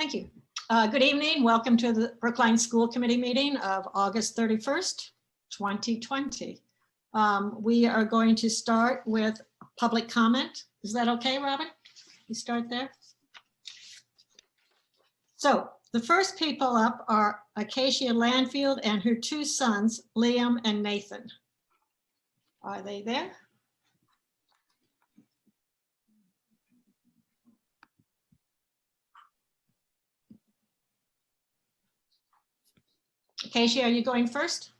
Thank you. Good evening. Welcome to the Brookline School Committee meeting of August 31st, 2020. We are going to start with public comment. Is that okay, Robin? You start there. So the first people up are Acacia Landfield and her two sons, Liam and Nathan. Are they there? Acacia, are you going first?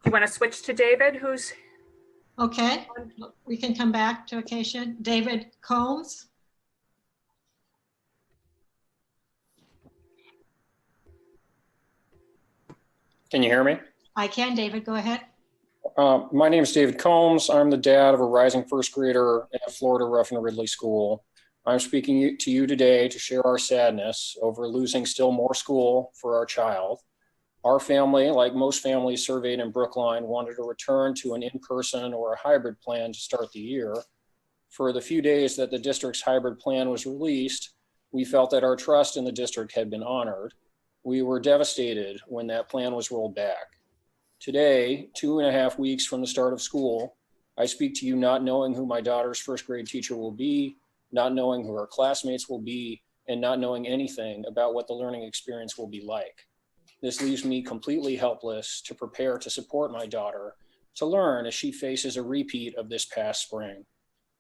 You want to switch to David, who's? Okay, we can come back to Acacia. David Combs. Can you hear me? I can, David, go ahead. My name is David Combs. I'm the dad of a rising first grader at Florida Ruffin Ridley School. I'm speaking to you today to share our sadness over losing still more school for our child. Our family, like most families surveyed in Brookline, wanted to return to an in-person or a hybrid plan to start the year. For the few days that the district's hybrid plan was released, we felt that our trust in the district had been honored. We were devastated when that plan was rolled back. Today, 2.5 weeks from the start of school, I speak to you not knowing who my daughter's first grade teacher will be, not knowing who her classmates will be, and not knowing anything about what the learning experience will be like. This leaves me completely helpless to prepare to support my daughter to learn as she faces a repeat of this past spring.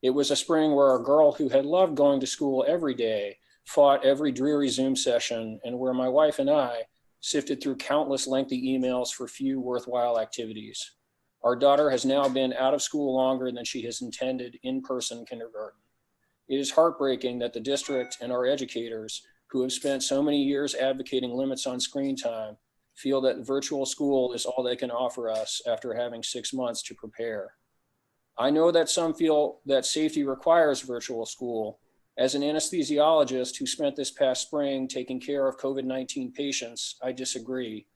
It was a spring where a girl who had loved going to school every day fought every dreary Zoom session, and where my wife and I sifted through countless lengthy emails for few worthwhile activities. Our daughter has now been out of school longer than she has attended in-person kindergarten. It is heartbreaking that the district and our educators, who have spent so many years advocating limits on screen time, feel that virtual school is all they can offer us after having 6 months to prepare. I know that some feel that safety requires virtual school. As an anesthesiologist who spent this past spring taking care of COVID-19 patients, I disagree.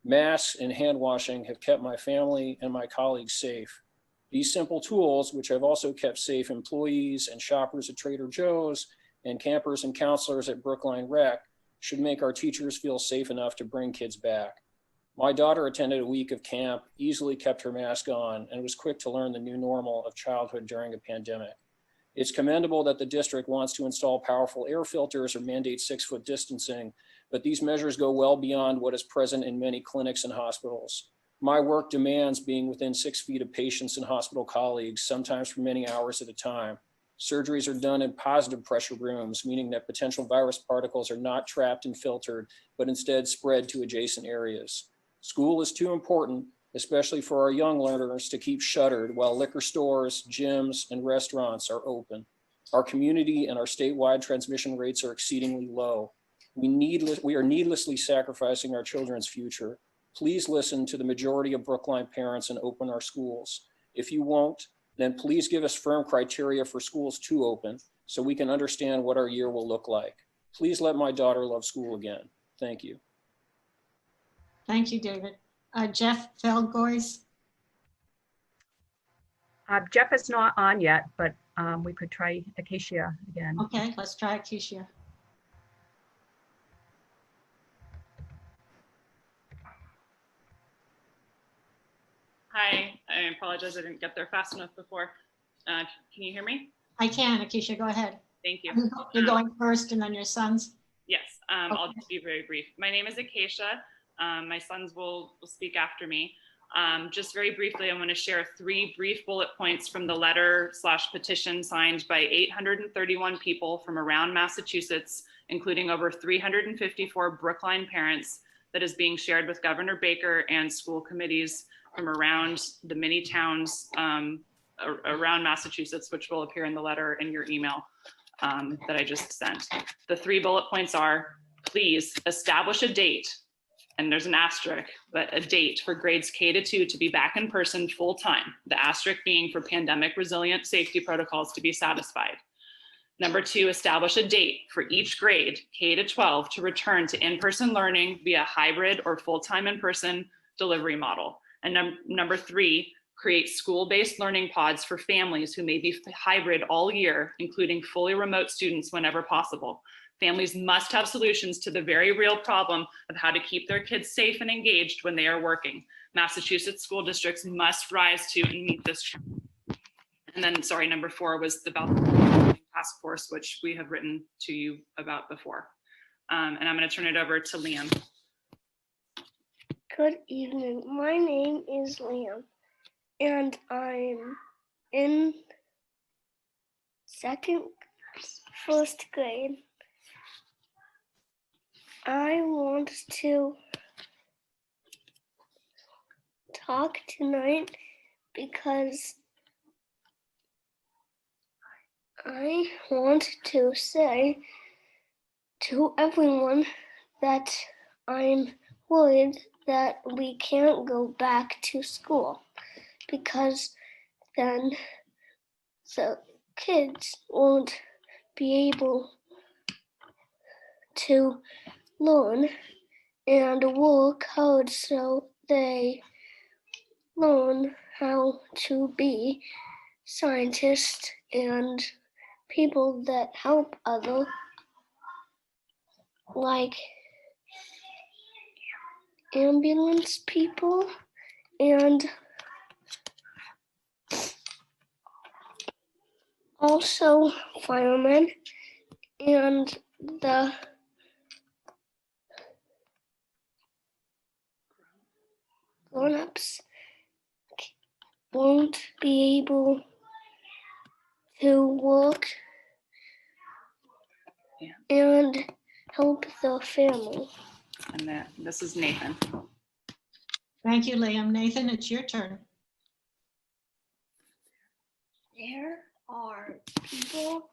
Masks and hand washing have kept my family and my colleagues safe. These simple tools, which have also kept safe employees and shoppers at Trader Joe's and campers and counselors at Brookline Rec, should make our teachers feel safe enough to bring kids back. My daughter attended a week of camp, easily kept her mask on, and was quick to learn the new normal of childhood during a pandemic. It's commendable that the district wants to install powerful air filters or mandate 6-foot distancing, but these measures go well beyond what is present in many clinics and hospitals. My work demands being within 6 feet of patients and hospital colleagues, sometimes for many hours at a time. Surgeries are done in positive pressure rooms, meaning that potential virus particles are not trapped and filtered, but instead spread to adjacent areas. School is too important, especially for our young learners, to keep shuttered while liquor stores, gyms, and restaurants are open. Our community and our statewide transmission rates are exceedingly low. We are needlessly sacrificing our children's future. Please listen to the majority of Brookline parents and open our schools. If you won't, then please give us firm criteria for schools to open so we can understand what our year will look like. Please let my daughter love school again. Thank you. Thank you, David. Jeff Feldgoys. Jeff is not on yet, but we could try Acacia again. Okay, let's try Acacia. Hi, I apologize, I didn't get there fast enough before. Can you hear me? I can, Acacia, go ahead. Thank you. You're going first and then your sons? Yes, Okay. I'll just be very brief. My name is Acacia. My sons will speak after me. Just very briefly, I want to share 3 brief bullet points from the letter/petition signed by 831 people from around Massachusetts, including over 354 Brookline parents, that is being shared with Governor Baker and school committees from around the many towns around Massachusetts, which will appear in the letter in your email that I just sent. The 3 bullet points are: please establish a date and there's an asterisk, but a date for grades K-2 to be back in person full time. The asterisk being for pandemic resilient safety protocols to be satisfied. Number 2, establish a date for each grade K-12 to return to in-person learning via hybrid or full-time in-person delivery model. And number 3, create school-based learning pods for families who may be hybrid all year, including fully remote students whenever possible. Families must have solutions to the very real problem of how to keep their kids safe and engaged when they are working. Massachusetts school districts must rise to and meet this challenge. And then, sorry, number 4 was the task force, which we have written to you about before. And I'm going to turn it over to Liam. Good evening. My name is Liam, and I'm in first grade. I want to talk tonight because I want to say to everyone that I'm worried that we can't go back to school because then the kids won't be able to learn and work hard so they learn how to be scientists and people that help others, like ambulance people and also firemen, and the grown-ups won't be able to work and help the family. And this is Nathan. Thank you, Liam. Nathan, it's your turn. There are people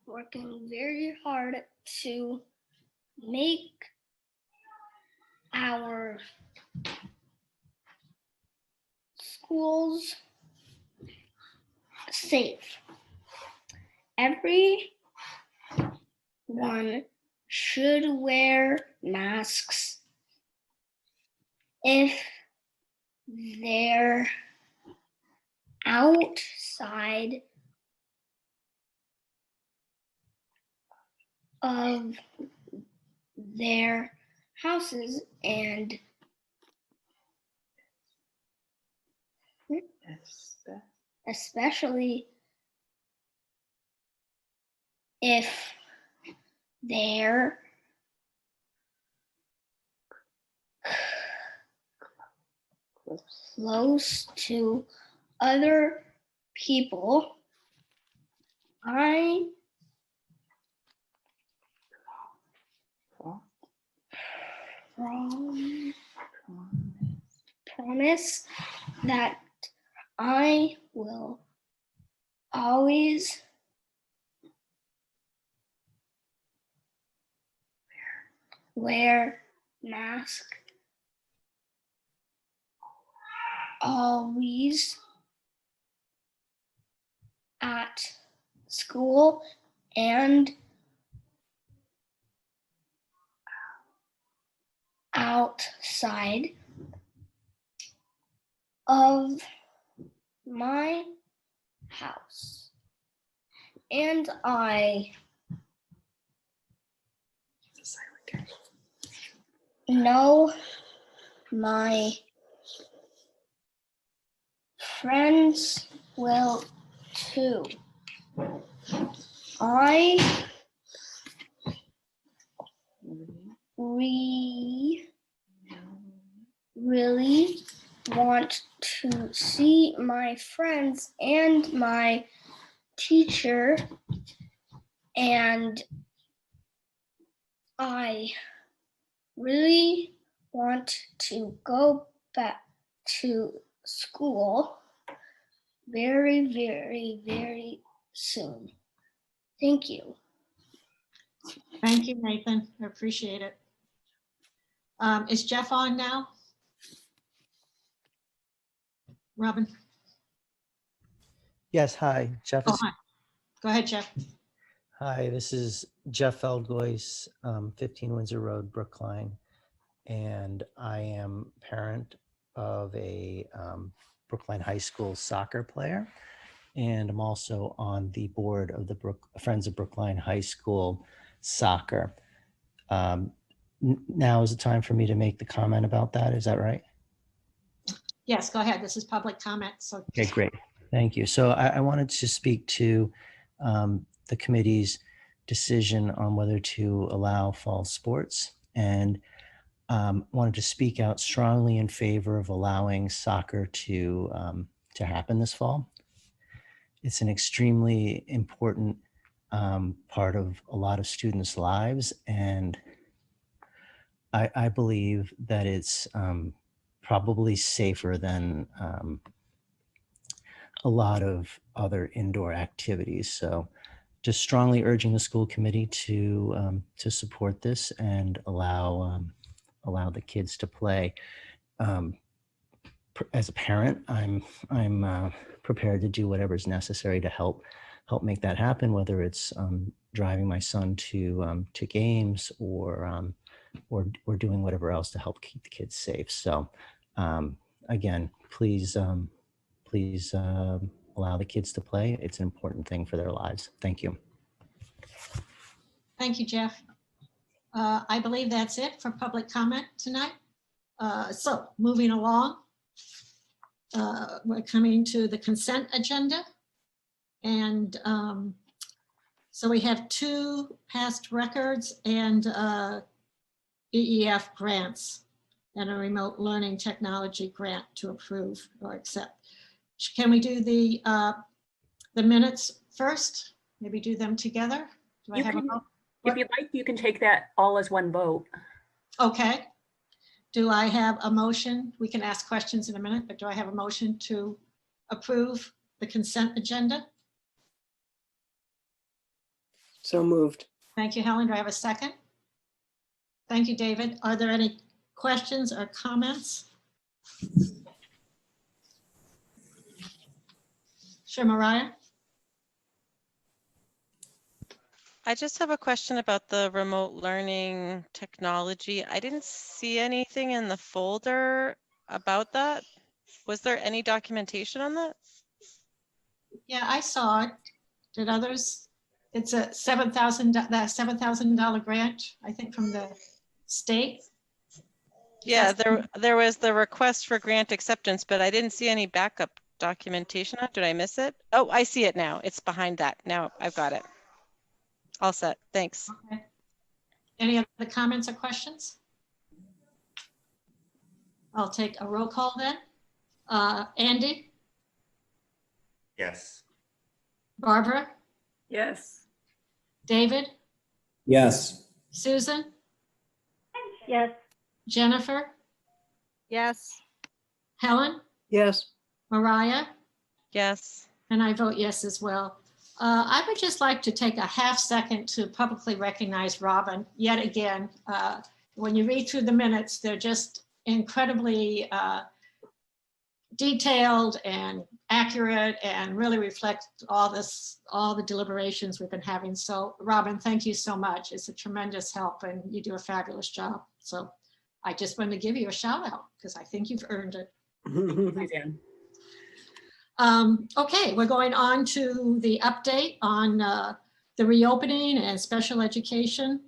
working very hard to make our schools safe. Everyone should wear masks if they're outside of their houses, and especially if they're close to other people. I promise that I will always wear mask, always at school and outside of my house. And I know my friends will too. I really want to see my friends and my teacher, and I really want to go back to school very, very, very soon. Thank you. Thank you, Nathan. I appreciate it. Is Jeff on now? Robin? Yes, hi, Jeff. Oh, hi. Go ahead, Jeff. Hi, this is Jeff Feldgois, 15 Windsor Road, Brookline. And I am parent of a Brookline High School soccer player. And I'm also on the board of the Friends of Brookline High School soccer. Now is the time for me to make the comment about that. Is that right? Yes, go ahead. This is public comment. So Okay, great. Thank you. So I wanted to speak to the committee's decision on whether to allow fall sports, and wanted to speak out strongly in favor of allowing soccer to happen this fall. It's an extremely important part of a lot of students' lives, and I believe that it's probably safer than a lot of other indoor activities. So just strongly urging the school committee to support this and allow the kids to play. As a parent, I'm prepared to do whatever is necessary to help make that happen, whether it's driving my son to games or doing whatever else to help keep the kids safe. So again, please allow the kids to play. It's an important thing for their lives. Thank you. thank you, Jeff. I believe that's it for public comment tonight. So moving along, we're coming to the consent agenda. And so we have 2 past records and EEF grants and a remote learning technology grant to approve or accept. Can we do the minutes first? Maybe do them together? Do I You have a can, vote? if you'd like, you can take that all as one vote. Okay. Do I have a motion? We can ask questions in a minute, but do I have a motion to approve the consent agenda? So moved. Thank you, Helen. Do I have a second? Thank you, David. Are there any questions or comments? Sure, Mariah? I just have a question about the remote learning technology. I didn't see anything in the folder about that. Was there any documentation on that? Yeah, I saw it. Did others? It's a $7,000 grant, I think, from the state. Yeah, there was the request for grant acceptance, but I didn't see any backup documentation. Did I miss it? Oh, I see it now. It's behind that. Now I've got it. All set. Thanks. Okay. Any other comments or questions? I'll take a roll call then. Andy? Yes. Barbara? Yes. David? Yes. Susan? Yes. Jennifer? Yes. Helen? Yes. Mariah? Yes. And I vote yes as well. I would just like to take a half second to publicly recognize Robin yet again. When you read through the minutes, they're just incredibly detailed and accurate and really reflect all the deliberations we've been having. So Robin, thank you so much. It's a tremendous help and you do a fabulous job. So I just wanted to give you a shout out because I think you've earned it. Please, Ann. Okay, we're going on to the update on the reopening and special education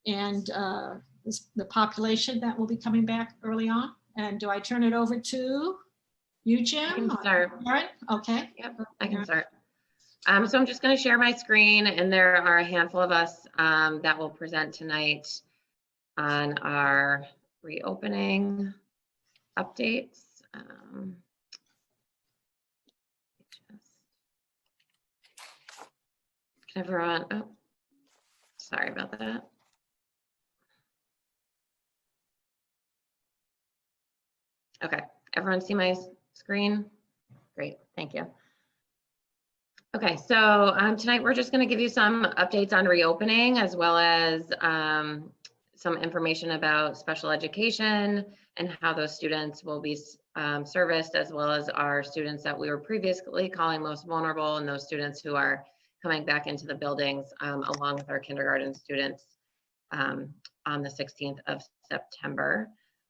and the population that will be coming back early on. And do I turn it over to you, Jim? I can start. Karen? Okay. Yep, I can start. So I'm just going to share my screen, and there are a handful of us that will present tonight on our reopening updates. Can everyone, oh, sorry about that. Okay, everyone see my screen? Great, thank you. Okay, so tonight we're just going to give you some updates on reopening as well as some information about special education and how those students will be serviced, as well as our students that we were previously calling most vulnerable, and those students who are coming back into the buildings along with our kindergarten students on the 16th of September.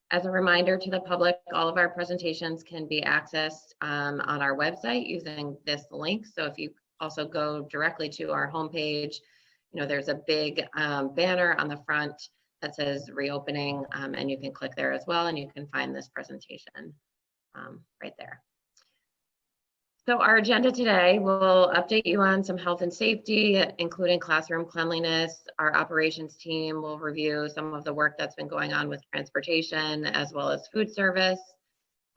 As a reminder to the public, all of our presentations can be accessed on our website using this link. So if you also go directly to our homepage, there's a big banner on the front that says reopening, and you can click there as well, and you can find this presentation right there. So our agenda today will update you on some health and safety, including classroom cleanliness. Our operations team will review some of the work that's been going on with transportation as well as food service.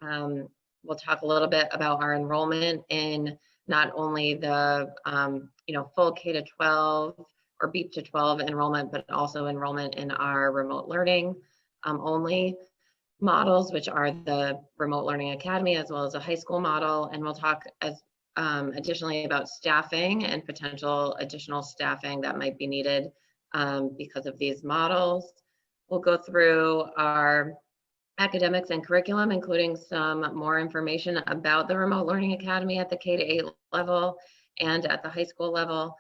We'll talk a little bit about our enrollment in not only the full K-12 or BEEP to 12 enrollment, but also enrollment in our remote learning only models, which are the Remote Learning Academy as well as a high school model. And we'll talk additionally about staffing and potential additional staffing that might be needed because of these models. We'll go through our academics and curriculum, including some more information about the Remote Learning Academy at the K-8 level and at the high school level.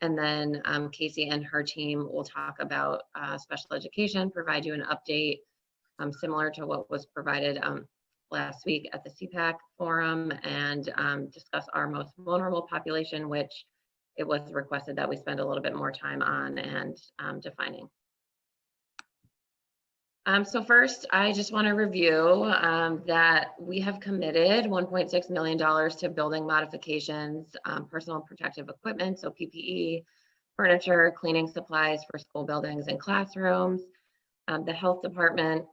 And then Casey and her team will talk about special education, provide you an update similar to what was provided last week at the CPAC forum, and discuss our most vulnerable population, which it was requested that we spend a little bit more time on and defining. So first, I just want to review that we have committed $1.6 million to building modifications, personal protective equipment, so PPE, furniture, cleaning supplies for school buildings and classrooms. The health department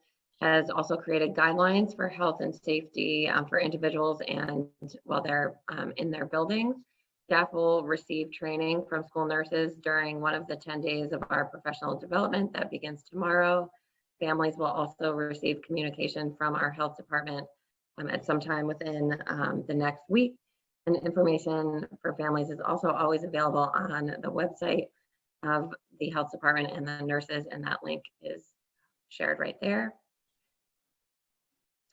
has also created guidelines for health and safety for individuals and while they're in their buildings. Staff will receive training from school nurses during one of the 10 days of our professional development that begins tomorrow. Families will also receive communication from our health department at some time within the next week. And information for families is also always available on the website of the health department and the nurses, and that link is shared right there.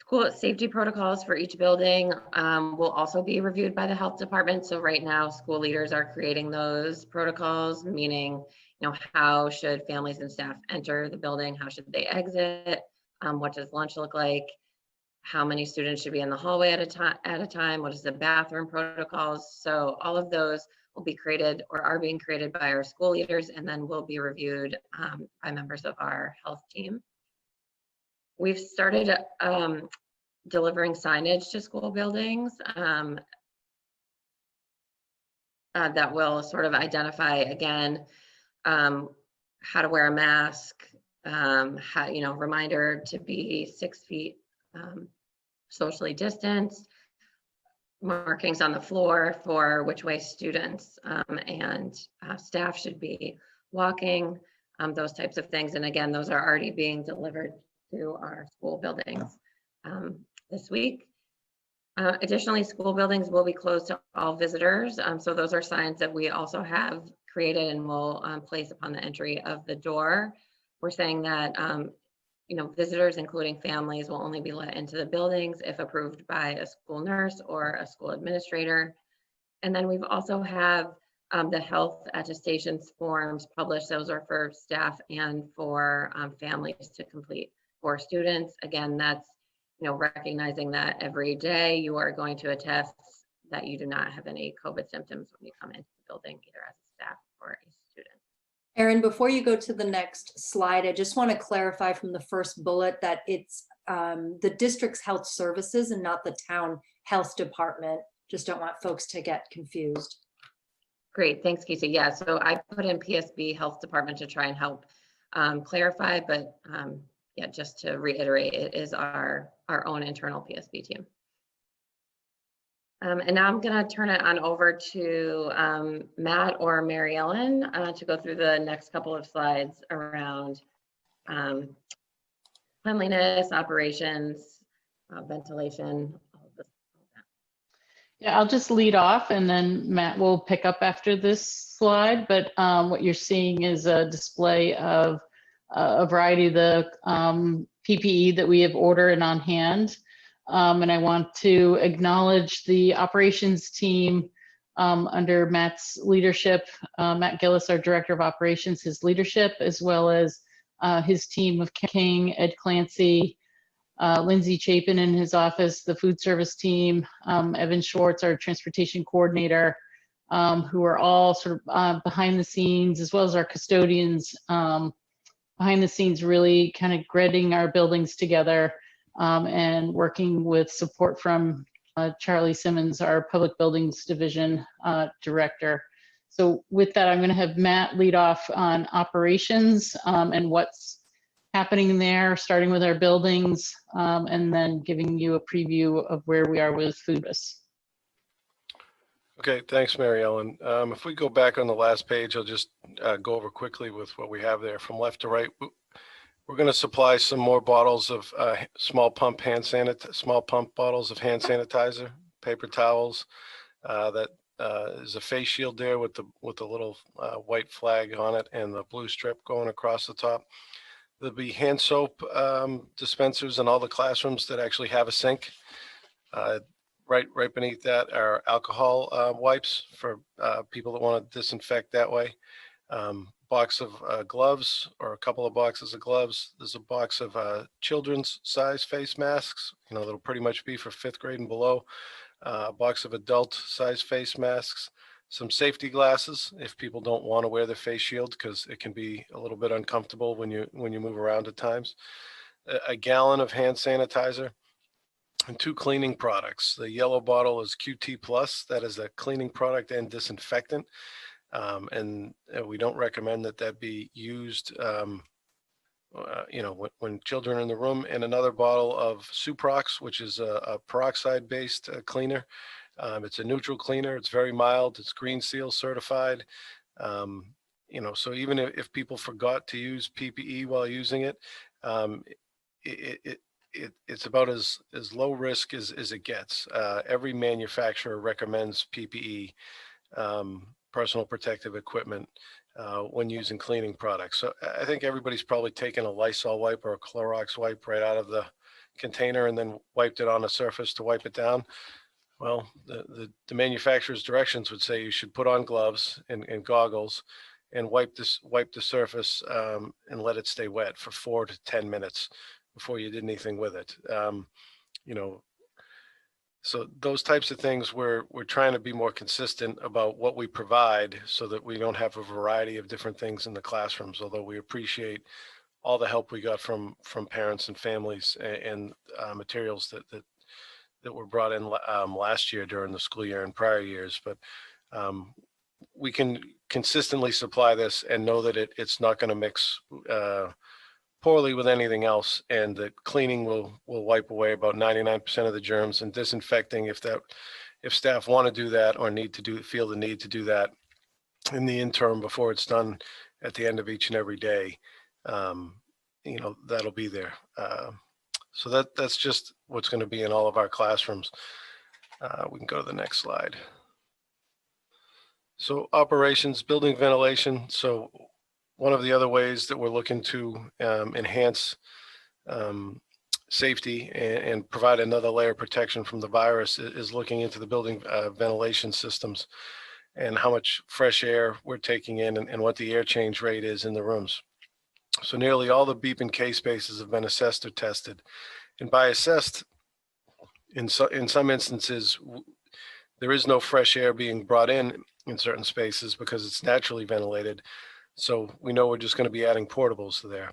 School safety protocols for each building will also be reviewed by the health department. So right now, school leaders are creating those protocols, meaning, how should families and staff enter the building? How should they exit? What does lunch look like? How many students should be in the hallway at a time? What is the bathroom protocols? So all of those will be created or are being created by our school leaders, and then will be reviewed by members of our health team. We've started delivering signage to school buildings that will sort of identify, again, how to wear a mask, reminder to be 6 feet socially distanced, markings on the floor for which way students and staff should be walking, those types of things. And again, those are already being delivered to our school buildings this week. Additionally, school buildings will be closed to all visitors. So those are signs that we also have created and will place upon the entry of the door. We're saying that visitors, including families, will only be let into the buildings if approved by a school nurse or a school administrator. And then we've also have the health attestations forms published. Those are for staff and for families to complete for students. Again, that's recognizing that every day you are going to attest that you do not have any COVID symptoms when you come into the building, either as a staff or a student. Erin, before you go to the next slide, I just want to clarify from the first bullet that it's the district's health services and not the town health department. Just don't want folks to get confused. Great, thanks, Casey. Yeah, so I put in PSB health department to try and help clarify, but yeah, just to reiterate, it is our own internal PSB team. And now I'm going to turn it on over to Matt or Mary Ellen to go through the next couple of slides around cleanliness, operations, ventilation. All of this. Yeah, I'll just lead off and then Matt will pick up after this slide. But what you're seeing is a display of a variety of the PPE that we have ordered and on hand. And I want to acknowledge the operations team under Matt's leadership, Matt Gillis, our Director of Operations, his leadership, as well as his team of King, Ed Clancy, Lindsay Chapin in his office, the food service team, Evan Schwartz, our transportation coordinator, who are all sort of behind the scenes, as well as our custodians behind the scenes, really kind of gridding our buildings together and working with support from Charlie Simmons, our Public Buildings Division Director. So with that, I'm going to have Matt lead off on operations and what's happening there, starting with our buildings, and then giving you a preview of where we are with food service. Okay, thanks, Mary Ellen. If we go back on the last page, I'll just go over quickly with what we have there from left to right. We're going to supply some more bottles of small pump bottles of hand sanitizer, paper towels. That is a face shield there with the little white flag on it and the blue strip going across the top. There'll be hand soap dispensers in all the classrooms that actually have a sink. Right beneath that are alcohol wipes for people that want to disinfect that way. Box of gloves, or a couple of boxes of gloves. There's a box of children's size face masks, that'll pretty much be for 5th grade and below. A box of adult size face masks. Some safety glasses if people don't want to wear the face shield, because it can be a little bit uncomfortable when you move around at times. A gallon of hand sanitizer. And 2 cleaning products. The yellow bottle is QT Plus. That is a cleaning product and disinfectant. And we don't recommend that be used, when children are in the room. And another bottle of Suprox, which is a peroxide-based cleaner. It's a neutral cleaner. It's very mild. It's Green Seal certified. So even if people forgot to use PPE while using it, it's about as low risk as it gets. Every manufacturer recommends PPE, personal protective equipment, when using cleaning products. So I think everybody's probably taken a Lysol wipe or a Clorox wipe right out of the container and then wiped it on a surface to wipe it down. Well, the manufacturer's directions would say you should put on gloves and goggles and wipe the surface and let it stay wet for 4 to 10 minutes before you did anything with it. So those types of things, we're trying to be more consistent about what we provide so that we don't have a variety of different things in the classrooms, although we appreciate all the help we got from parents and families and materials that were brought in last year during the school year and prior years. But we can consistently supply this and know that it's not going to mix poorly with anything else, and the cleaning will wipe away about 99% of the germs, and disinfecting, if staff want to do that or feel the need to do that in the interim before it's done at the end of each and every day, that'll be there. So that's just what's going to be in all of our classrooms. We can go to the next slide. So operations, building ventilation. So one of the other ways that we're looking to enhance safety and provide another layer of protection from the virus is looking into the building ventilation systems and how much fresh air we're taking in and what the air change rate is in the rooms. So nearly all the beep and K spaces have been assessed or tested. And by assessed, in some instances, there is no fresh air being brought in certain spaces because it's naturally ventilated. So we know we're just going to be adding portables to there.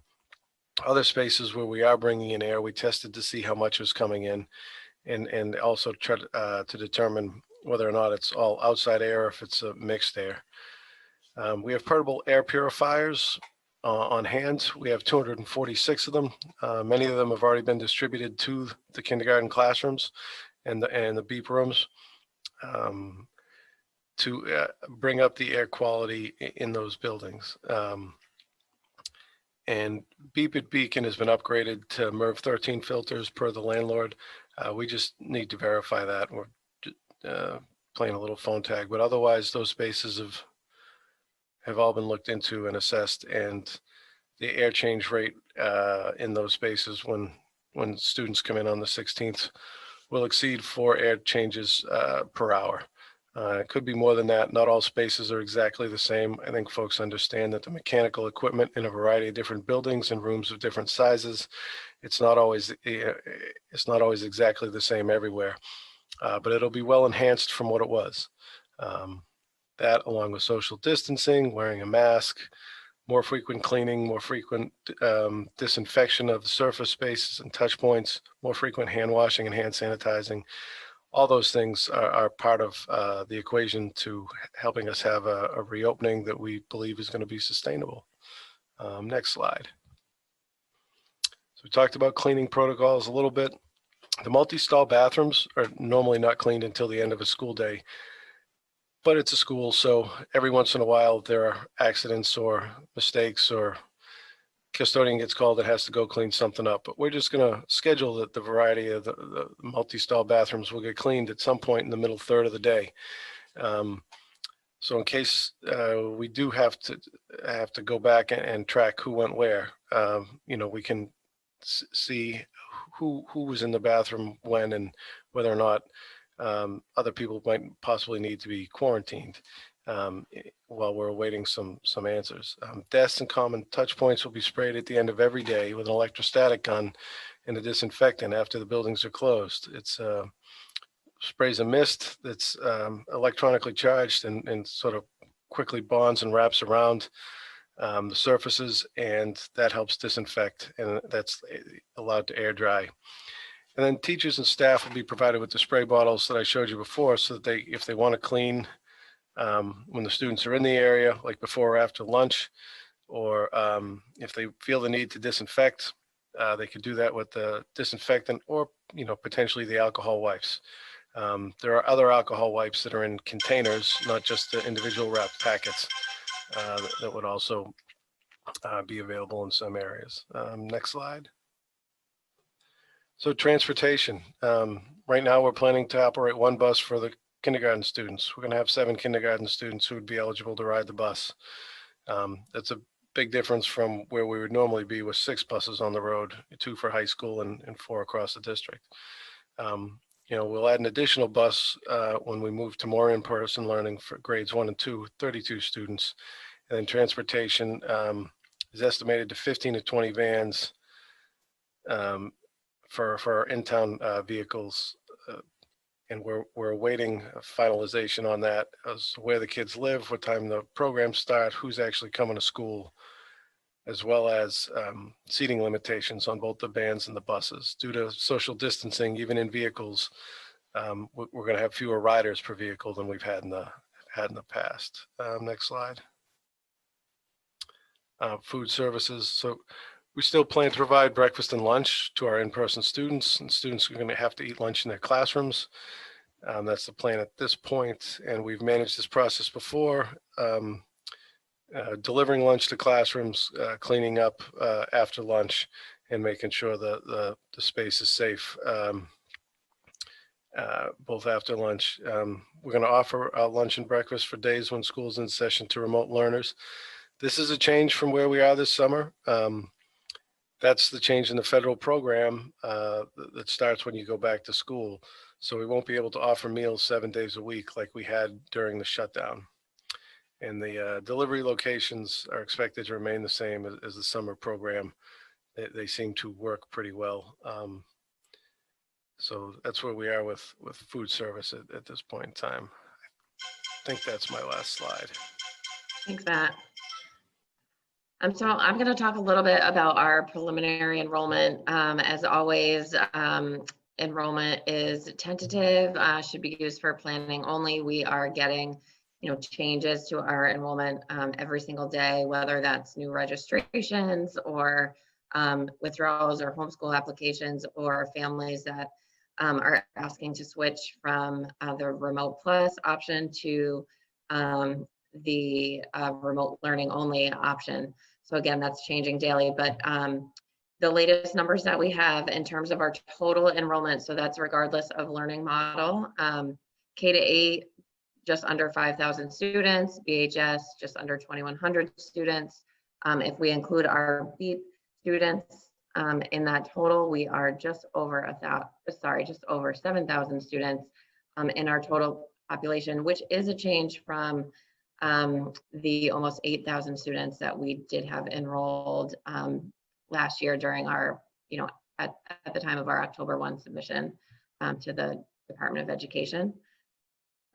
Other spaces where we are bringing in air, we tested to see how much was coming in and also try to determine whether or not it's all outside air or if it's a mixed air. We have portable air purifiers on hand. We have 246 of them. Many of them have already been distributed to the kindergarten classrooms and the beep rooms to bring up the air quality in those buildings. And Beep at Beacon has been upgraded to MERV 13 filters per the landlord. We just need to verify that. We're playing a little phone tag, but otherwise those spaces have all been looked into and assessed and the air change rate in those spaces when students come in on the 16th will exceed 4 air changes per hour. It could be more than that. Not all spaces are exactly the same. I think folks understand that the mechanical equipment in a variety of different buildings and rooms of different sizes, it's not always exactly the same everywhere, but it'll be well enhanced from what it was. That, along with social distancing, wearing a mask, more frequent cleaning, more frequent disinfection of the surface spaces and touch points, more frequent hand washing and hand sanitizing. All those things are part of the equation to helping us have a reopening that we believe is going to be sustainable. Next slide. So we talked about cleaning protocols a little bit. The multi-stall bathrooms are normally not cleaned until the end of a school day, but it's a school, so every once in a while there are accidents or mistakes, or custodian gets called that has to go clean something up. But we're just going to schedule that the variety of the multi-stall bathrooms will get cleaned at some point in the middle third of the day. So in case we do have to go back and track who went where, we can see who was in the bathroom when, and whether or not other people might possibly need to be quarantined while we're awaiting some answers. Desks and common touch points will be sprayed at the end of every day with an electrostatic gun and a disinfectant after the buildings are closed. It's sprays a mist that's electronically charged and sort of quickly bonds and wraps around the surfaces, and that helps disinfect, and that's allowed to air dry. And then teachers and staff will be provided with the spray bottles that I showed you before, so that if they want to clean when the students are in the area, like before or after lunch, or if they feel the need to disinfect, they could do that with the disinfectant or potentially the alcohol wipes. There are other alcohol wipes that are in containers, not just the individual wrapped packets, that would also be available in some areas. Next slide. So transportation. Right now we're planning to operate one bus for the kindergarten students. We're going to have 7 kindergarten students who would be eligible to ride the bus. That's a big difference from where we would normally be with 6 buses on the road, 2 for high school and 4 across the district. We'll add an additional bus when we move to more in-person learning for grades 1 and 2, 32 students. And then transportation is estimated to 15 to 20 vans for our in-town vehicles. And we're awaiting finalization on that, as to where the kids live, what time the programs start, who's actually coming to school, as well as seating limitations on both the vans and the buses. Due to social distancing, even in vehicles, we're going to have fewer riders per vehicle than we've had in the past. Next slide. Food services. So we still plan to provide breakfast and lunch to our in-person students, and students are going to have to eat lunch in their classrooms. That's the plan at this point, and we've managed this process before. Delivering lunch to classrooms, cleaning up after lunch, and making sure that the space is safe both after lunch. We're going to offer lunch and breakfast for days when school's in session to remote learners. This is a change from where we are this summer. That's the change in the federal program that starts when you go back to school. So we won't be able to offer meals 7 days a week like we had during the shutdown. And the delivery locations are expected to remain the same as the summer program. They seem to work pretty well. So that's where we are with food service at this point in time. I think that's my last slide. Thanks, Matt. So I'm going to talk a little bit about our preliminary enrollment. As always, enrollment is tentative, should be used for planning only. We are getting changes to our enrollment every single day, whether that's new registrations or withdrawals or homeschool applications, or families that are asking to switch from the remote plus option to the remote learning only option. So again, that's changing daily, but the latest numbers that we have in terms of our total enrollment, so that's regardless of learning model, K-8, just under 5,000 students, BHS, just under 2,100 students, If we include our BEEP students in that total, we are just over 7,000 students in our total population, which is a change from the almost 8,000 students that we did have enrolled last year during our, at the time of our October 1 submission to the Department of Education.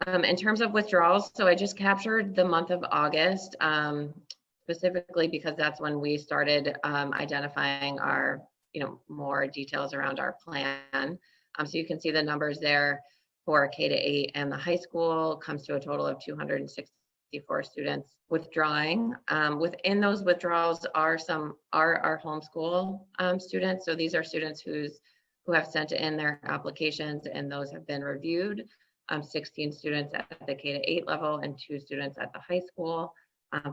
In terms of withdrawals, so I just captured the month of August, specifically because that's when we started identifying our, more details around our plan. So you can see the numbers there for K-8 and the high school comes to a total of 264 students withdrawing. Within those withdrawals are our homeschool students. So these are students who have sent in their applications and those have been reviewed. 16 students at the K-8 level and 2 students at the high school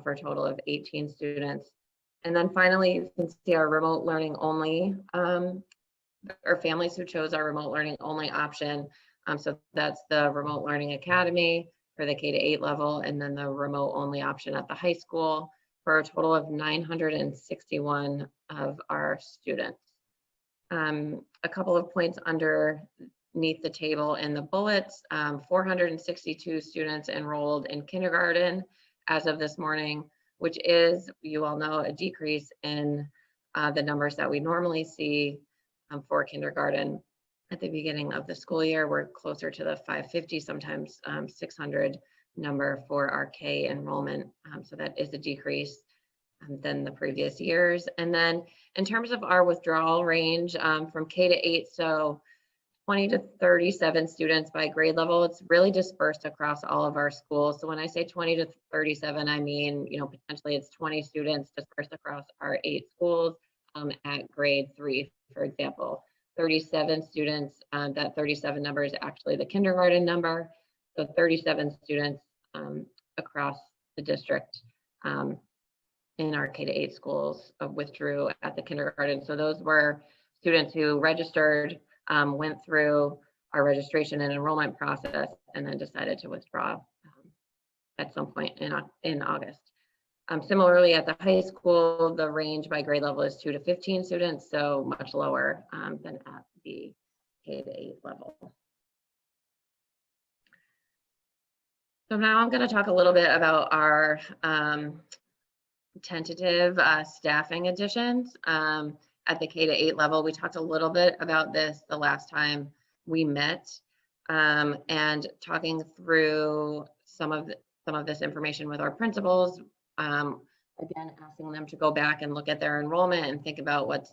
for a total of 18 students. And then finally, you can see our remote learning only, or families who chose our remote learning only option. So that's the Remote Learning Academy for the K-8 level, and then the remote only option at the high school for a total of 961 of our students. A couple of points underneath the table in the bullets, 462 students enrolled in kindergarten as of this morning, which is, you all know, a decrease in the numbers that we normally see for kindergarten. At the beginning of the school year, we're closer to the 550, sometimes 600 number for our K enrollment. So that is a decrease than the previous years. And then in terms of our withdrawal range from K-8, so 20 to 37 students by grade level, it's really dispersed across all of our schools. So when I say 20 to 37, I mean, potentially it's 20 students dispersed across our 8 schools at grade 3, for example. 37 students, that 37 number is actually the kindergarten number. So 37 students across the district in our K-8 schools withdrew at the kindergarten. So those were students who registered, went through our registration and enrollment process, and then decided to withdraw at some point in August. Similarly, at the high school, the range by grade level is 2 to 15 students, so much lower than at the K-8 level. So now I'm going to talk a little bit about our tentative staffing additions. At the K-8 level, we talked a little bit about this the last time we met, and talking through some of this information with our principals. Again, asking them to go back and look at their enrollment and think about what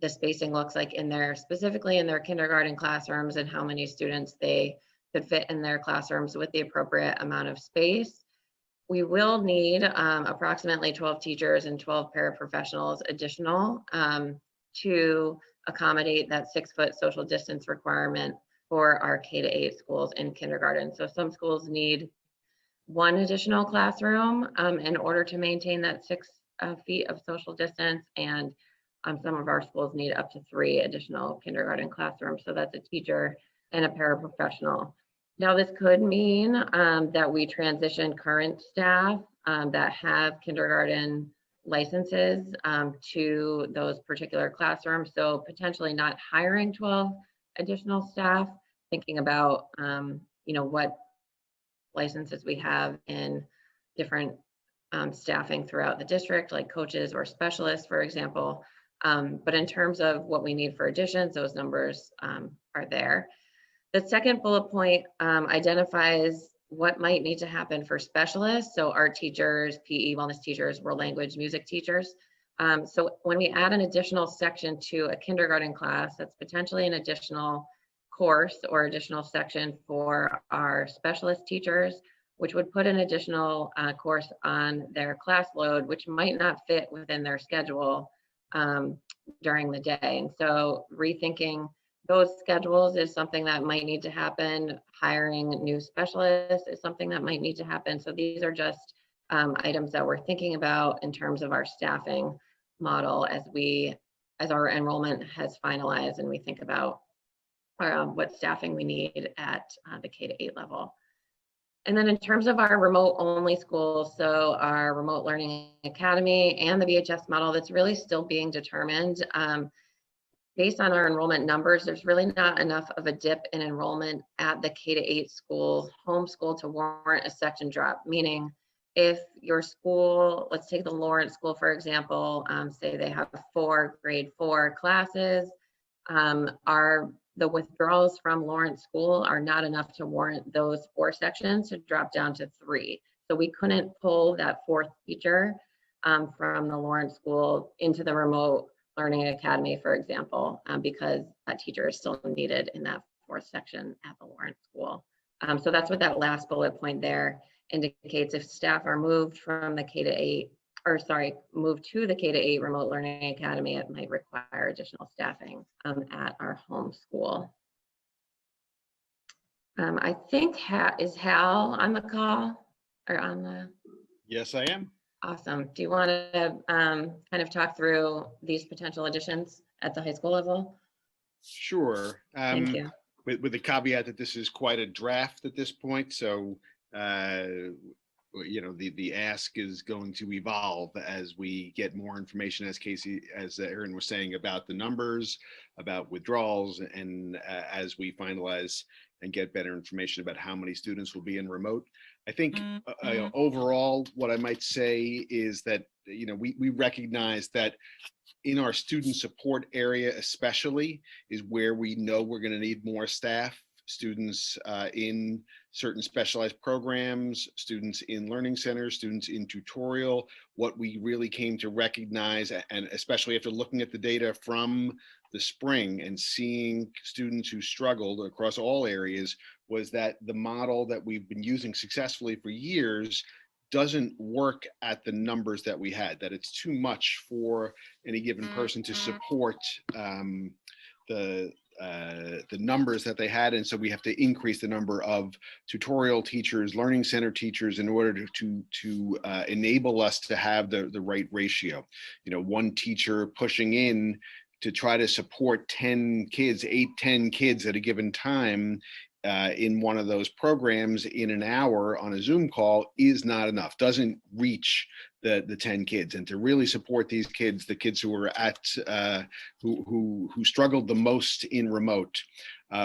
the spacing looks like specifically in their kindergarten classrooms and how many students they could fit in their classrooms with the appropriate amount of space. We will need approximately 12 teachers and 12 paraprofessionals additional to accommodate that 6-foot social distance requirement for our K-8 schools in kindergarten. So some schools need 1 additional classroom in order to maintain that 6 feet of social distance, and some of our schools need up to 3 additional kindergarten classrooms. So that's a teacher and a paraprofessional. Now, this could mean that we transition current staff that have kindergarten licenses to those particular classrooms. So potentially not hiring 12 additional staff, thinking about what licenses we have in different staffing throughout the district, like coaches or specialists, for example. But in terms of what we need for additions, those numbers are there. The second bullet point identifies what might need to happen for specialists. So art teachers, PE, wellness teachers, world language, music teachers. So when we add an additional section to a kindergarten class, that's potentially an additional course or additional section for our specialist teachers, which would put an additional course on their class load, which might not fit within their schedule during the day. And so rethinking those schedules is something that might need to happen. Hiring new specialists is something that might need to happen. So these are just items that we're thinking about in terms of our staffing model as our enrollment has finalized and we think about what staffing we need at the K-8 level. And then in terms of our remote only schools, so our remote learning academy and the VHS model, that's really still being determined. Based on our enrollment numbers, there's really not enough of a dip in enrollment at the K-8 school, homeschool, to warrant a section drop. Meaning, if your school, let's take the Lawrence School, for example, say they have 4 grade 4 classes, the withdrawals from Lawrence School are not enough to warrant those 4 sections to drop down to 3. So we couldn't pull that 4th teacher from the Lawrence School into the remote learning academy, for example, because that teacher is still needed in that 4th section at the Lawrence School. So that's what that last bullet point there indicates. If staff are moved from the K-8, or sorry, moved to the K-8 remote learning academy, it might require additional staffing at our home school. I think is Hal on the call or on the? Yes, I am. Awesome. Do you want to kind of talk through these potential additions at the high school level? Sure. Thank you. With the caveat that this is quite a draft at this point, so you know, the ask is going to evolve as we get more information, as Erin was saying, about the numbers, about withdrawals, and as we finalize and get better information about how many students will be in remote. I think overall, what I might say is that, you know, we recognize that in our student support area especially is where we know we're going to need more staff, students in certain specialized programs, students in learning centers, students in tutorial. What we really came to recognize, and especially after looking at the data from the spring and seeing students who struggled across all areas, was that the model that we've been using successfully for years doesn't work at the numbers that we had, that it's too much for any given person to support the numbers that they had. And so we have to increase the number of tutorial teachers, learning center teachers, in order to enable us to have the right ratio. You know, one teacher pushing in to try to support 10 kids, 8-10 kids at a given time in one of those programs in an hour on a Zoom call is not enough, doesn't reach the 10 kids. And to really support these kids, the kids who are at who struggled the most in remote,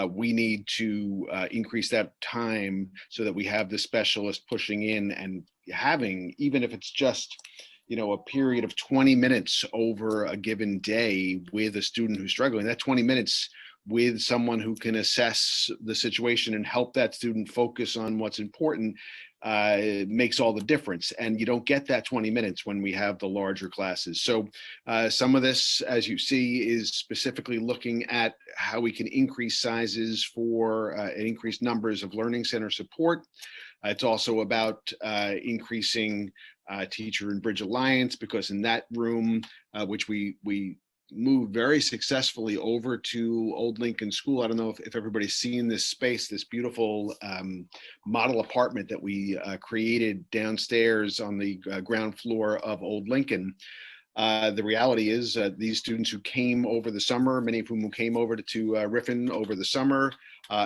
we need to increase that time so that we have the specialist pushing in and having, even if it's just, you know, a period of 20 minutes over a given day with a student who's struggling, that 20 minutes with someone who can assess the situation and help that student focus on what's important, it makes all the difference. And you don't get that 20 minutes when we have the larger classes. So some of this, as you see, is specifically looking at how we can increase sizes for increased numbers of learning center support. It's also about increasing Teacher and Bridge Alliance, because in that room, which we moved very successfully over to Old Lincoln School. I don't know if everybody's seen this space, this beautiful model apartment that we created downstairs on the ground floor of Old Lincoln. The reality is these students who came over the summer, many of whom came over to Riffin over the summer,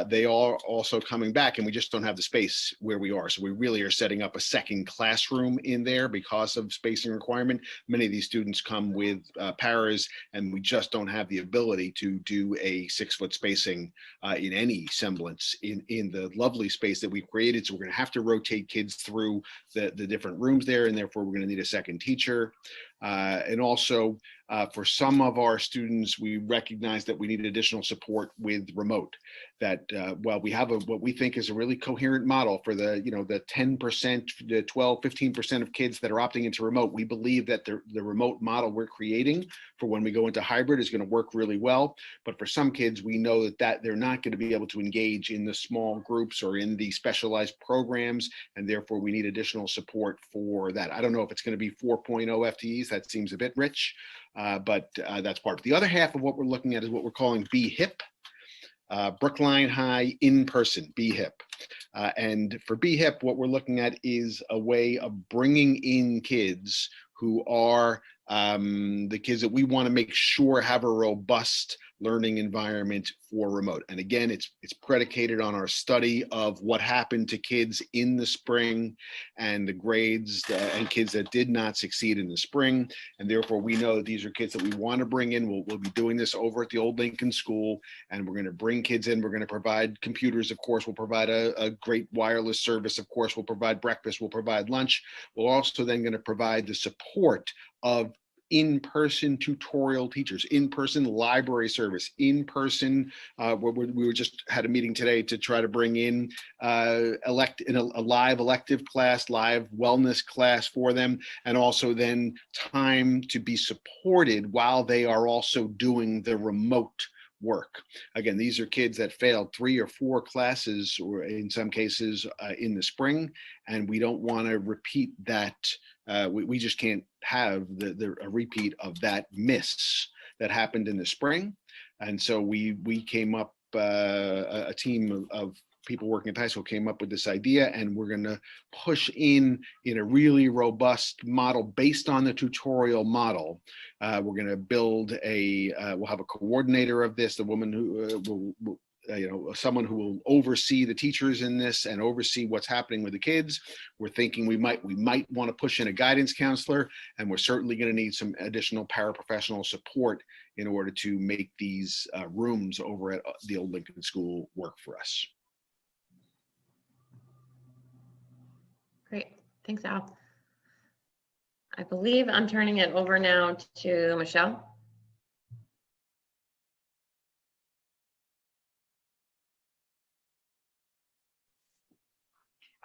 they are also coming back, and we just don't have the space where we are. So we really are setting up a second classroom in there because of spacing requirement. Many of these students come with paras, and we just don't have the ability to do a 6-foot spacing in any semblance in the lovely space that we've created. So we're going to have to rotate kids through the different rooms there, and therefore we're going to need a second teacher. And also for some of our students, we recognize that we need additional support with remote. That while we have what we think is a really coherent model for the 10%, the 12, 15% of kids that are opting into remote, we believe that the remote model we're creating for when we go into hybrid is going to work really well. But for some kids, we know that they're not going to be able to engage in the small groups or in the specialized programs, and therefore we need additional support for that. I don't know if it's going to be 4.0 FTEs. That seems a bit rich. But that's part of it. The other half of what we're looking at is what we're calling BHIP, Brookline High in-person, BHIP. And for BHIP, what we're looking at is a way of bringing in kids who are the kids that we want to make sure have a robust learning environment for remote. And again, it's predicated on our study of what happened to kids in the spring and the grades and kids that did not succeed in the spring. And therefore, we know that these are kids that we want to bring in. We'll be doing this over at the Old Lincoln School, and we're going to bring kids in. We're going to provide computers, of course. We'll provide a great wireless service. Of course, we'll provide breakfast. We'll provide lunch. We're also then going to provide the support of in-person tutorial teachers, in-person library service, in-person, we just had a meeting today to try to bring in a live elective class, live wellness class for them, and also then time to be supported while they are also doing the remote work. Again, these are kids that failed 3 or 4 classes, or in some cases in the spring, and we don't want to repeat that. We just can't have a repeat of that miss that happened in the spring. And so we came up, a team of people working at high school came up with this idea, and we're going to push in a really robust model based on the tutorial model. We're going to build we'll have a coordinator of this, the woman who will someone who will oversee the teachers in this and oversee what's happening with the kids. We're thinking we might want to push in a guidance counselor, and we're certainly going to need some additional paraprofessional support in order to make these rooms over at the Old Lincoln School work for us. Great, thanks, Al. I believe I'm turning it over now to Michelle.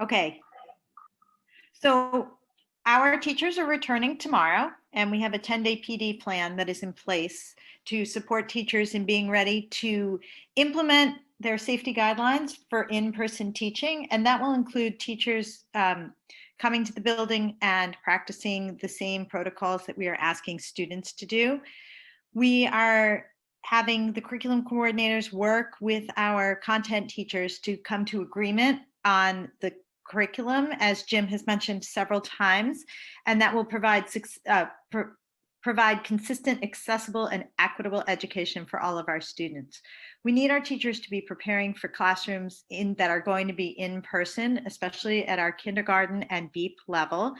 Okay. So our teachers are returning tomorrow, and we have a 10-day PD plan that is in place to support teachers in being ready to implement their safety guidelines for in-person teaching. And that will include teachers coming to the building and practicing the same protocols that we are asking students to do. We are having the curriculum coordinators work with our content teachers to come to agreement on the curriculum, as Jim has mentioned several times, and that will provide consistent, accessible, and equitable education for all of our students. We need our teachers to be preparing for classrooms that are going to be in person, especially at our kindergarten and BEEP level.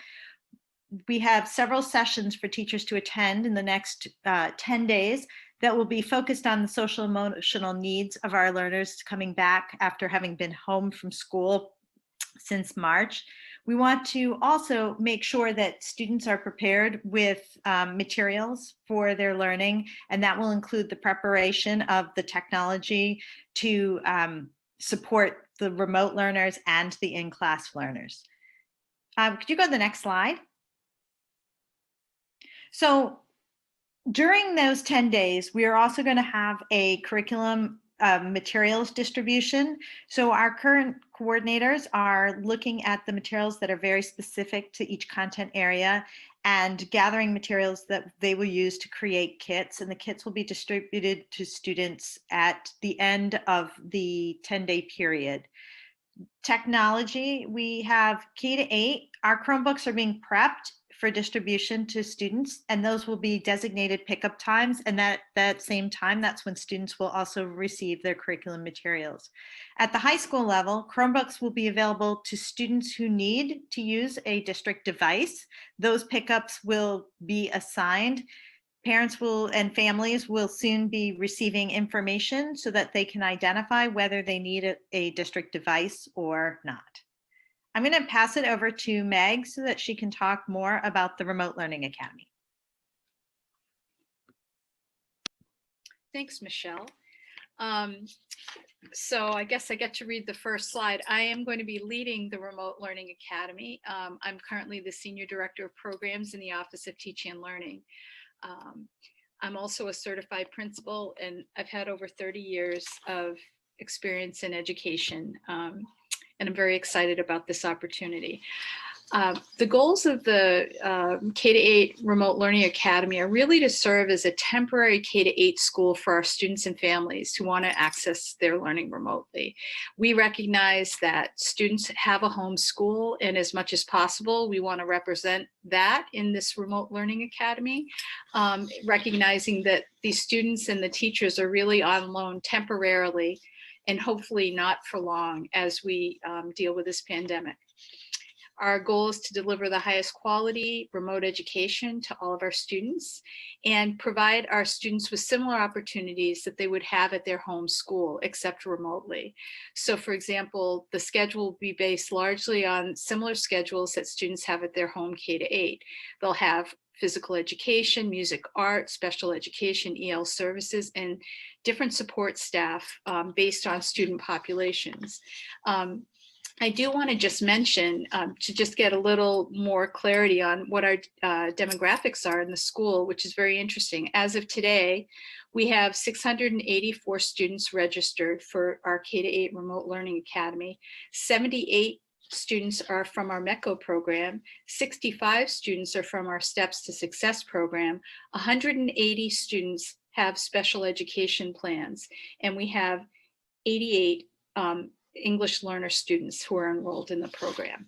We have several sessions for teachers to attend in the next 10 days that will be focused on the social emotional needs of our learners coming back after having been home from school since March. We want to also make sure that students are prepared with materials for their learning, and that will include the preparation of the technology to support the remote learners and the in-class learners. Could you go to the next slide? So during those 10 days, we are also going to have a curriculum materials distribution. So our current coordinators are looking at the materials that are very specific to each content area and gathering materials that they will use to create kits. And the kits will be distributed to students at the end of the 10-day period. Technology, we have K-8. Our Chromebooks are being prepped for distribution to students, and those will be designated pickup times. And that same time, that's when students will also receive their curriculum materials. At the high school level, Chromebooks will be available to students who need to use a district device. Those pickups will be assigned. Parents and families will soon be receiving information so that they can identify whether they need a district device or not. I'm going to pass it over to Meg so that she can talk more about the Remote Learning Academy. Thanks, Michelle. So I guess I get to read the first slide. I am going to be leading the Remote Learning Academy. I'm currently the Senior Director of Programs in the Office of Teaching and Learning. I'm also a certified principal, and I've had over 30 years of experience in education. And I'm very excited about this opportunity. The goals of the K-8 Remote Learning Academy are really to serve as a temporary K-8 school for our students and families who want to access their learning remotely. We recognize that students have a home school, and as much as possible, we want to represent that in this Remote Learning Academy, recognizing that these students and the teachers are really on loan temporarily and hopefully not for long as we deal with this pandemic. Our goal is to deliver the highest quality remote education to all of our students and provide our students with similar opportunities that they would have at their home school, except remotely. So for example, the schedule will be based largely on similar schedules that students have at their home K-8. They'll have physical education, music, art, special education, EL services, and different support staff based on student populations. I do want to just mention, to just get a little more clarity on what our demographics are in the school, which is very interesting. As of today, we have 684 students registered for our K-8 Remote Learning Academy. 78 students are from our MECO program. 65 students are from our Steps to Success program. 180 students have special education plans, and we have 88 English learner students who are enrolled in the program.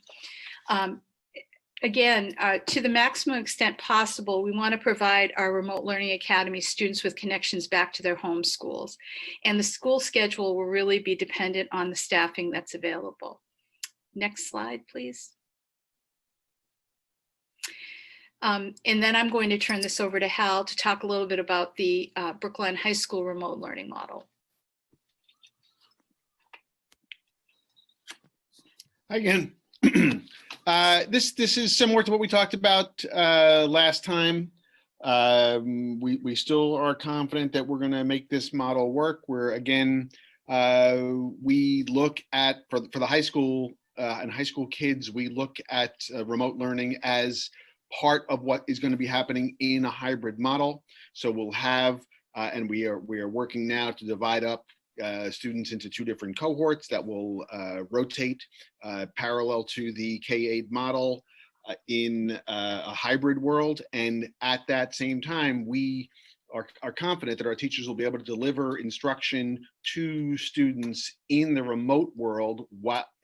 Again, to the maximum extent possible, we want to provide our Remote Learning Academy students with connections back to their home schools. And the school schedule will really be dependent on the staffing that's available. Next slide, please. And then I'm going to turn this over to Hal to talk a little bit about the Brookline High School remote learning model. Again, this is similar to what we talked about last time. We still are confident that we're going to make this model work. Where again, we look at for the high school and high school kids, we look at remote learning as part of what is going to be happening in a hybrid model. So we'll have, and we are working now to divide up students into two different cohorts that will rotate parallel to the K-8 model in a hybrid world. And at that same time, we are confident that our teachers will be able to deliver instruction to students in the remote world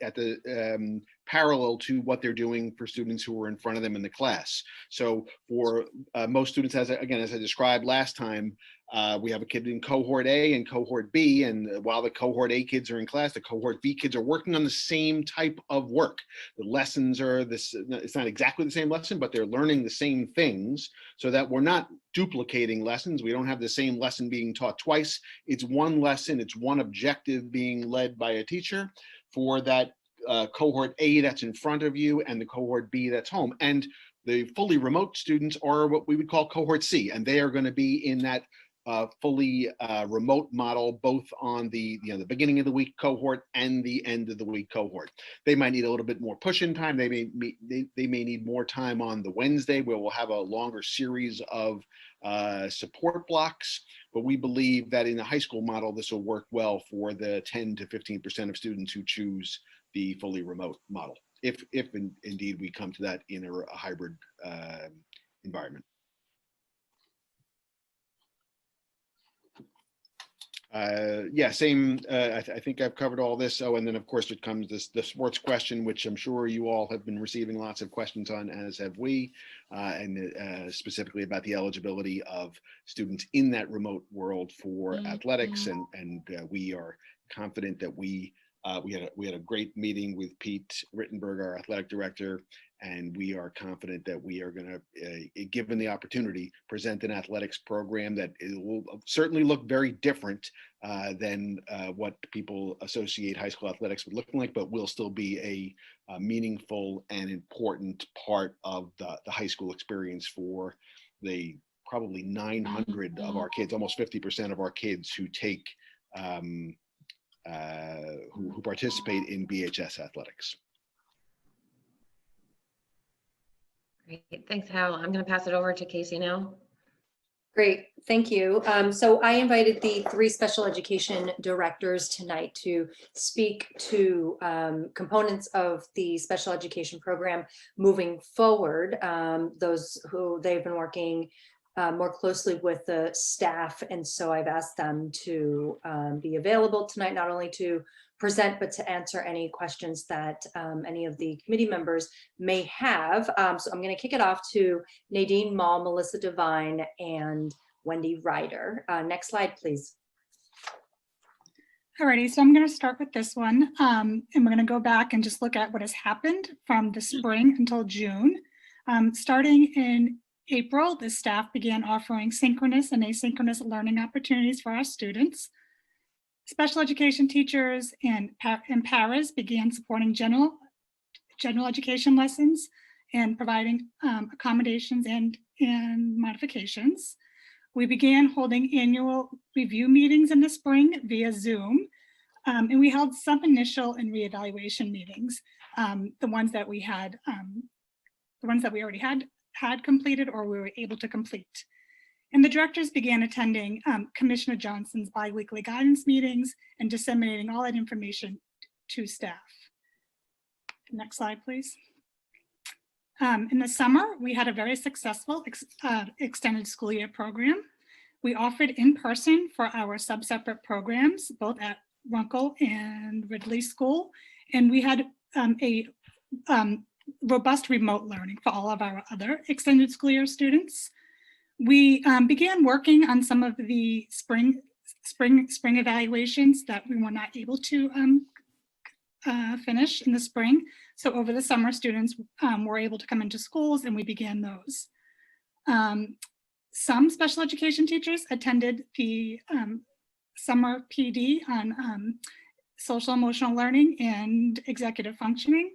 at the parallel to what they're doing for students who are in front of them in the class. So for most students, as I described last time, we have a kid in cohort A and cohort B, and while the cohort A kids are in class, the cohort B kids are working on the same type of work. The lessons are this, it's not exactly the same lesson, but they're learning the same things so that we're not duplicating lessons. We don't have the same lesson being taught twice. It's one lesson, it's one objective being led by a teacher for that cohort A that's in front of you and the cohort B that's home. And the fully remote students are what we would call cohort C, and they are going to be in that fully remote model, both on the beginning of the week cohort and the end of the week cohort. They might need a little bit more push-in time. They may need more time on the Wednesday, where we'll have a longer series of support blocks. But we believe that in the high school model, this will work well for the 10 to 15% of students who choose the fully remote model, if indeed we come to that in a hybrid environment. Yeah, same. I think I've covered all this. Oh, and then of course it comes the sports question, which I'm sure you all have been receiving lots of questions on, as have we, and specifically about the eligibility of students in that remote world for athletics. And we are confident that we had a great meeting with Pete Rittenberg, our athletic director, and we are confident that we are going to, given the opportunity, present an athletics program that will certainly look very different than what people associate high school athletics with looking like, but will still be a meaningful and important part of the high school experience for the probably 900 of our kids, almost 50% of our kids who take who participate in BHS athletics. Great, thanks, Hal. I'm going to pass it over to Casey now. Great, thank you. So I invited the 3 special education directors tonight to speak to components of the special education program moving forward. Those who they've been working more closely with the staff, and so I've asked them to be available tonight, not only to present, but to answer any questions that any of the committee members may have. So I'm going to kick it off to Nadine Mall, Melissa Devine, and Wendy Ryder. Next slide, please. Alrighty, so I'm going to start with this one, and we're going to go back and just look at what has happened from the spring until June. Starting in April, the staff began offering synchronous and asynchronous learning opportunities for our students. Special education teachers and paras began supporting general education lessons and providing accommodations and modifications. We began holding annual review meetings in the spring via Zoom, and we held some initial and reevaluation meetings, the ones that we already had completed or we were able to complete. And the directors began attending Commissioner Johnson's biweekly guidance meetings and disseminating all that information to staff. Next slide, please. In the summer, we had a very successful extended school year program. We offered in person for our sub-separate programs, both at Runkle and Ridley School. And we had a robust remote learning for all of our other extended school year students. We began working on some of the spring evaluations that we were not able to finish in the spring. So over the summer, students were able to come into schools and we began those. Some special education teachers attended the summer PD on social emotional learning and executive functioning.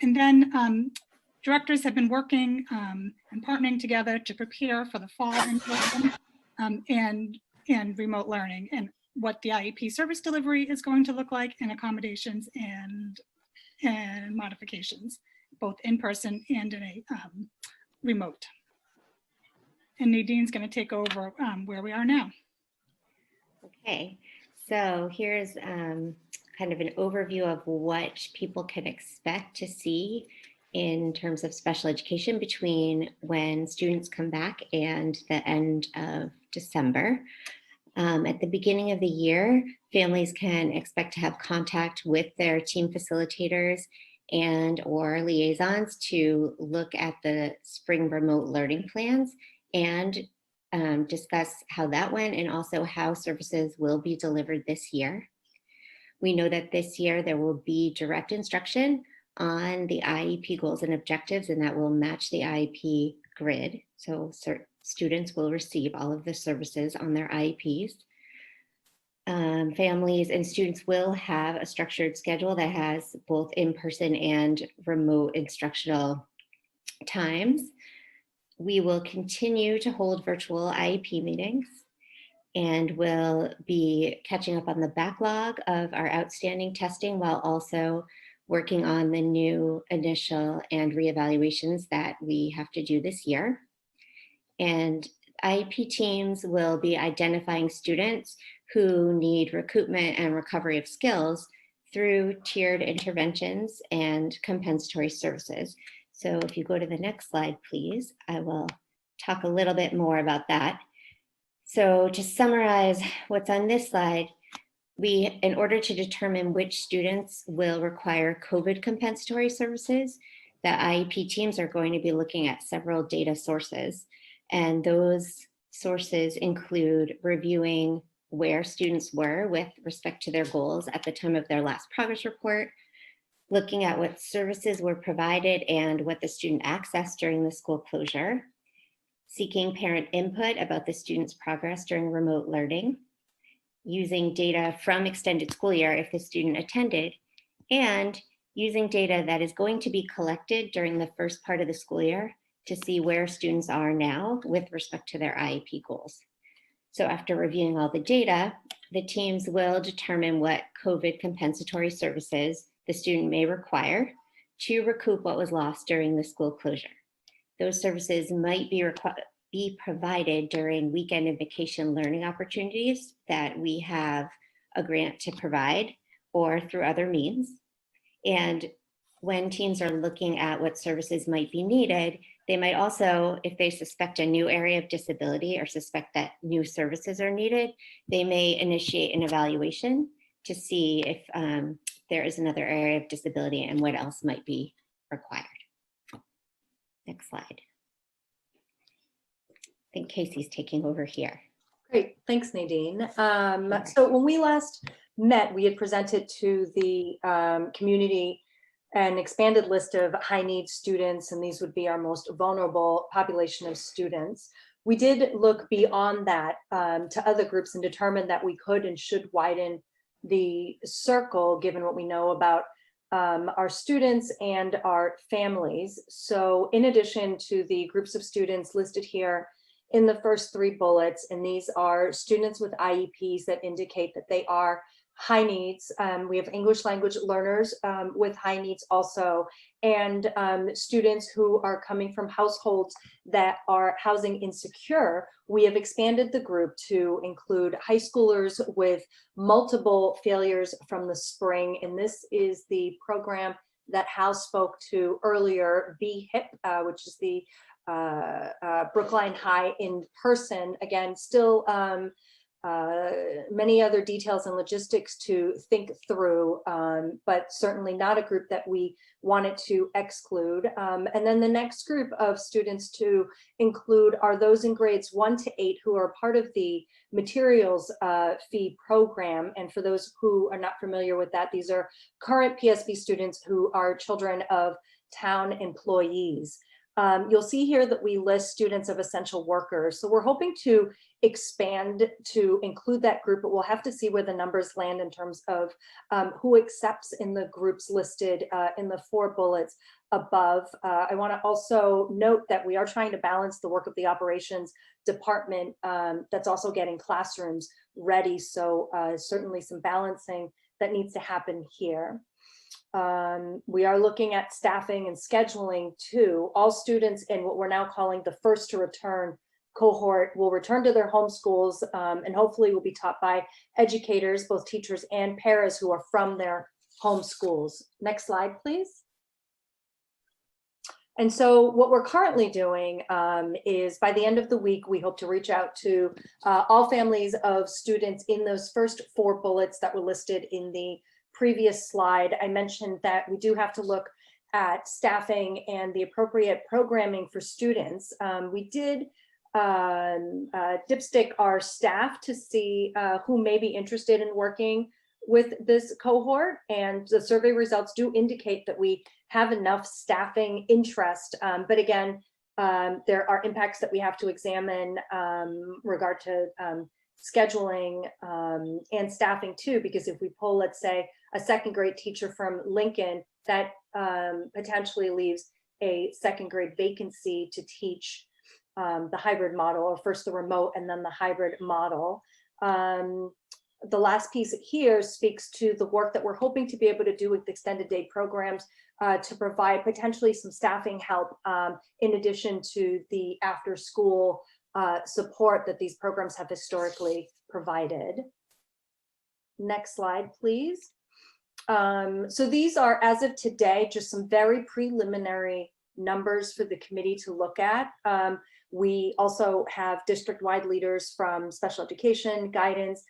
And then directors have been working and partnering together to prepare for the fall in-person and remote learning and what the IEP service delivery is going to look like, and accommodations and modifications, both in person and in a remote. And Nadine's going to take over where we are now. Okay, so here's kind of an overview of what people can expect to see in terms of special education between when students come back and the end of December. At the beginning of the year, families can expect to have contact with their team facilitators and or liaisons to look at the spring remote learning plans and discuss how that went and also how services will be delivered this year. We know that this year there will be direct instruction on the IEP goals and objectives, and that will match the IEP grid. So students will receive all of the services on their IEPs. Families and students will have a structured schedule that has both in-person and remote instructional times. We will continue to hold virtual IEP meetings, and we'll be catching up on the backlog of our outstanding testing while also working on the new initial and reevaluations that we have to do this year. And IEP teams will be identifying students who need recoupment and recovery of skills through tiered interventions and compensatory services. So if you go to the next slide, please, I will talk a little bit more about that. So to summarize what's on this slide, in order to determine which students will require COVID compensatory services, the IEP teams are going to be looking at several data sources. And those sources include reviewing where students were with respect to their goals at the time of their last progress report, looking at what services were provided and what the student accessed during the school closure, seeking parent input about the student's progress during remote learning, using data from extended school year if the student attended, and using data that is going to be collected during the first part of the school year to see where students are now with respect to their IEP goals. So after reviewing all the data, the teams will determine what COVID compensatory services the student may require to recoup what was lost during the school closure. Those services might be be provided during weekend and vacation learning opportunities that we have a grant to provide or through other means. And when teams are looking at what services might be needed, they might also, if they suspect a new area of disability or suspect that new services are needed, they may initiate an evaluation to see if there is another area of disability and what else might be required. Next slide. I think Casey's taking over here. Great, thanks Nadine. So when we last met, we had presented to the community an expanded list of high needs students, and these would be our most vulnerable population of students. We did look beyond that to other groups and determined that we could and should widen the circle given what we know about our students and our families. So in addition to the groups of students listed here in the first 3 bullets, and these are students with IEPs that indicate that they are high needs. We have English language learners with high needs also, and students who are coming from households that are housing insecure. We have expanded the group to include high schoolers with multiple failures from the spring, and this is the program that Hal spoke to earlier, BHIP, which is the Brookline High in person. Again, still many other details and logistics to think through, but certainly not a group that we wanted to exclude. And then the next group of students to include are those in grades 1 to 8 who are part of the materials fee program. And for those who are not familiar with that, these are current PSB students who are children of town employees. You'll see here that we list students of essential workers. So we're hoping to expand to include that group, but we'll have to see where the numbers land in terms of who accepts in the groups listed in the 4 bullets above. I want to also note that we are trying to balance the work of the operations department that's also getting classrooms ready. So certainly some balancing that needs to happen here. We are looking at staffing and scheduling too. All students in what we're now calling the first to return cohort will return to their home schools and hopefully will be taught by educators, both teachers and paras who are from their home schools. Next slide, please. And so what we're currently doing is by the end of the week, we hope to reach out to all families of students in those first 4 bullets that were listed in the previous slide. I mentioned that we do have to look at staffing and the appropriate programming for students. We did dipstick our staff to see who may be interested in working with this cohort, and the survey results do indicate that we have enough staffing interest, but again, there are impacts that we have to examine regard to scheduling and staffing too, because if we pull, let's say, a 2nd grade teacher from Lincoln, that potentially leaves a 2nd grade vacancy to teach the hybrid model, or first the remote and then the hybrid model. The last piece here speaks to the work that we're hoping to be able to do with extended day programs to provide potentially some staffing help in addition to the after school support that these programs have historically provided. Next slide, please. So these are, as of today, just some very preliminary numbers for the committee to look at. We also have district-wide leaders from special education, guidance,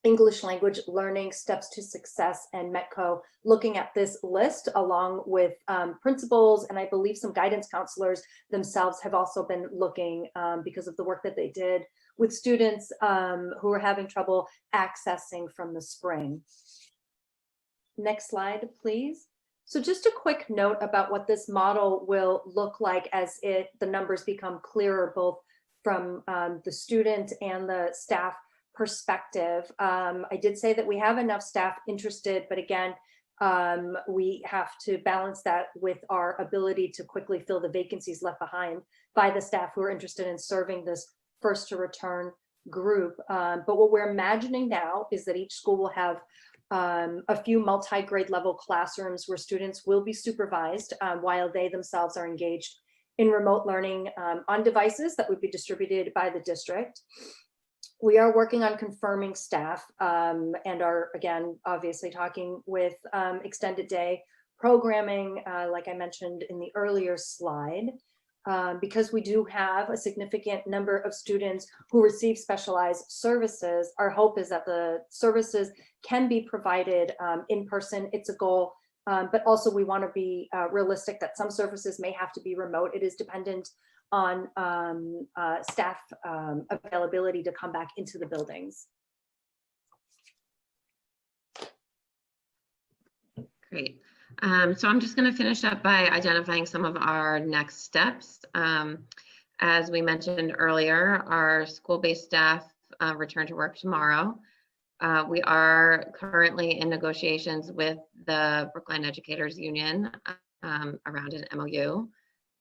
English language learning, steps to success, and METCO looking at this list along with principals, and I believe some guidance counselors themselves have also been looking because of the work that they did with students who are having trouble accessing from the spring. Next slide, please. So just a quick note about what this model will look like as the numbers become clearer, both from the student and the staff perspective. I did say that we have enough staff interested, but again, we have to balance that with our ability to quickly fill the vacancies left behind by the staff who are interested in serving this first to return group. But what we're imagining now is that each school will have a few multi-grade level classrooms where students will be supervised while they themselves are engaged in remote learning on devices that would be distributed by the district. We are working on confirming staff and are, again, obviously talking with extended day programming, like I mentioned in the earlier slide, because we do have a significant number of students who receive specialized services. Our hope is that the services can be provided in person. It's a goal, but also we want to be realistic that some services may have to be remote. It is dependent on staff availability to come back into the buildings. Great. So I'm just going to finish up by identifying some of our next steps. As we mentioned earlier, our school-based staff return to work tomorrow. We are currently in negotiations with the Brookline Educators Union around an MOU.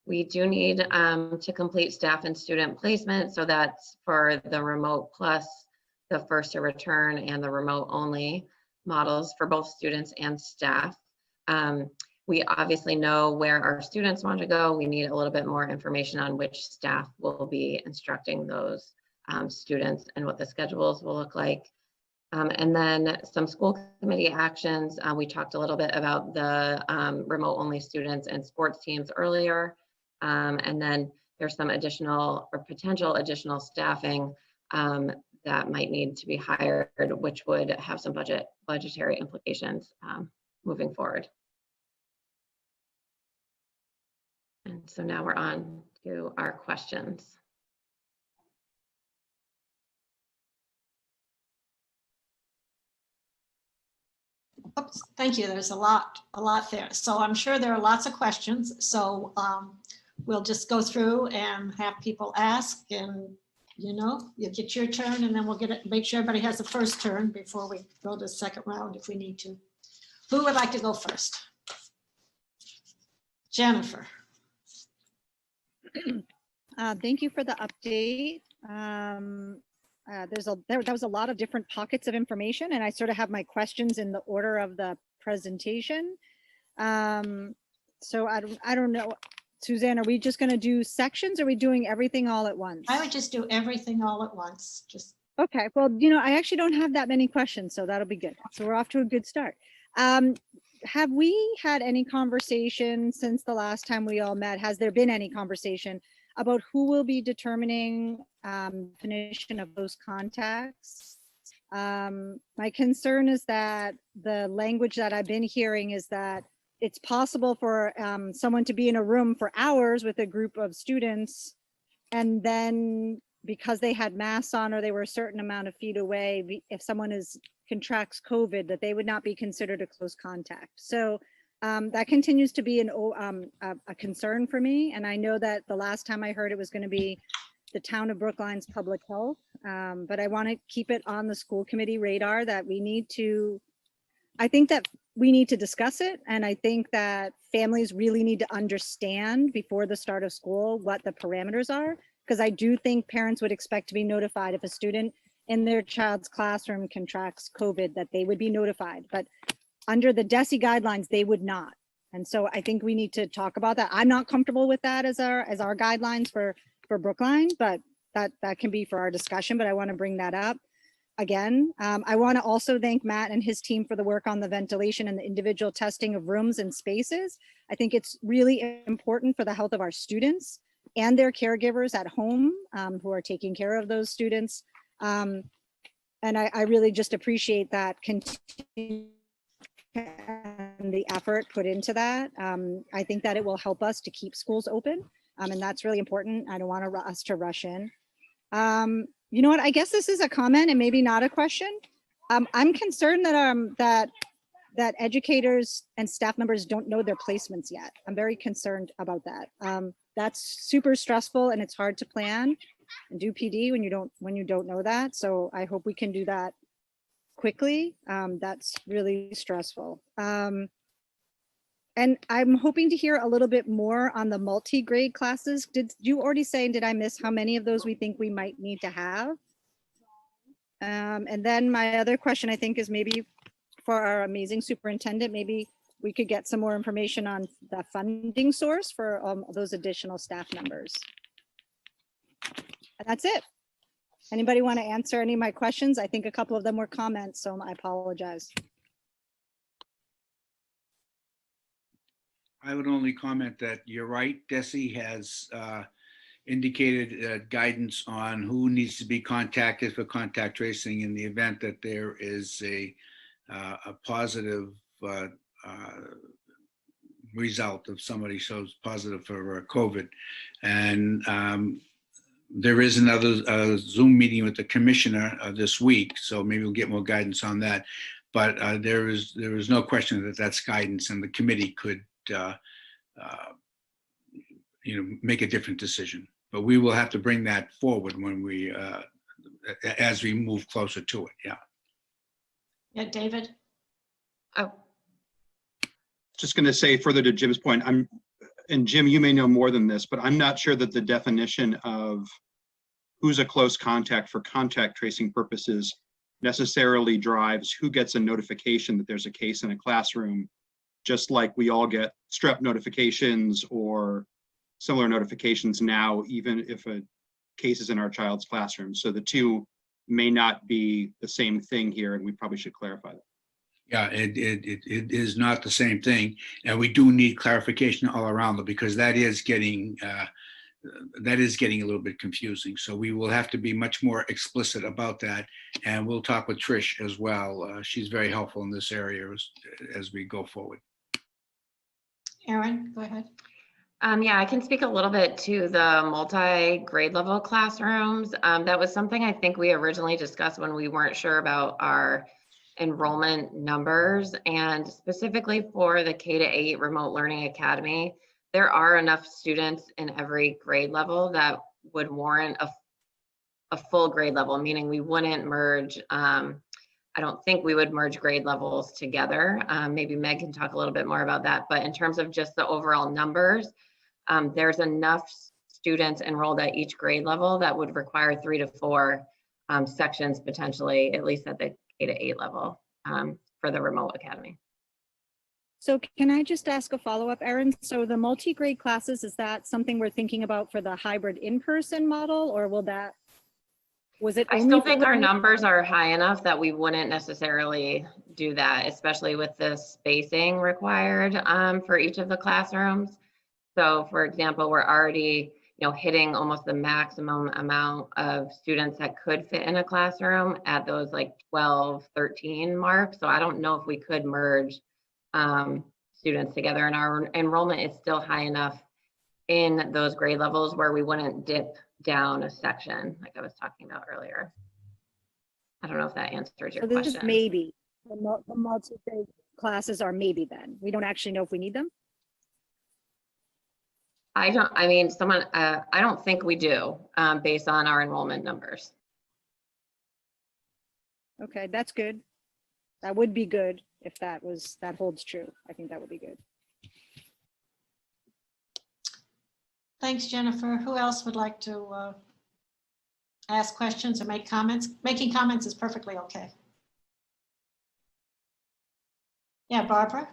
We do need to complete staff and student placement, so that's for the remote plus the first to return and the remote only models for both students and staff. We obviously know where our students want to go. We need a little bit more information on which staff will be instructing those students and what the schedules will look like. And then some school committee actions. We talked a little bit about the remote only students and sports teams earlier. And then there's some additional or potential additional staffing that might need to be hired, which would have some budgetary implications moving forward. And so now we're on to our questions. Oops, thank you. There's a lot there. So I'm sure there are lots of questions. So we'll just go through and have people ask, and you get your turn, and then we'll make sure everybody has the first turn before we go to the second round if we need to. Who would like to go first? Jennifer. Thank you for the update. That was a lot of different pockets of information, and I sort of have my questions in the order of the presentation. So I don't know, Suzanne, are we just going to do sections? Or are we doing everything all at once? I would just do everything all at once. Just okay. Well, I actually don't have that many questions, so that'll be good. So we're off to a good start. Have we had any conversation since the last time we all met? Has there been any conversation about who will be determining definition of those contacts? My concern is that the language that I've been hearing is that it's possible for someone to be in a room for hours with a group of students, and then because they had masks on or they were a certain amount of feet away, if someone contracts COVID, that they would not be considered a close contact. So that continues to be a concern for me. And I know that the last time I heard it was going to be the town of Brookline's public health, but I want to keep it on the school committee radar that I think that we need to discuss it. And I think that families really need to understand before the start of school what the parameters are, because I do think parents would expect to be notified if a student in their child's classroom contracts COVID, that they would be notified. But under the DESE guidelines, they would not. And so I think we need to talk about that. I'm not comfortable with that as our guidelines for Brookline, but that can be for our discussion, but I want to bring that up again. I want to also thank Matt and his team for the work on the ventilation and the individual testing of rooms and spaces. I think it's really important for the health of our students and their caregivers at home who are taking care of those students. And I really just appreciate that and the effort put into that. I think that it will help us to keep schools open, and that's really important. I don't want us to rush in. You know what? I guess this is a comment and maybe not a question. I'm concerned that that educators and staff members don't know their placements yet. I'm very concerned about that. That's super stressful, and it's hard to plan and do PD when you don't know that. So I hope we can do that quickly. That's really stressful. And I'm hoping to hear a little bit more on the multi-grade classes. Did you already say, and did I miss how many of those we think we might need to have? And then my other question, I think, is maybe for our amazing superintendent, maybe we could get some more information on the funding source for those additional staff members. And that's it. Anybody want to answer any of my questions? I think a couple of them were comments, so I apologize. I would only comment that you're right. DESE has indicated guidance on who needs to be contacted for contact tracing in the event that there is a positive result of somebody shows positive for COVID. And there is another Zoom meeting with the commissioner this week, so maybe we'll get more guidance on that. But there is no question that that's guidance, and the committee could make a different decision. But we will have to bring that forward when we as we move closer to it. Yeah. Yeah, David. Oh. Just going to say further to Jim's point, and Jim, you may know more than this, but I'm not sure that the definition of who's a close contact for contact tracing purposes necessarily drives who gets a notification that there's a case in a classroom, just like we all get strep notifications or similar notifications now, even if a case is in our child's classroom. So the two may not be the same thing here, and we probably should clarify that. Yeah, it is not the same thing, and we do need clarification all around it, because that is getting a little bit confusing. So we will have to be much more explicit about that, and we'll talk with Trish as well. She's very helpful in this area as we go forward. Erin, go ahead. Yeah, I can speak a little bit to the multi-grade level classrooms. That was something I think we originally discussed when we weren't sure about our enrollment numbers, and specifically for the K-8 remote learning academy, there are enough students in every grade level that would warrant a full grade level, meaning we wouldn't merge. I don't think we would merge grade levels together. Maybe Meg can talk a little bit more about that, but in terms of just the overall numbers, there's enough students enrolled at each grade level that would require 3 to 4 sections potentially, at least at the K-8 level for the remote academy. So can I just ask a follow-up, Erin? So the multi-grade classes, is that something we're thinking about for the hybrid in-person model, or was it? I still think our numbers are high enough that we wouldn't necessarily do that, especially with the spacing required for each of the classrooms. So for example, we're already hitting almost the maximum amount of students that could fit in a classroom at those like 12, 13 marks. So I don't know if we could merge students together, and our enrollment is still high enough in those grade levels where we wouldn't dip down a section like I was talking about earlier. I don't know if that answers your question. This is maybe. The multi-grade classes are maybe then. We don't actually know if we need them? I don't think we do based on our enrollment numbers. Okay, that's good. That would be good if that holds true. I think that would be good. Thanks, Jennifer. Who else would like to ask questions or make comments? Making comments is perfectly okay. Yeah, Barbara?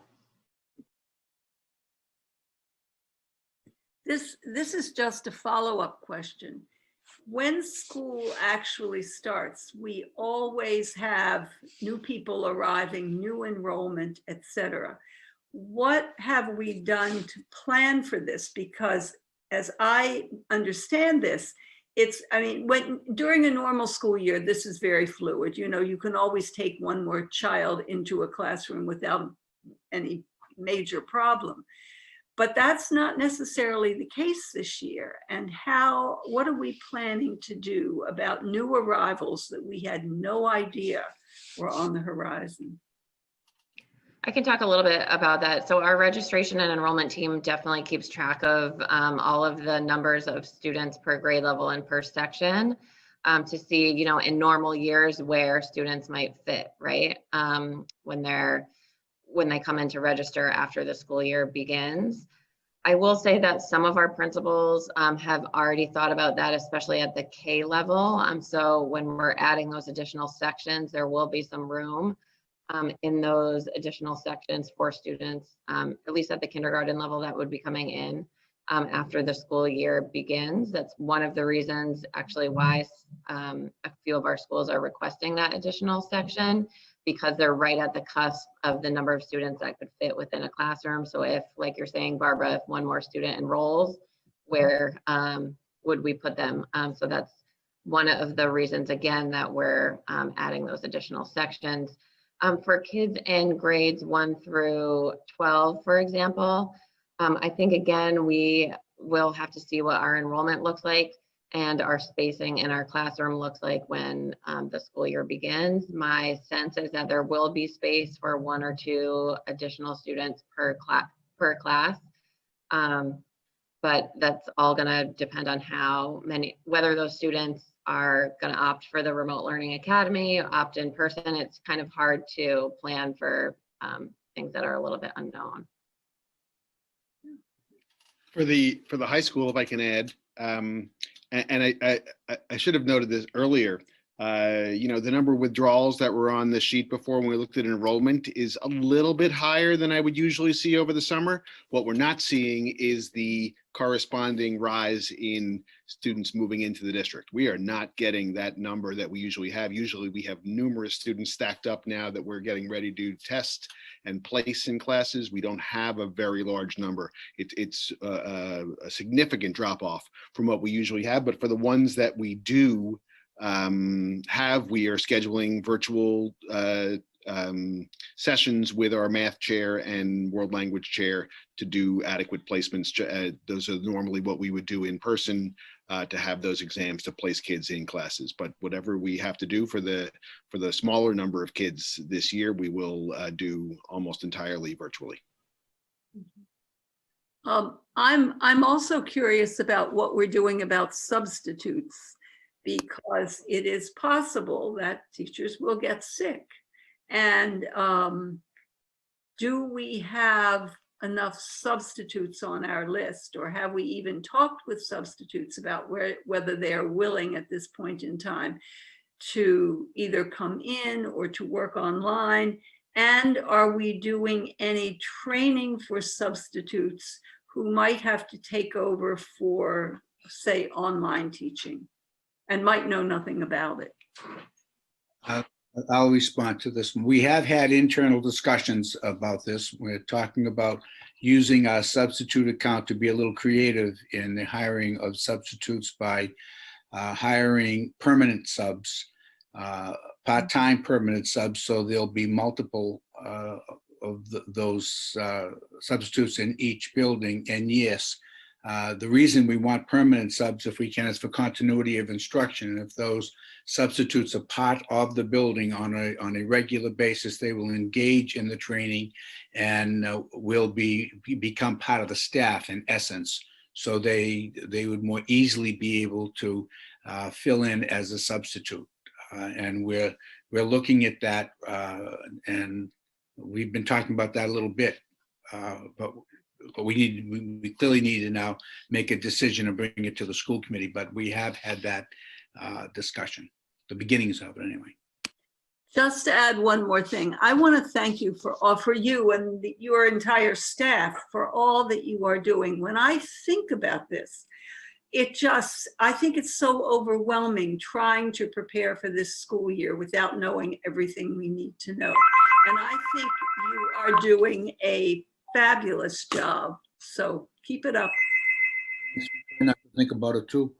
This is just a follow-up question. When school actually starts, we always have new people arriving, new enrollment, etc. What have we done to plan for this? Because as I understand this, during a normal school year, this is very fluid. You can always take one more child into a classroom without any major problem. But that's not necessarily the case this year. And what are we planning to do about new arrivals that we had no idea were on the horizon? I can talk a little bit about that. So our registration and enrollment team definitely keeps track of all of the numbers of students per grade level and per section to see, in normal years where students might fit, right? When they come in to register after the school year begins. I will say that some of our principals have already thought about that, especially at the K level. So when we're adding those additional sections, there will be some room in those additional sections for students, at least at the kindergarten level, that would be coming in after the school year begins. That's one of the reasons actually why a few of our schools are requesting that additional section, because they're right at the cusp of the number of students that could fit within a classroom. So if, like you're saying, Barbara, if one more student enrolls, where would we put them? So that's one of the reasons, again, that we're adding those additional sections. For kids in grades 1 through 12, for example, I think, again, we will have to see what our enrollment looks like and our spacing in our classroom looks like when the school year begins. My sense is that there will be space for 1 or 2 additional students per class. But that's all going to depend on how many, whether those students are going to opt for the remote learning academy, opt in person. It's kind of hard to plan for things that are a little bit unknown. For the high school, if I can add, and I should have noted this earlier, the number of withdrawals that were on the sheet before when we looked at enrollment is a little bit higher than I would usually see over the summer. What we're not seeing is the corresponding rise in students moving into the district. We are not getting that number that we usually have. Usually we have numerous students stacked up now that we're getting ready to test and place in classes. We don't have a very large number. It's a significant drop off from what we usually have, but for the ones that we do we are scheduling virtual sessions with our math chair and world language chair to do adequate placements. Those are normally what we would do in person to have those exams to place kids in classes. But whatever we have to do for the smaller number of kids this year, we will do almost entirely virtually. I'm also curious about what we're doing about substitutes, because it is possible that teachers will get sick. And do we have enough substitutes on our list, or have we even talked with substitutes about whether they're willing at this point in time to either come in or to work online? And are we doing any training for substitutes who might have to take over for, say, online teaching and might know nothing about it? I'll respond to this one. We have had internal discussions about this. We're talking about using our substitute account to be a little creative in the hiring of substitutes by hiring permanent subs, part-time permanent subs, so there'll be multiple of those substitutes in each building. And yes, the reason we want permanent subs, if we can, is for continuity of instruction. And if those substitutes are part of the building on a regular basis, they will engage in the training and will become part of the staff in essence. So they would more easily be able to fill in as a substitute. And we're looking at that, and we've been talking about that a little bit, but we clearly need to now make a decision and bring it to the school committee. But we have had that discussion, the beginnings of it anyway. Just to add one more thing, I want to thank you for you and your entire staff for all that you are doing. When I think about this, I think it's so overwhelming trying to prepare for this school year without knowing everything we need to know. And I think you are doing a fabulous job. So keep it up. Not to think about it too.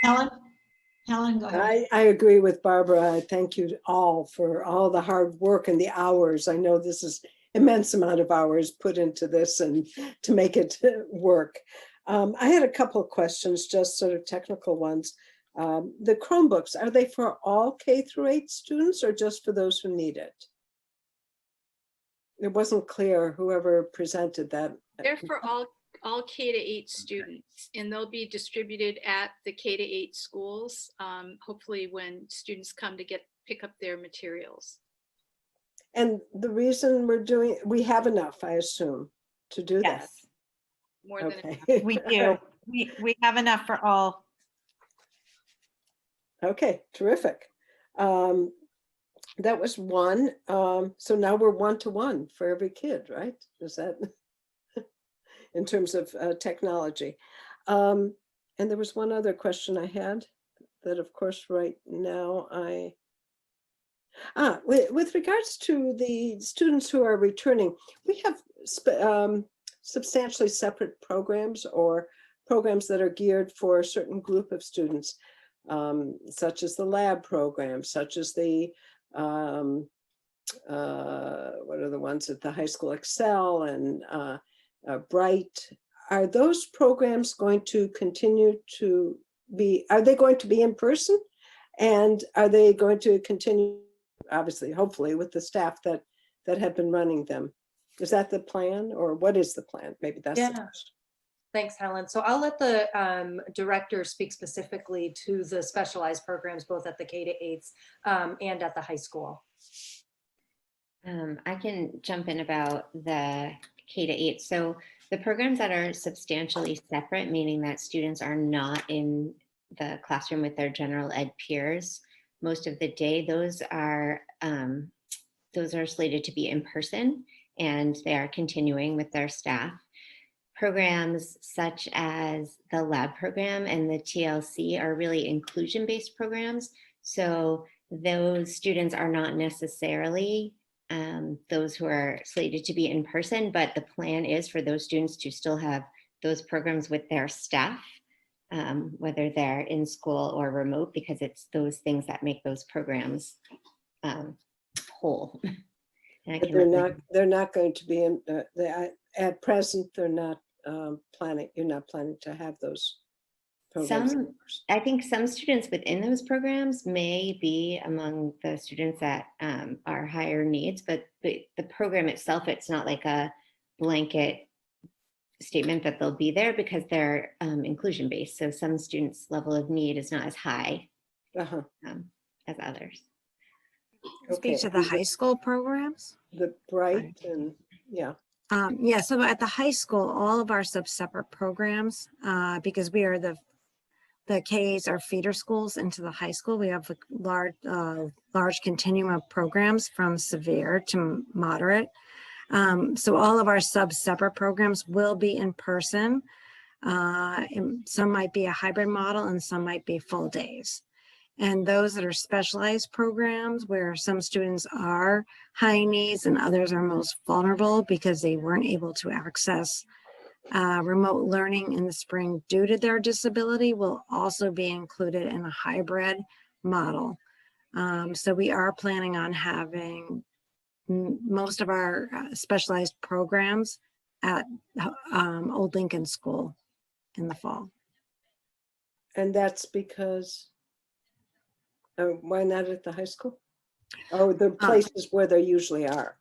Helen, go ahead. I agree with Barbara. I thank you all for all the hard work and the hours. I know this is immense amount of hours put into this and to make it work. I had a couple of questions, just sort of technical ones. The Chromebooks, are they for all K-8 students or just for those who need it? It wasn't clear, whoever presented that. They're for all K-8 students, and they'll be distributed at the K-8 schools, hopefully when students come to pick up their materials. And the reason we have enough, I assume, to do that. More than Okay. We do. We have enough for all. Okay, terrific. That was one. So now we're 1-to-1 for every kid, right? Is that in terms of technology? And there was one other question I had that, of course, right now with regards to the students who are returning, we have substantially separate programs or programs that are geared for a certain group of students, such as the lab program, such as the what are the ones at the high school, Excel and Bright. Are those programs going to continue to be, are they going to be in person? And are they going to continue, obviously, hopefully, with the staff that have been running them? Is that the plan, or what is the plan? Maybe that's the Yeah. question. Thanks, Helen. So I'll let the director speak specifically to the specialized programs, both at the K-8s and at the high school. I can jump in about the K-8. So the programs that are substantially separate, meaning that students are not in the classroom with their general ed peers most of the day, those are slated to be in person, and they are continuing with their staff. Programs such as the lab program and the TLC are really inclusion-based programs. So those students are not necessarily those who are slated to be in person, but the plan is for those students to still have those programs with their staff, whether they're in school or remote, because it's those things that make those programs whole. But they're not going to be in, at present, they're not planning, you're not planning to have those programs. I think some students within those programs may be among the students that are higher needs, but the program itself, it's not like a blanket statement that they'll be there, because they're inclusion based. So some students' level of need is not as high as others. Speak to the high school programs? The Bright and yeah. Yeah, so at the high school, all of our separate programs, because we are the Ks are feeder schools into the high school. We have a large continuum of programs from severe to moderate. So all of our separate programs will be in person. And some might be a hybrid model and some might be full days. And those that are specialized programs where some students are high needs and others are most vulnerable because they weren't able to access remote learning in the spring due to their disability, will also be included in a hybrid model. So we are planning on having most of our specialized programs at Old Lincoln School in the fall. And that's because, why not at the high school? Oh, the places where they usually are.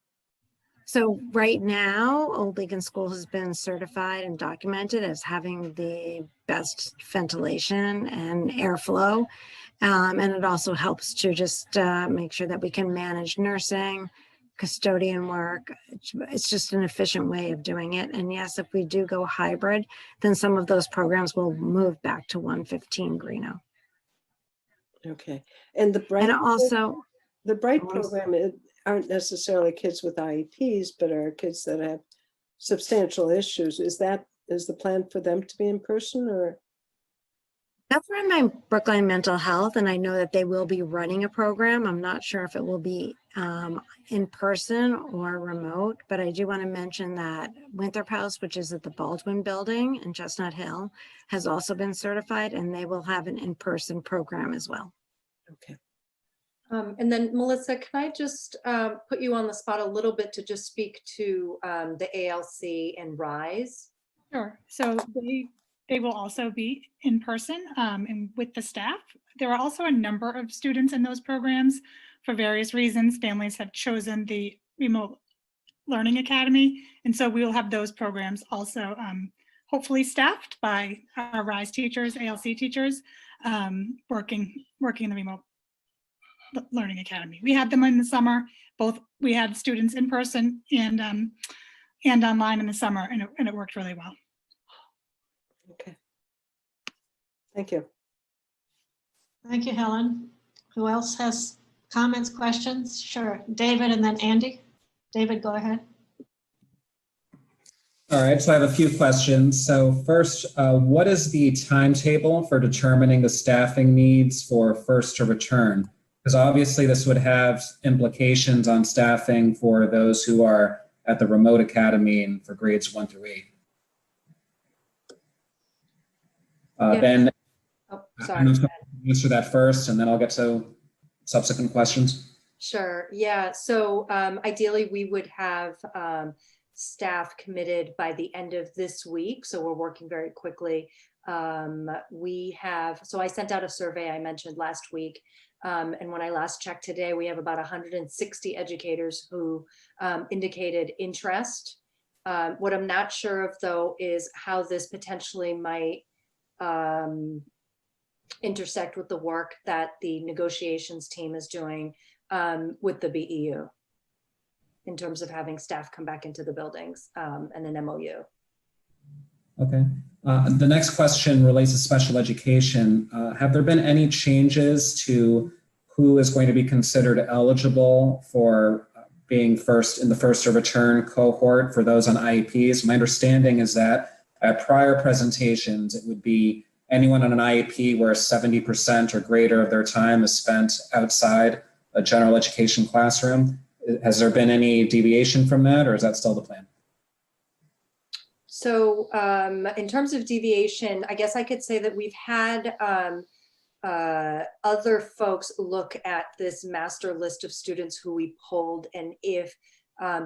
So right now, Old Lincoln School has been certified and documented as having the best ventilation and airflow. And it also helps to just make sure that we can manage nursing, custodian work. It's just an efficient way of doing it. And yes, if we do go hybrid, then some of those programs will move back to 115 Greeno. Okay. And the Bright, and also the Bright program aren't necessarily kids with IEPs, but are kids that have substantial issues. Is the plan for them to be in person, or? That's run by Brookline Mental Health, and I know that they will be running a program. I'm not sure if it will be in person or remote, but I do want to mention that Winthrop House, which is at the Baldwin Building in Chestnut Hill, has also been certified, and they will have an in-person program as well. Okay. And then Melissa, can I just put you on the spot a little bit to just speak to the ALC and RISE? Sure. So they will also be in person and with the staff. There are also a number of students in those programs. For various reasons, families have chosen the remote learning academy. And so we will have those programs also hopefully staffed by our RISE teachers, ALC teachers, working in the remote learning academy. We had them in the summer. We had students in person and online in the summer, and it worked really well. Okay. Thank you. Thank you, Helen. Who else has Comments, questions? Sure. David and then Andy. David, go ahead. All right, so I have a few questions. So first, what is the timetable for determining the staffing needs for first to return? Because obviously this would have implications on staffing for those who are at the remote academy and for grades 1 through 8. Ben, Oh, I sorry. don't know if you can answer that first, and then I'll get to subsequent questions. Sure. Yeah. So ideally, we would have staff committed by the end of this week. So we're working very quickly. So I sent out a survey I mentioned last week. And when I last checked today, we have about 160 educators who indicated interest. What I'm not sure of, though, is how this potentially might intersect with the work that the negotiations team is doing with the BEU in terms of having staff come back into the buildings and an MOU. Okay. The next question relates to special education. Have there been any changes to who is going to be considered eligible for being first in the first to return cohort for those on IEPs? My understanding is that at prior presentations, it would be anyone on an IEP where 70% or greater of their time is spent outside a general education classroom. Has there been any deviation from that, or is that still the plan? So in terms of deviation, I guess I could say that we've had other folks look at this master list of students who we polled, and if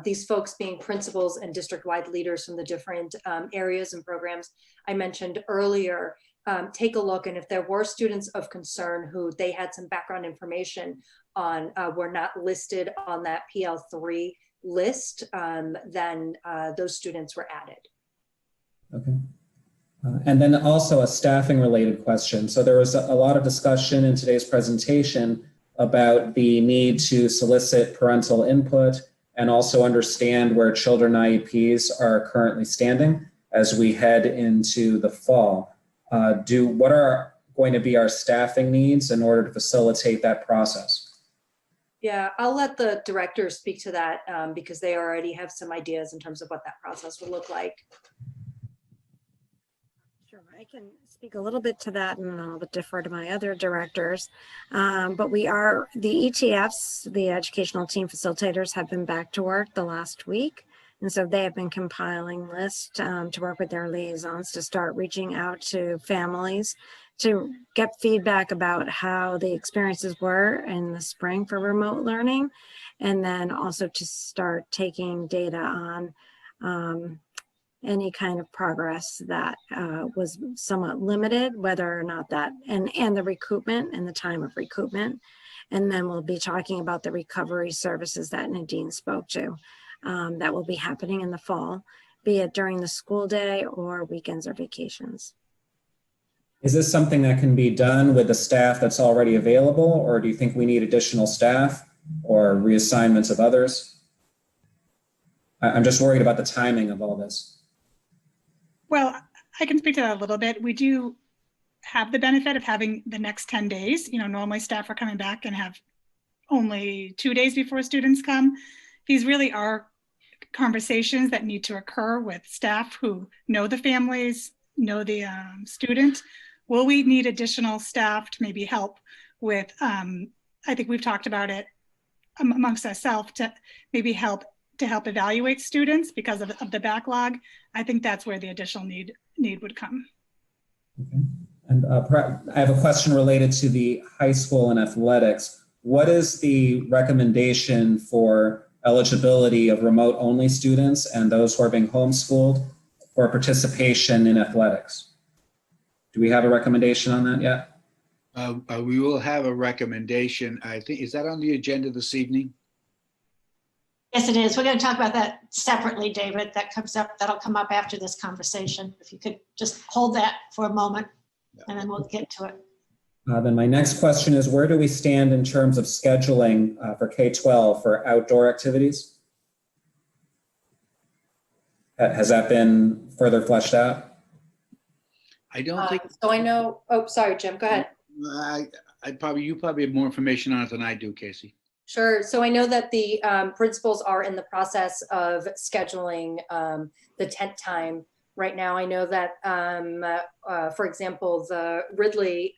these folks being principals and district-wide leaders from the different areas and programs I mentioned earlier, take a look, and if there were students of concern who they had some background information on were not listed on that PL3 list, then those students were added. Okay. And then also a staffing related question. So there was a lot of discussion in today's presentation about the need to solicit parental input and also understand where children IEPs are currently standing as we head into the fall. What are going to be our staffing needs in order to facilitate that process? Yeah, I'll let the directors speak to that because they already have some ideas in terms of what that process would look like. Sure, I can speak a little bit to that and I'll defer to my other directors. But the ETFs, the educational team facilitators, have been back to work the last week. And so they have been compiling lists to work with their liaisons to start reaching out to families to get feedback about how the experiences were in the spring for remote learning. And then also to start taking data on any kind of progress that was somewhat limited, whether or not that, and the recoupment and the time of recoupment. And then we'll be talking about the recovery services that Nadine spoke to that will be happening in the fall, be it during the school day or weekends or vacations. Is this something that can be done with the staff that's already available, or do you think we need additional staff or reassignments of others? I'm just worried about the timing of all this. Well, I can speak to that a little bit. We do have the benefit of having the next 10 days. You know, normally staff are coming back and have only 2 days before students come. These really are conversations that need to occur with staff who know the families, know the student. Will we need additional staff to maybe help with, I think we've talked about it amongst ourselves to maybe help evaluate students because of the backlog. I think that's where the additional need would come. Okay. And I have a question related to the high school and athletics. What is the recommendation for eligibility of remote only students and those who are being homeschooled for participation in athletics? Do we have a recommendation on that yet? We will have a recommendation. I think, is that on the agenda this evening? Yes, it is. We're going to talk about that separately, David. That'll come up after this conversation. If you could just hold that for a moment and then we'll get to it. Then my next question is, where do we stand in terms of scheduling for K-12 for outdoor activities? Has that been further fleshed out? I don't think. So I know, oh, sorry, Jim, go ahead. You probably have more information on it than I do, Casey. Sure. So I know that the principals are in the process of scheduling the tent time right now. I know that, for example, the Ridley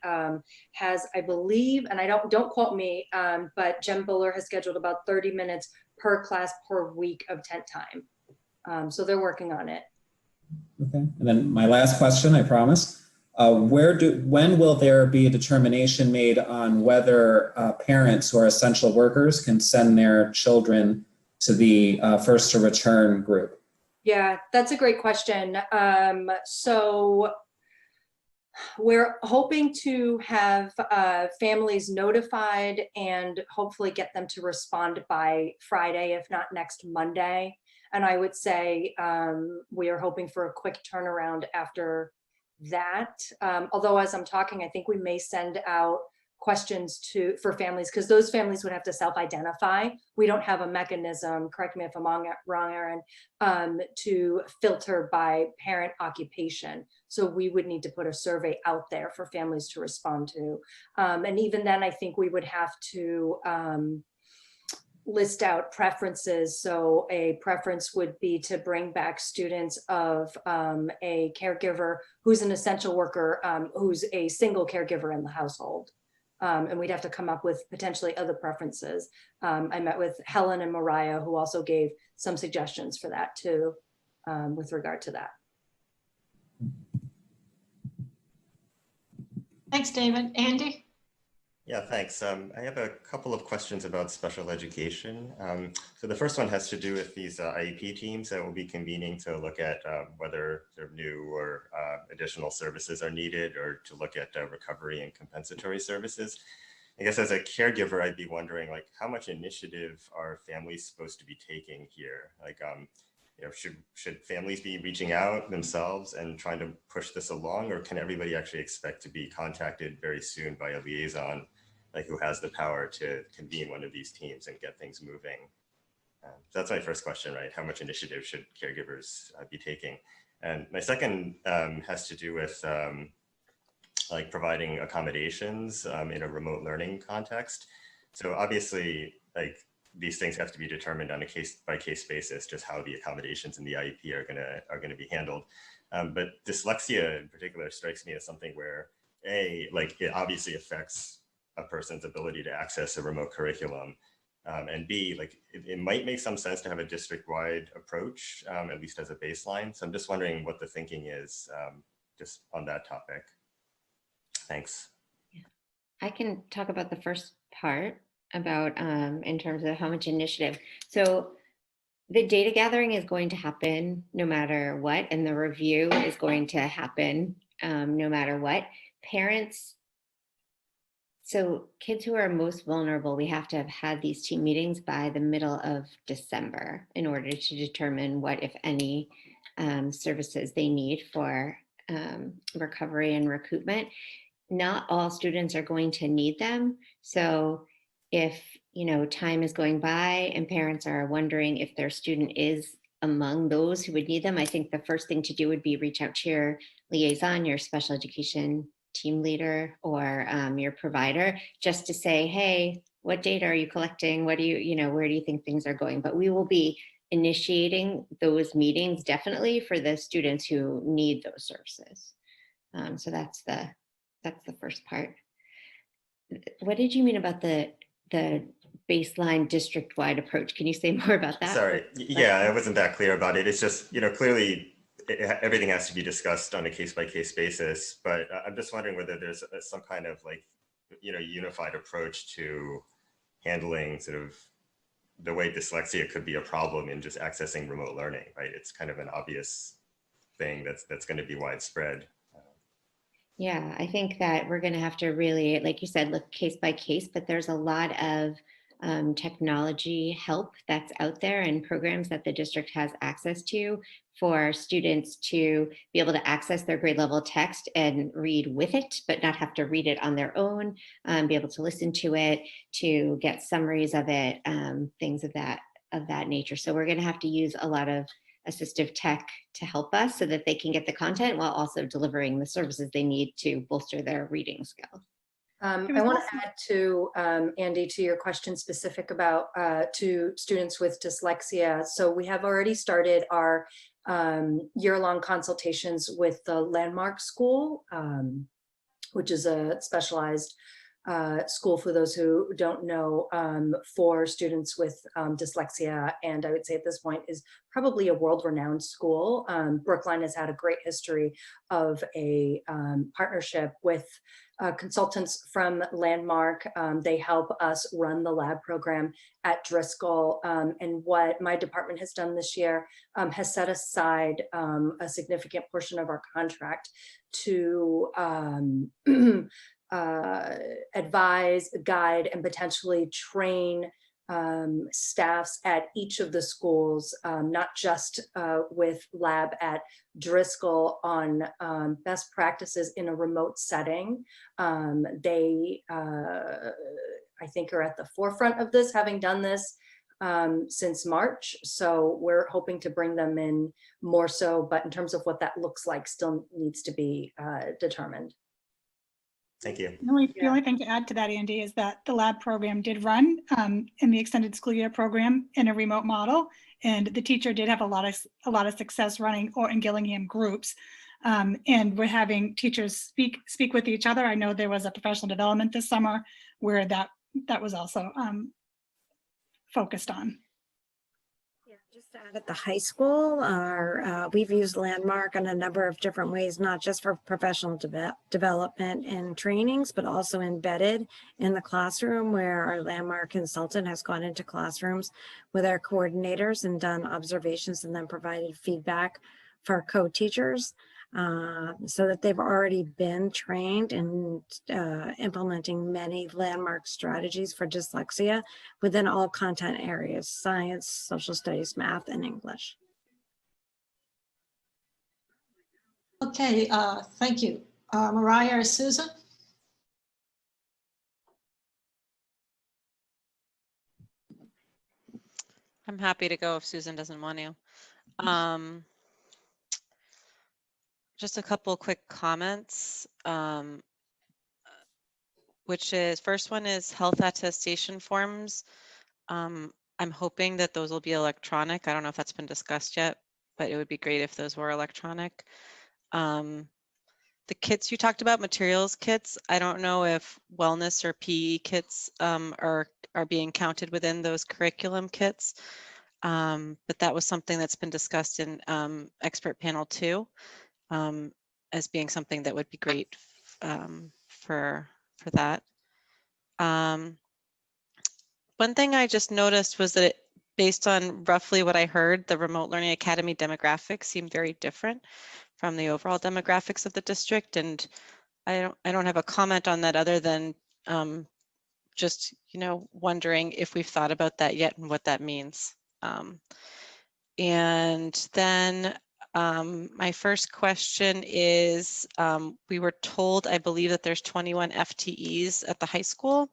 has, I believe, and don't quote me, but Jem Buller has scheduled about 30 minutes per class per week of tent time. So they're working on it. Okay. And then my last question, I promise. When will there be a determination made on whether parents who are essential workers can send their children to the first to return group? Yeah, that's a great question. So we're hoping to have families notified and hopefully get them to respond by Friday, if not next Monday. And I would say we are hoping for a quick turnaround after that. Although as I'm talking, I think we may send out questions for families, because those families would have to self-identify. We don't have a mechanism, correct me if I'm wrong, Erin, to filter by parent occupation. So we would need to put a survey out there for families to respond to. And even then, I think we would have to list out preferences. So a preference would be to bring back students of a caregiver who's an essential worker, who's a single caregiver in the household. And we'd have to come up with potentially other preferences. I met with Helen and Mariah, who also gave some suggestions for that too, with regard to that. Thanks, David. Andy? Yeah, thanks. I have a couple of questions about special education. So the first one has to do with these IEP teams that will be convening to look at whether there are new or additional services are needed, or to look at recovery and compensatory services. I guess as a caregiver, I'd be wondering, like, how much initiative are families supposed to be taking here? Like, you know, should families be reaching out themselves and trying to push this along, or can everybody actually expect to be contacted very soon by a liaison, like who has the power to convene one of these teams and get things moving? So that's my first question, right? How much initiative should caregivers be taking? And my second has to do with like providing accommodations in a remote learning context. So obviously, like, these things have to be determined on a case-by-case basis, just how the accommodations in the IEP are gonna be handled. But dyslexia in particular strikes me as something where like it obviously affects a person's ability to access a remote curriculum, and B, like it might make some sense to have a district-wide approach, at least as a baseline. So I'm just wondering what the thinking is just on that topic. Thanks. I can talk about the first part about in terms of how much initiative. So the data gathering is going to happen no matter what, and the review is going to happen no matter what. Parents, so kids who are most vulnerable, we have to have had these team meetings by the middle of December in order to determine what, if any, services they need for recovery and recoupment. Not all students are going to need them. So if, you know, time is going by and parents are wondering if their student is among those who would need them, I think the first thing to do would be reach out to your liaison, your special education team leader, or your provider, just to say, hey, what data are you collecting? What do you know, where do you think things are going? But we will be initiating those meetings definitely for the students who need those services. So that's the first part. What did you mean about the baseline district-wide approach? Can you say more about that? Sorry, yeah, I wasn't that clear about it. It's just, you know, clearly everything has to be discussed on a case-by-case basis, but I'm just wondering whether there's some kind of, like, you know, unified approach to handling sort of the way dyslexia could be a problem in just accessing remote learning, right? It's kind of an obvious thing that's going to be widespread. Yeah, I think that we're going to have to really, like you said, look case by case, but there's a lot of technology help that's out there and programs that the district has access to for students to be able to access their grade level text and read with it, but not have to read it on their own, be able to listen to it, to get summaries of it, things of that nature. So we're going to have to use a lot of assistive tech to help us so that they can get the content while also delivering the services they need to bolster their reading skills. I want to add to, Andy, to your question specific about to students with dyslexia. So we have already started our year-long consultations with the Landmark School, which is a specialized school, for those who don't know, for students with dyslexia. And I would say at this point is probably a world-renowned school. Brookline has had a great history of a partnership with consultants from Landmark. They help us run the lab program at Driscoll. And what my department has done this year has set aside a significant portion of our contract to advise, guide, and potentially train staffs at each of the schools, not just with lab at Driscoll, on best practices in a remote setting. They, I think, are at the forefront of this, having done this since March. So we're hoping to bring them in more so, but in terms of what that looks like, still needs to be determined. Thank you. The only thing to add to that, Andy, is that the lab program did run in the extended school year program in a remote model, and the teacher did have a lot of success running or in Gillingham groups. And we're having teachers speak with each other. I know there was a professional development this summer where that was also focused on. Just to add, at the high school, we've used Landmark in a number of different ways, not just for professional development and trainings, but also embedded in the classroom, where our Landmark consultant has gone into classrooms with our coordinators and done observations and then provided feedback for co-teachers, so that they've already been trained in implementing many Landmark strategies for dyslexia within all content areas: science, social studies, math, and English. Okay, thank you. Mariah or Susan? I'm happy to go if Susan doesn't want to. Just a couple quick comments, which is, first one is health attestation forms. I'm hoping that those will be electronic. I don't know if that's been discussed yet, but it would be great if those were electronic. The kits you talked about, materials kits, I don't know if wellness or PE kits are being counted within those curriculum kits, but that was something that's been discussed in expert panel 2. As being something that would be great for that. One thing I just noticed was that based on roughly what I heard, the Remote Learning Academy demographics seem very different from the overall demographics of the district, and I don't have a comment on that other than just wondering if we've thought about that yet and what that means. And then my first question is, we were told, I believe, that there's 21 FTEs at the high school.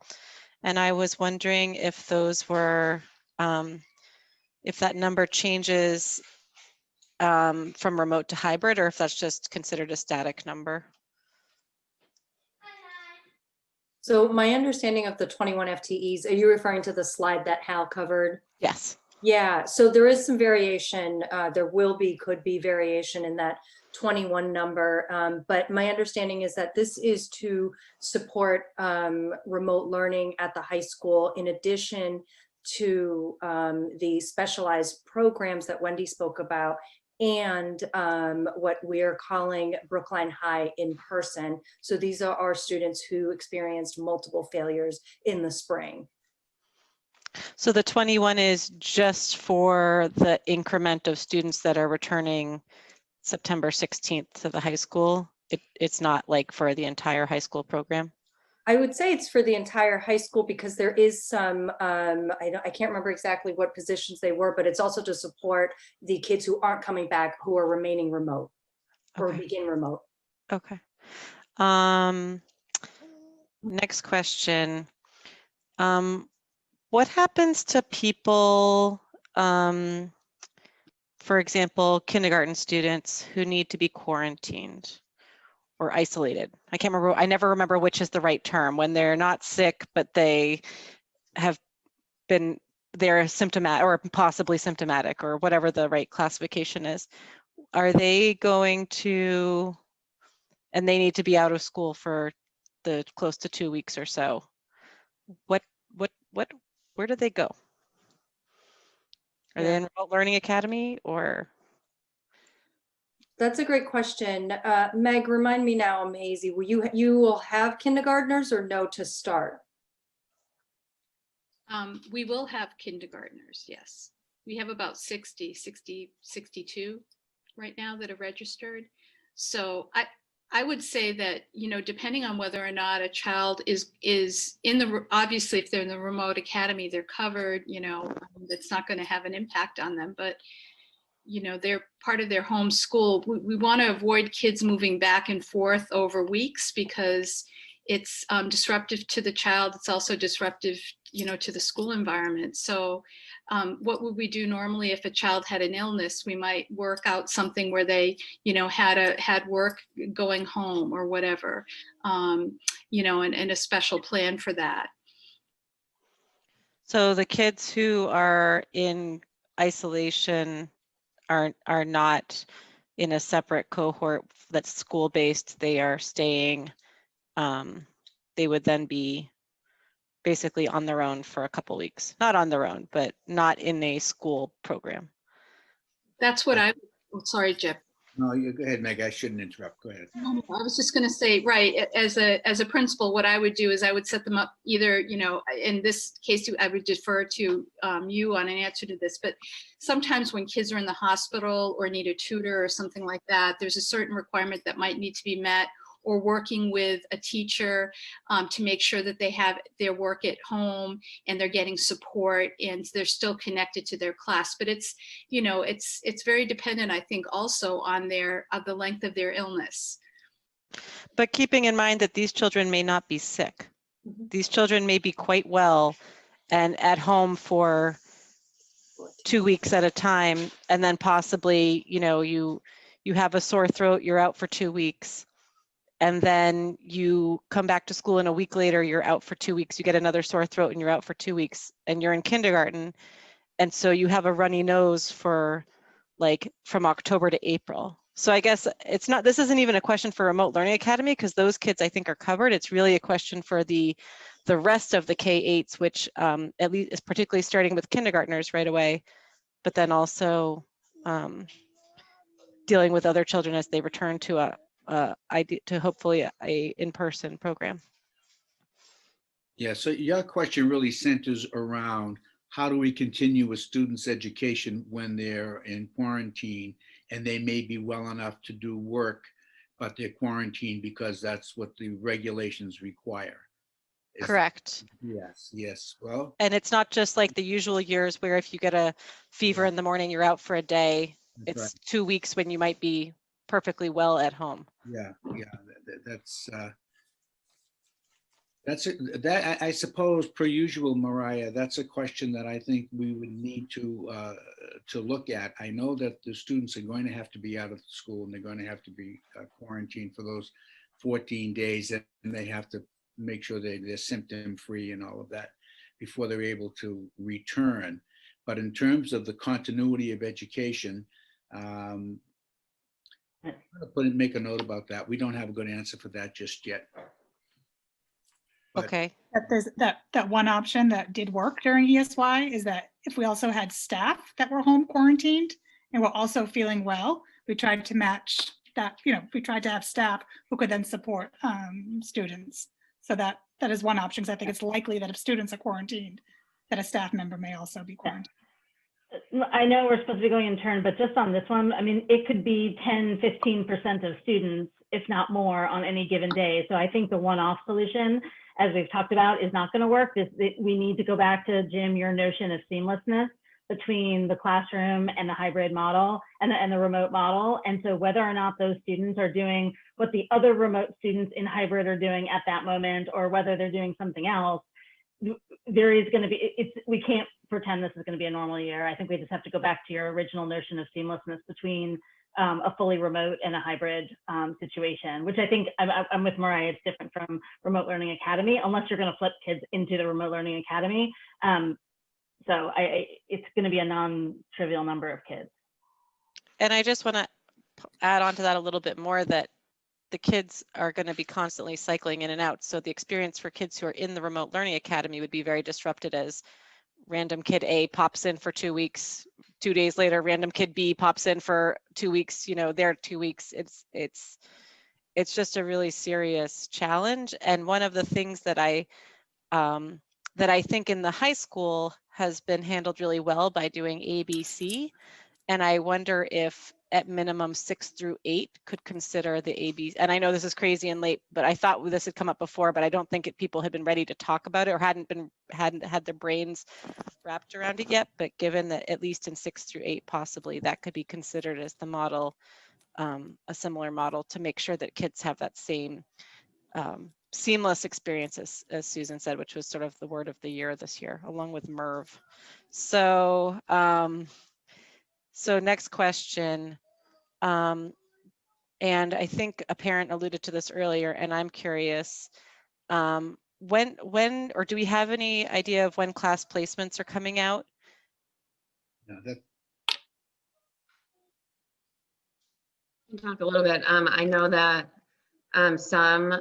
And I was wondering if those were, if that number changes from remote to hybrid, or if that's just considered a static number. So my understanding of the 21 FTEs, are you referring to the slide that Hal covered? Yes. Yeah, so there is some variation. There could be variation in that 21 number. But my understanding is that this is to support remote learning at the high school, in addition to the specialized programs that Wendy spoke about, and what we're calling Brookline High in person. So these are our students who experienced multiple failures in the spring. So the 21 is just for the increment of students that are returning September 16th to the high school. It's not like for the entire high school program. I would say it's for the entire high school, because there is some, I can't remember exactly what positions they were, but it's also to support the kids who aren't coming back, who are remaining remote or begin remote. Okay. Next question. What happens to people, for example, kindergarten students who need to be quarantined or isolated. I can't remember, I never remember which is the right term, when they're not sick, but they have been, they're symptomatic or possibly symptomatic or whatever the right classification is. Are they going to, and they need to be out of school for the close to 2 weeks or so. Where do they go? Are they in Remote Learning Academy or? That's a great question. Meg, remind me now, I'm hazy. You will have kindergartners or no to start? We will have kindergartners, yes. We have about 62 right now that are registered. So I would say that, you know, depending on whether or not a child is in the, obviously if they're in the remote academy, they're covered, you know, that's not going to have an impact on them, but you know, they're part of their home school. We want to avoid kids moving back and forth over weeks because it's disruptive to the child. It's also disruptive, you know, to the school environment. So what would we do normally if a child had an illness? We might work out something where they, you know, had work going home or whatever, you know, and a special plan for that. So the kids who are in isolation are not in a separate cohort that's school-based. They are staying, they would then be basically on their own for a couple weeks. Not on their own, but not in a school program. That's what sorry, Jeff. No, you go ahead, Meg. I shouldn't interrupt. Go ahead. I was just going to say, right, as a principal, what I would do is I would set them up either, you know, in this case, I would defer to you on an answer to this, but sometimes when kids are in the hospital or need a tutor or something like that, there's a certain requirement that might need to be met, or working with a teacher to make sure that they have their work at home and they're getting support and they're still connected to their class. But it's, you know, it's very dependent, I think, also on the length of their illness. But keeping in mind that these children may not be sick. These children may be quite well and at home for 2 weeks at a time, and then possibly, you know, you have a sore throat, you're out for 2 weeks. And then you come back to school and a week later, you're out for 2 weeks, you get another sore throat and you're out for 2 weeks and you're in kindergarten. And so you have a runny nose for like from October to April. So I guess it's not, this isn't even a question for Remote Learning Academy because those kids I think are covered. It's really a question for the rest of the K-8s, which at least is particularly starting with kindergartners right away, but then also dealing with other children as they return to hopefully a in-person program. Yeah, so your question really centers around how do we continue a student's education when they're in quarantine and they may be well enough to do work, but they're quarantined because that's what the regulations require. Correct. Yes. Well, and it's not just like the usual years where if you get a fever in the morning, you're out for a day. It's right. 2 weeks when you might be perfectly well at home. Yeah. That I suppose, per usual, Mariah, that's a question that I think we would need to look at. I know that the students are going to have to be out of school and they're going to have to be quarantined for those 14 days, and they have to make sure they're symptom free and all of that before they're able to return. But in terms of the continuity of education, make a note about that. We don't have a good answer for that just yet. Okay. That there's that one option that did work during ESY is that if we also had staff that were home quarantined and were also feeling well, we tried to match that, you know, we tried to have staff who could then support students. So that is one option, because I think it's likely that if students are quarantined, that a staff member may also be quarantined. I know we're supposed to be going in turn, but just on this one, I mean, it could be 10, 15% of students, if not more, on any given day. So I think the one-off solution, as we've talked about, is not going to work. We need to go back to, Jim, your notion of seamlessness between the classroom and the hybrid model and the remote model. And so whether or not those students are doing what the other remote students in hybrid are doing at that moment, or whether they're doing something else, there is going to be, we can't pretend this is going to be a normal year. I think we just have to go back to your original notion of seamlessness between a fully remote and a hybrid situation, which I think I'm with Mariah. It's different from Remote Learning Academy, unless you're going to flip kids into the Remote Learning Academy. So it's going to be a non-trivial number of kids. And I just want to add on to that a little bit more, that the kids are going to be constantly cycling in and out. So the experience for kids who are in the Remote Learning Academy would be very disrupted, as random kid A pops in for 2 weeks. 2 days later, random kid B pops in for 2 weeks. You know, their 2 weeks. It's just a really serious challenge. And one of the things that I think in the high school has been handled really well by doing ABC. And I wonder if at minimum 6 through 8 could consider the ABC. And I know this is crazy and late, but I thought this had come up before, but I don't think people had been ready to talk about it, or hadn't had their brains wrapped around it yet. But given that at least in 6 through 8, possibly that could be considered as the model, a similar model, to make sure that kids have that same seamless experience, as Susan said, which was sort of the word of the year this year, along with MERV. So, so next question, and I think a parent alluded to this earlier, and I'm curious, when, or do we have any idea of when class placements are coming out? No, Talk a little bit. I know that some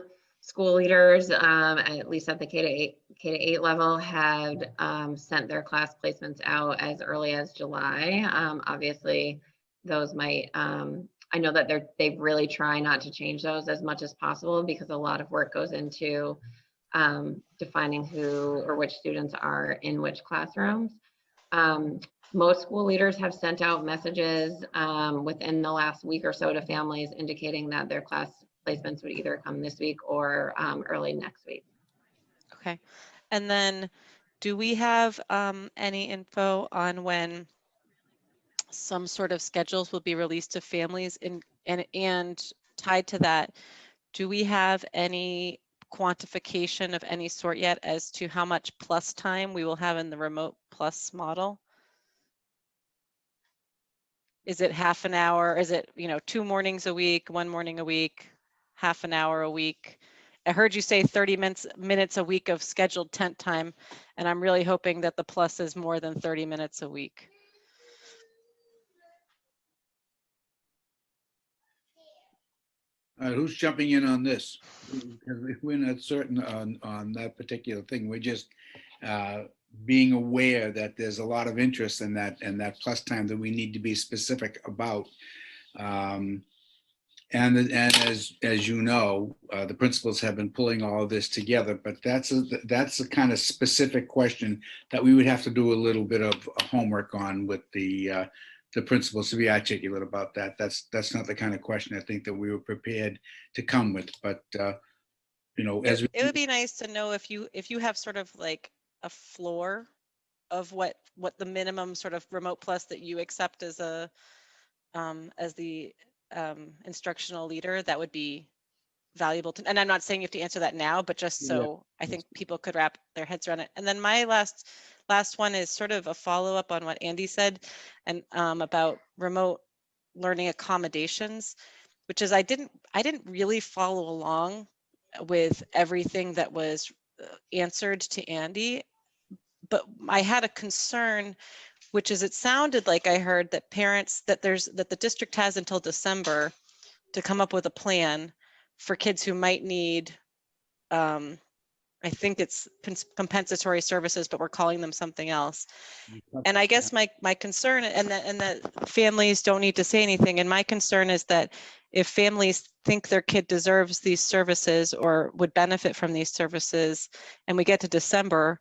school leaders, at least at the K to 8 level, had sent their class placements out as early as July. Obviously, those might. I know that they really try not to change those as much as possible, because a lot of work goes into defining who or which students are in which classrooms. Most school leaders have sent out messages within the last week or so to families, indicating that their class placements would either come this week or early next week. Okay. And then do we have any info on when some sort of schedules will be released to families, and tied to that, do we have any quantification of any sort yet as to how much plus time we will have in the remote plus model? Is it half an hour? Is it, 2 mornings a week, 1 morning a week, half an hour a week? I heard you say 30 minutes a week of scheduled tent time, and I'm really hoping that the plus is more than 30 minutes a week. Who's jumping in on this? We're not certain on that particular thing. We're just being aware that there's a lot of interest in that, and that plus time that we need to be specific about. And as you know, the principals have been pulling all of this together, but that's a kind of specific question that we would have to do a little bit of homework on with the principals to be articulate about that. That's not the kind of question I think that we were prepared to come with. But as it would be nice to know if you have sort of like a floor of what the minimum sort of remote plus that you accept as the instructional leader. That would be valuable to, and I'm not saying you have to answer that now, but just so I think people could wrap their heads around it. And then my last one is sort of a follow-up on what Andy said, and about remote learning accommodations, which is I didn't really follow along with everything that was answered to Andy, but I had a concern, which is it sounded like I heard that that the district has until December to come up with a plan for kids who might need, I think it's compensatory services, but we're calling them something else. And I guess my concern, and that families don't need to say anything, and my concern is that if families think their kid deserves these services or would benefit from these services, and we get to December,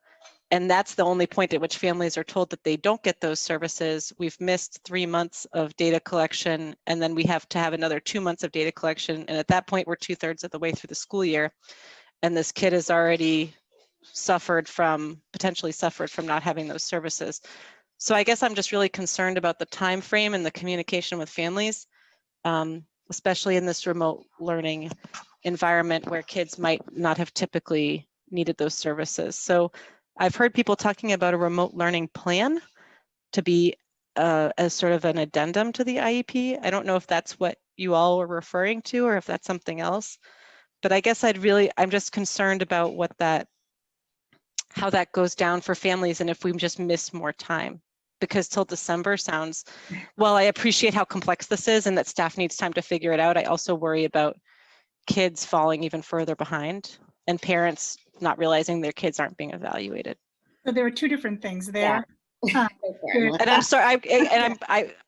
and that's the only point at which families are told that they don't get those services, we've missed 3 months of data collection, and then we have to have another 2 months of data collection. And at that point, we're 2/3 of the way through the school year, and this kid has already potentially suffered from not having those services. So I guess I'm just really concerned about the time frame and the communication with families, especially in this remote learning environment where kids might not have typically needed those services. So I've heard people talking about a remote learning plan to be as sort of an addendum to the IEP. I don't know if that's what you all were referring to or if that's something else, but I guess I'm just concerned about how that goes down for families and if we just miss more time, because till December sounds, well, I appreciate how complex this is and that staff needs time to figure it out. I also worry about kids falling even further behind and parents not realizing their kids aren't being evaluated. So there are two different things there. And I'm sorry,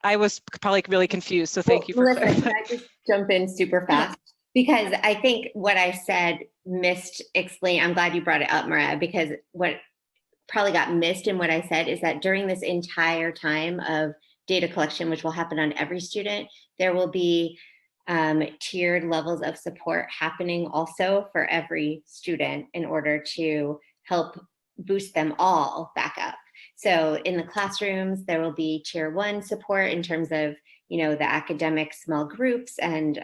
I was probably really confused, so thank you for Melissa, can clarifying. I just jump in super fast? Because I think what I said I'm glad you brought it up, Mariah, because what probably got missed in what I said is that during this entire time of data collection, which will happen on every student, there will be tiered levels of support happening also for every student in order to help boost them all back up. So in the classrooms, there will be tier 1 support in terms of, the academic small groups and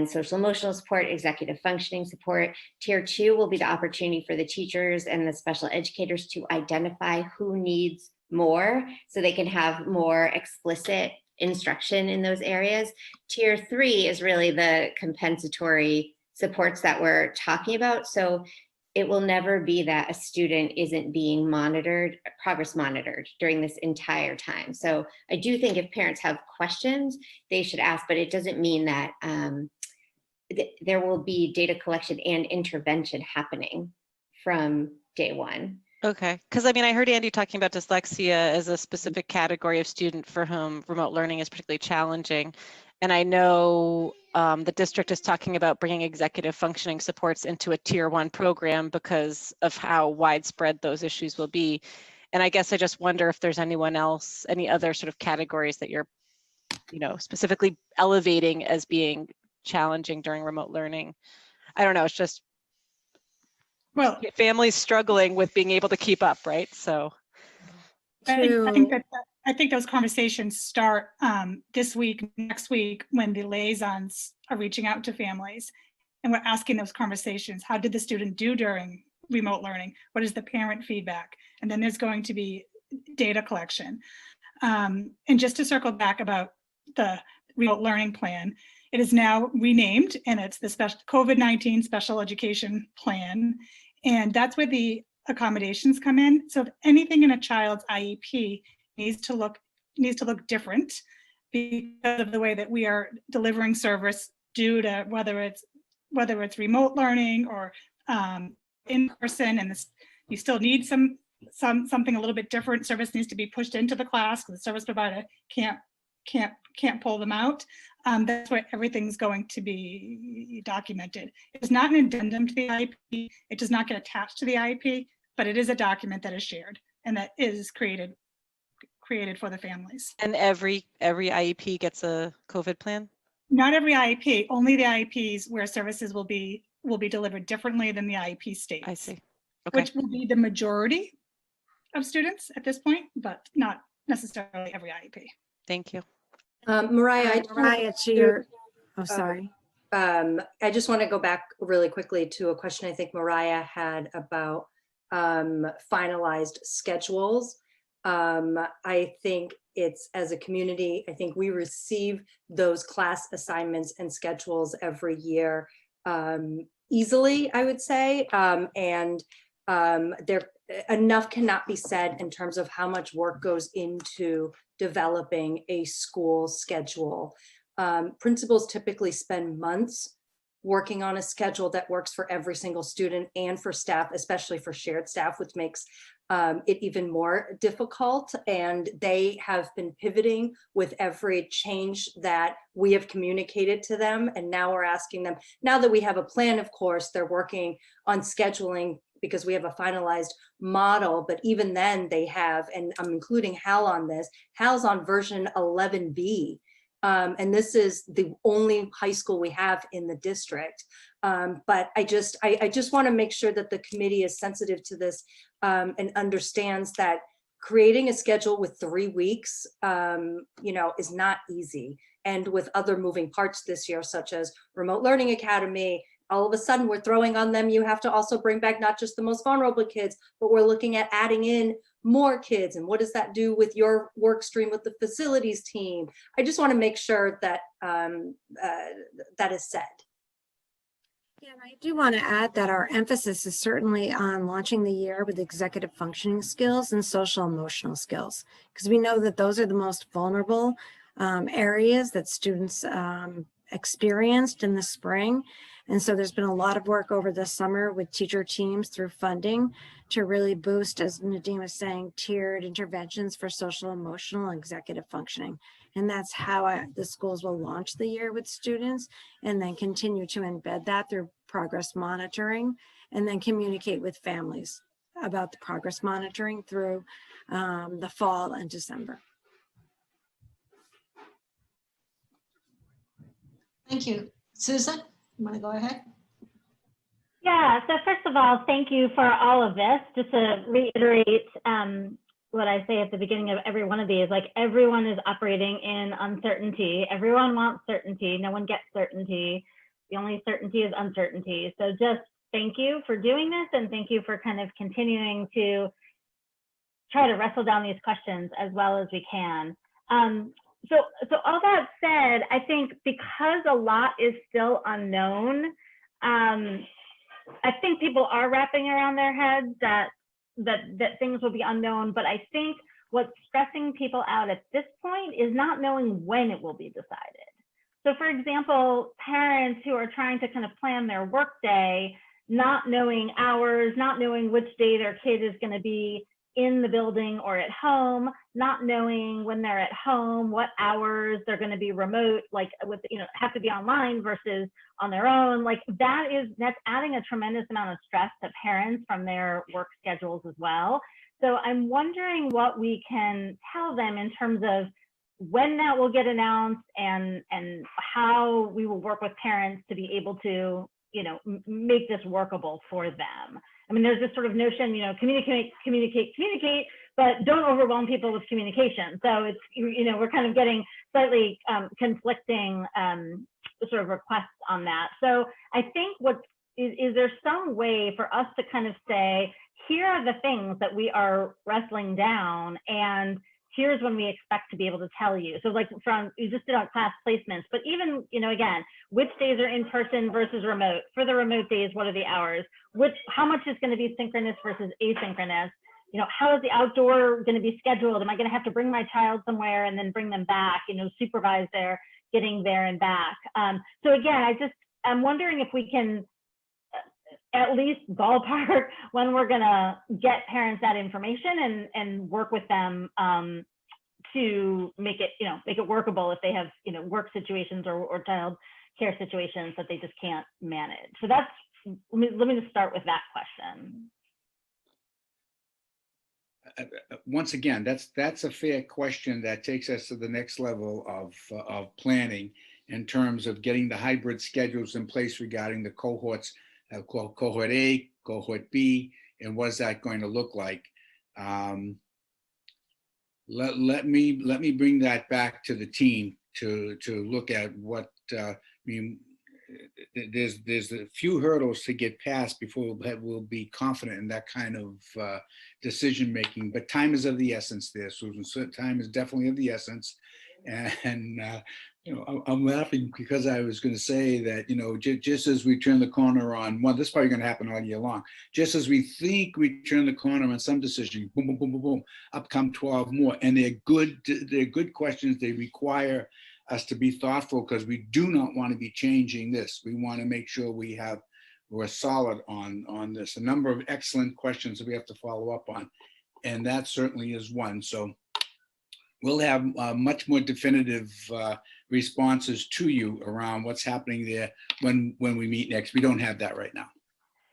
social emotional support, executive functioning support. Tier 2 will be the opportunity for the teachers and the special educators to identify who needs more so they can have more explicit instruction in those areas. Tier 3 is really the compensatory supports that we're talking about. So it will never be that a student isn't being progress monitored during this entire time. So I do think if parents have questions, they should ask, but it doesn't mean that there will be data collection and intervention happening from day one. Okay, because I heard Andy talking about dyslexia as a specific category of student for whom remote learning is particularly challenging. And I know the district is talking about bringing executive functioning supports into a tier 1 program because of how widespread those issues will be. And I guess I just wonder if there's any other sort of categories that you're, specifically elevating as being challenging during remote learning. I don't know, it's just, well, families struggling with being able to keep up, right? So I think those conversations start this week, next week, when the liaisons are reaching out to families and we're asking those conversations. How did the student do during remote learning? What is the parent feedback? And then there's going to be data collection. And just to circle back about the remote learning plan, it is now renamed and it's the COVID-19 Special Education Plan. And that's where the accommodations come in. So if anything in a child's IEP needs to look different because of the way that we are delivering service due to whether it's remote learning or in person, and you still need something a little bit different. Service needs to be pushed into the class because the service provider can't pull them out. That's where everything's going to be documented. It's not an addendum to the IEP. It does not get attached to the IEP, but it is a document that is shared and that is created for the families. And every IEP gets a COVID plan? Not every IEP, only the IEPs where services will be delivered differently than the IEP states. I see. Okay. Which will be the majority of students at this point, but not necessarily every IEP. Thank you. Mariah, sorry. I just want to go back really quickly to a question I think Mariah had about finalized schedules. I think it's, as a community, I think we receive those class assignments and schedules every year easily, I would say. And there enough cannot be said in terms of how much work goes into developing a school schedule. Principals typically spend months working on a schedule that works for every single student and for staff, especially for shared staff, which makes it even more difficult. And they have been pivoting with every change that we have communicated to them. And now we're asking them, now that we have a plan, of course, they're working on scheduling because we have a finalized model, but even then they have, and I'm including Hal on this, Hal's on version 11B. And this is the only high school we have in the district. But I just want to make sure that the committee is sensitive to this and understands that creating a schedule with 3 weeks, is not easy. And with other moving parts this year, such as Remote Learning Academy, all of a sudden we're throwing on them, you have to also bring back not just the most vulnerable kids, but we're looking at adding in more kids. And what does that do with your work stream with the facilities team? I just want to make sure that that is said. Yeah, and I do want to add that our emphasis is certainly on launching the year with executive functioning skills and social emotional skills, because we know that those are the most vulnerable areas that students experienced in the spring. And so there's been a lot of work over the summer with teacher teams through funding to really boost, as Nadine was saying, tiered interventions for social, emotional, and executive functioning. And that's how the schools will launch the year with students, and then continue to embed that through progress monitoring, and then communicate with families about the progress monitoring through the fall and December. Thank you. Susan, you want to go ahead? Yeah, so first of all, thank you for all of this. Just to reiterate what I say at the beginning of every one of these, like everyone is operating in uncertainty. Everyone wants certainty. No one gets certainty. The only certainty is uncertainty. So just thank you for doing this, and thank you for kind of continuing to try to wrestle down these questions as well as we can. So all that said, I think because a lot is still unknown, I think people are wrapping around their heads that things will be unknown, but I think what's stressing people out at this point is not knowing when it will be decided. So for example, parents who are trying to kind of plan their workday, not knowing hours, not knowing which day their kid is going to be in the building or at home, not knowing when they're at home, what hours they're going to be remote, like with, have to be online versus on their own. Like that's adding a tremendous amount of stress to parents from their work schedules as well. So I'm wondering what we can tell them in terms of when that will get announced, and how we will work with parents to be able to, make this workable for them. I mean, there's this sort of notion, communicate, but don't overwhelm people with communication. So it's, we're kind of getting slightly conflicting sort of requests on that. So I think is there some way for us to kind of say, here are the things that we are wrestling down, and here's when we expect to be able to tell you. So like you just did on class placements, but even, again, which days are in person versus remote? For the remote days, what are the hours? How much is going to be synchronous versus asynchronous? How is the outdoor going to be scheduled? Am I going to have to bring my child somewhere and then bring them back, supervise their getting there and back? So again, I'm wondering if we can at least ballpark when we're gonna get parents that information and work with them to make it workable if they have work situations or child care situations that they just can't manage. So that's, let me just start with that question. Once again, that's a fair question that takes us to the next level of planning in terms of getting the hybrid schedules in place regarding the cohorts. Cohort A, cohort B, and what is that going to look like? Let me bring that back to the team to look at what there's a few hurdles to get past before we'll be confident in that kind of decision making. But time is of the essence there, Susan. So time is definitely of the essence, and I'm laughing because I was going to say that, just as we turn the corner on one, this is probably going to happen all year long. Just as we think we turn the corner on some decision, boom, boom, boom, boom, boom, up come 12 more. And they're good questions. They require us to be thoughtful because we do not want to be changing this. We want to make sure we're solid on this. A number of excellent questions that we have to follow up on. And that certainly is one. So we'll have much more definitive responses to you around what's happening there when we meet next. We don't have that right now.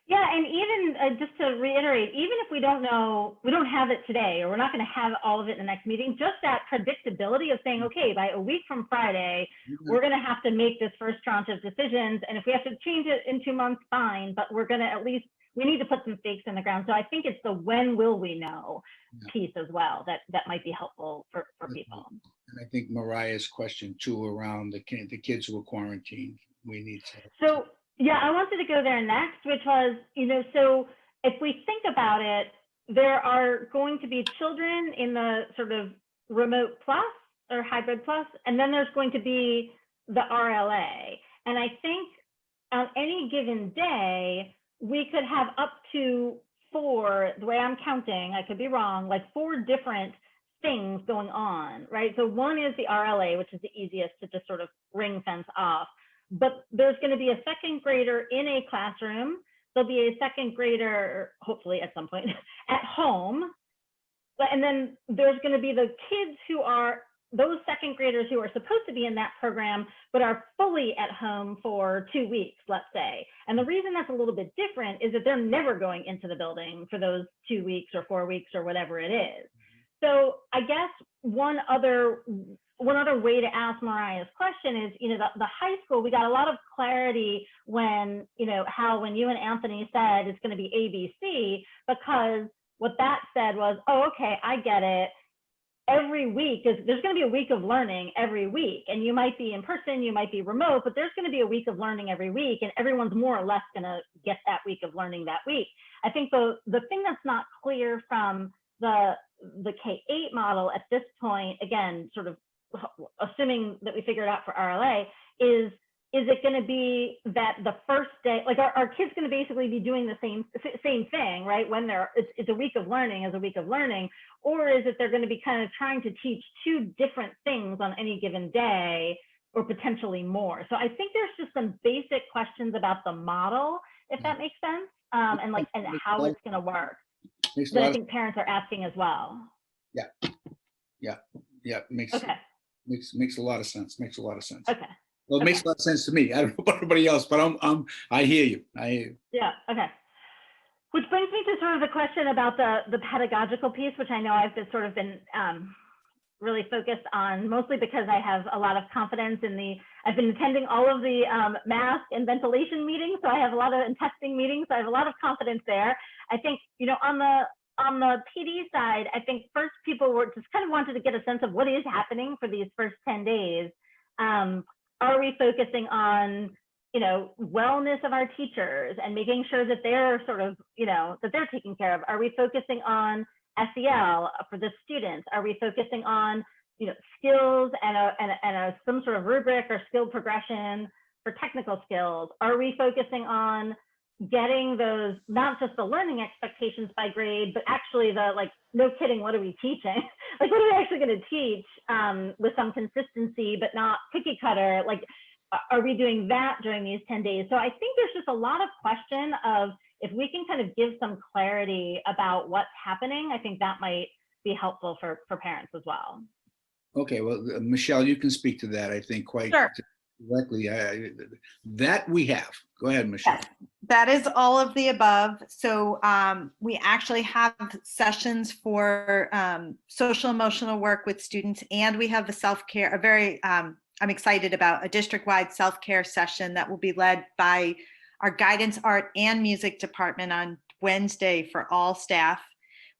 Yeah, and even just to reiterate, even if we don't know, we don't have it today, or we're not going to have all of it in the next meeting, just that predictability of saying, okay, by a week from Friday, we're going to have to make this first tranche of decisions. And if we have to change it in 2 months, fine, but we're going to we need to put some stakes in the ground. So I think it's the when will we know piece as well that might be helpful for people. And I think Mariah's question too around the kids who are quarantined, we need to. Yeah, I wanted to go there next, which was, so if we think about it, there are going to be children in the sort of remote plus or hybrid plus, and then there's going to be the RLA. And I think on any given day, we could have up to 4, the way I'm counting, I could be wrong, like 4 different things going on, right? So one is the RLA, which is the easiest to just sort of ring fence off. But there's going to be a second grader in a classroom. There'll be a second grader, hopefully at some point, at home. And then there's going to be the kids who are, those second graders who are supposed to be in that program, but are fully at home for 2 weeks, let's say. And the reason that's a little bit different is that they're never going into the building for those 2 weeks or 4 weeks or whatever it is. So I guess one other way to ask Mariah's question is, the high school, we got a lot of clarity when, when you and Anthony said it's going to be ABC, because what that said was, oh, okay, I get it. Every week, there's going to be a week of learning every week, and you might be in person, you might be remote, but there's going to be a week of learning every week, and everyone's more or less going to get that week of learning that week. I think the thing that's not clear from the K-8 model at this point, again, sort of assuming that we figure it out for RLA, is it going to be that the first day, like our kids going to basically be doing the same thing, right? When it's a week of learning as a week of learning, or is it they're going to be kind of trying to teach 2 different things on any given day, or potentially more? So I think there's just some basic questions about the model, if that makes sense, and how it's going to work. That I think parents are asking as well. Yeah. Makes a lot of sense. Okay. Well, it makes a lot of sense to me. I don't know about everybody else, but I hear you. Yeah. Okay. Which brings me to sort of the question about the pedagogical piece, which I know I've been really focused on, mostly because I have a lot of confidence in I've been attending all of the mask and ventilation meetings, so I have a lot of and testing meetings, so I have a lot of confidence there. I think, on the PD side, I think first people were just kind of wanted to get a sense of what is happening for these first 10 days. Are we focusing on, wellness of our teachers and making sure that they're sort of, that they're taken care of? Are we focusing on SEL for the students? Are we focusing on, skills and some sort of rubric or skill progression for technical skills? Are we focusing on getting those, not just the learning expectations by grade, but actually no kidding, what are we teaching? What are we actually going to teach with some consistency, but not cookie cutter? Are we doing that during these 10 days? So I think there's just a lot of question of, if we can kind of give some clarity about what's happening, I think that might be helpful for parents as well. Okay, well, Michelle, you can speak to that, I think, quite directly. That we have. Go ahead, Michelle. Yes, that is all of the above. So we actually have sessions for social emotional work with students, and we have a self-care, I'm excited about a district-wide self-care session that will be led by our guidance, art, and music department on Wednesday for all staff.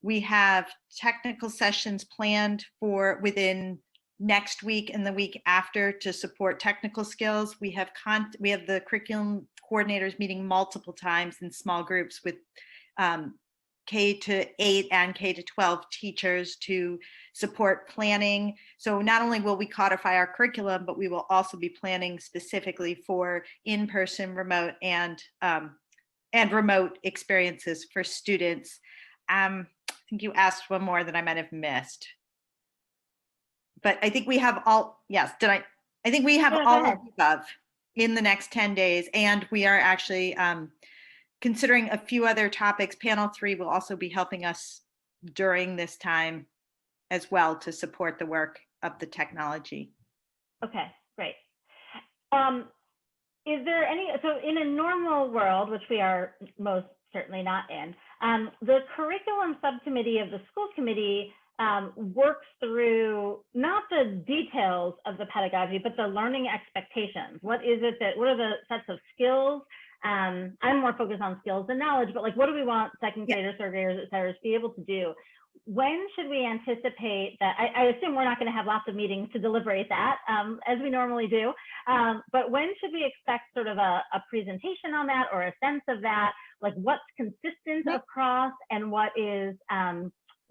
We have technical sessions planned for within next week and the week after to support technical skills. We have the curriculum coordinators meeting multiple times in small groups with K-8 and K-12 teachers to support planning. So not only will we codify our curriculum, but we will also be planning specifically for in-person, remote, and remote experiences for students. I think you asked one more that I might have missed. But I think we have all, yes, I think we have all of the above in the next 10 days. And we are actually considering a few other topics. Panel 3 will also be helping us during this time as well to support the work of the technology. Okay, great. Is there so in a normal world, which we are most certainly not in, the curriculum subcommittee of the school committee works through not the details of the pedagogy, but the learning expectations. What are the sets of skills? I'm more focused on skills than knowledge, but what do we want second graders, third graders, et cetera, to be able to do? when should we anticipate that? I assume we're not going to have lots of meetings to deliberate that, as we normally do. But when should we expect sort of a presentation on that, or a sense of that, like what's consistent across and what is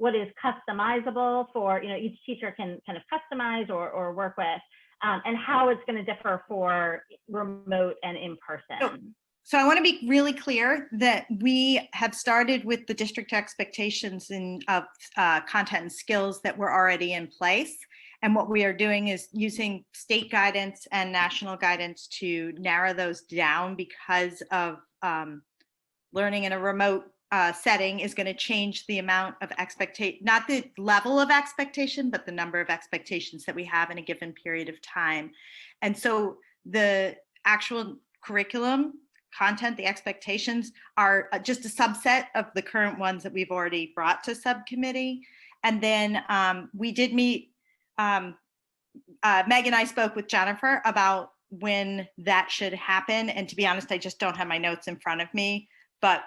customizable for, each teacher can kind of customize or work with, and how it's going to differ for remote and in person? So I want to be really clear that we have started with the district expectations of content and skills that were already in place. And what we are doing is using state guidance and national guidance to narrow those down, because of learning in a remote setting is going to change the amount of expectation, not the level of expectation, but the number of expectations that we have in a given period of time. And so the actual curriculum content, the expectations are just a subset of the current ones that we've already brought to subcommittee. And then we did meet, Meg and I spoke with Jennifer about when that should happen. And to be honest, I just don't have my notes in front of me, but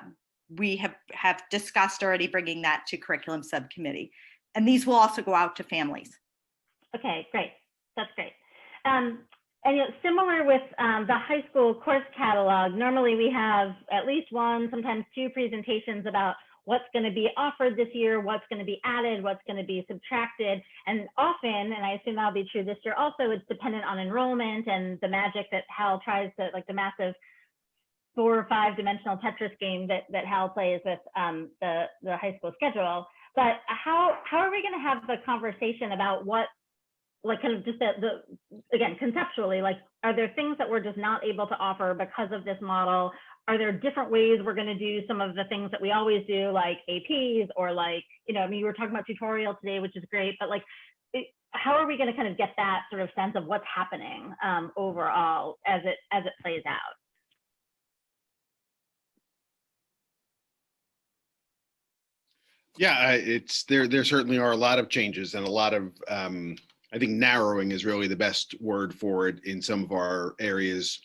we have discussed already bringing that to curriculum subcommittee. And these will also go out to families. Okay, great. That's great. And similar with the high school course catalog, normally we have at least one, sometimes two presentations about what's going to be offered this year, what's going to be added, what's going to be subtracted. And often, and I assume that'll be true this year also, it's dependent on enrollment and the magic that Hal tries to, like the massive 4 or 5 dimensional Tetris game that Hal plays with the high school schedule. But how are we going to have the conversation about what, like kind of just again, conceptually, like, are there things that we're just not able to offer because of this model? Are there different ways we're going to do some of the things that we always do, like APs, or like, I mean, you were talking about tutorial today, which is great, but like, how are we going to kind of get that sort of sense of what's happening overall as it plays out? Yeah, there certainly are a lot of changes and a lot of I think narrowing is really the best word for it in some of our areas,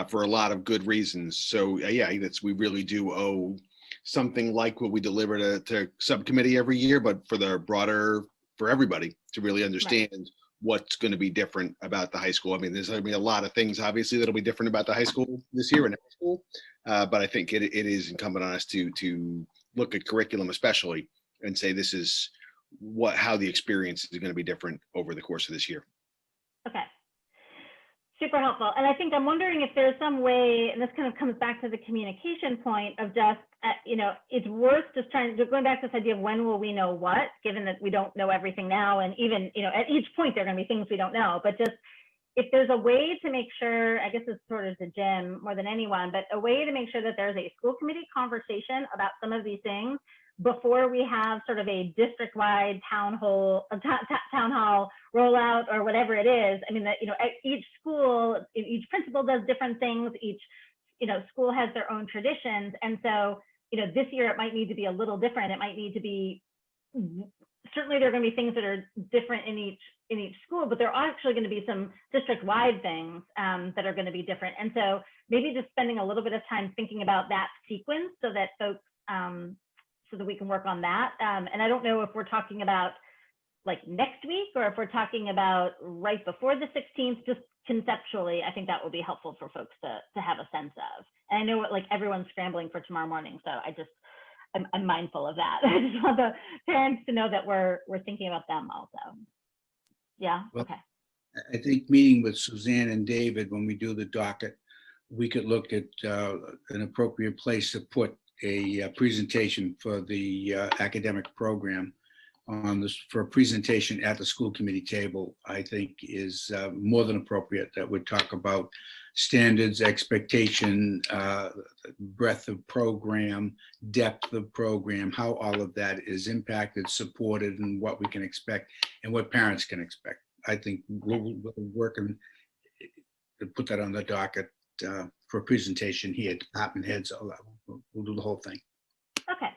for a lot of good reasons. So yeah, we really do owe something like what we deliver to subcommittee every year, but for everybody to really understand what's going to be different about the high school. I mean, there's going to be a lot of things obviously that'll be different about the high school this year and high school, but I think it is incumbent on us to look at curriculum especially and say this is how the experience is going to be different over the course of this year. Okay. Super helpful. And I think I'm wondering if there's some way, and this kind of comes back to the communication point of just, it's worth just going back to this idea of when will we know what, given that we don't know everything now. And even, at each point, there are going to be things we don't know, but just if there's a way to make sure, I guess it's sort of to Jim more than anyone, but a way to make sure that there's a school committee conversation about some of these things before we have sort of a district-wide town hall rollout or whatever it is. I mean, that, each school, each principal does different things. Each, school has their own traditions. And so, this year it might need to be a little different. It might need to be, certainly there are going to be things that are different in each school, but there are actually going to be some district-wide things that are going to be different. And so maybe just spending a little bit of time thinking about that sequence so that folks, so that we can work on that. And I don't know if we're talking about like next week or if we're talking about right before the 16th, just conceptually, I think that will be helpful for folks to have a sense of. And I know like everyone's scrambling for tomorrow morning, so I'm mindful of that. I just want the parents to know that we're thinking about them also. Yeah, well, okay. I think meeting with Suzanne and David, when we do the docket, we could look at an appropriate place to put a presentation for the academic program on this, for a presentation at the school committee table, I think is more than appropriate. That would talk about standards, expectation, breadth of program, depth of program, how all of that is impacted, supported, and what we can expect and what parents can expect. I think we're working to put that on the docket for a presentation here, department heads, all that. We'll do the whole thing. Okay,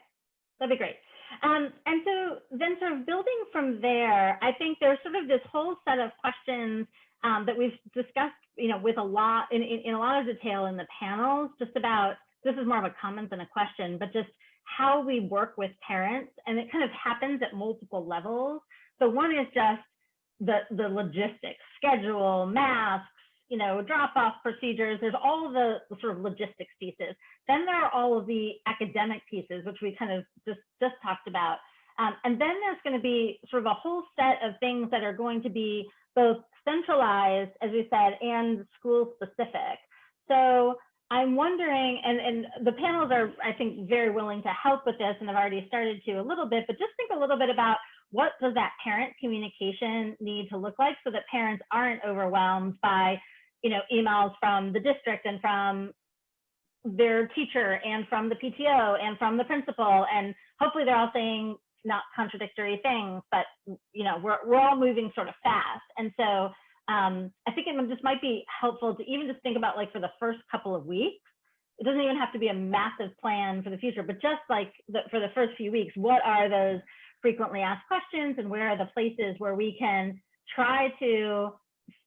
that'd be great. And so then sort of building from there, I think there's sort of this whole set of questions that we've discussed, with a lot, in a lot of detail in the panels, just about, this is more of a comment than a question, but just how we work with parents, and it kind of happens at multiple levels. So one is just the logistics, schedule, masks, you know, drop-off procedures. There's all of the sort of logistics pieces. Then there are all of the academic pieces, which we kind of just talked about. And then there's going to be sort of a whole set of things that are going to be both centralized, as we said, and school specific. So I'm wondering, and the panels are, I think, very willing to help with this, and have already started to a little bit, but just think a little bit about what does that parent communication need to look like so that parents aren't overwhelmed by, you know, emails from the district and from their teacher and from the PTO and from the principal, and hopefully they're all saying not contradictory things, but you know, we're all moving sort of fast. And so I think it just might be helpful to even just think about, like, for the first couple of weeks, it doesn't even have to be a massive plan for the future, but just like for the first few weeks, what are those frequently asked questions, and where are the places where we can try to,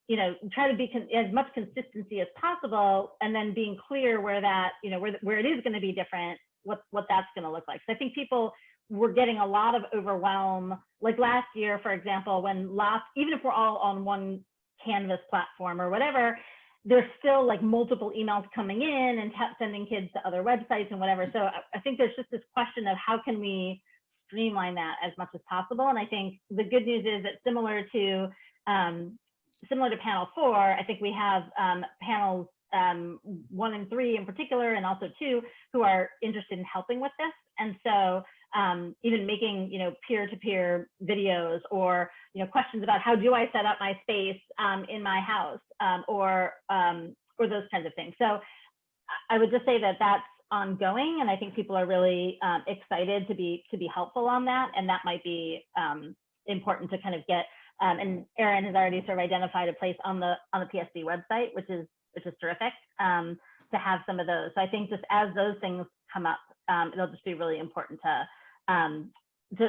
you know, try to be as much consistency as possible, and then being clear where that, you know, where it is going to be different, what that's going to look like. So I think people were getting a lot of overwhelm, like last year, for example, when even if we're all on one Canvas platform or whatever, there's still like multiple emails coming in and sending kids to other websites and whatever. So I think there's just this question of how can we streamline that as much as possible. And I think the good news is that similar to panel 4, I think we have panels 1 and 3 in particular, and also 2, who are interested in helping with this. And so even making, you know, peer-to-peer videos, or, you know, questions about how do I set up my space in my house, or those kinds of things. So I would just say that that's ongoing, and I think people are really excited to be helpful on that, and that might be important to kind of get. And Erin has already sort of identified a place on the PSD website, which is terrific, to have some of those. So I think just as those things come up, it'll just be really important to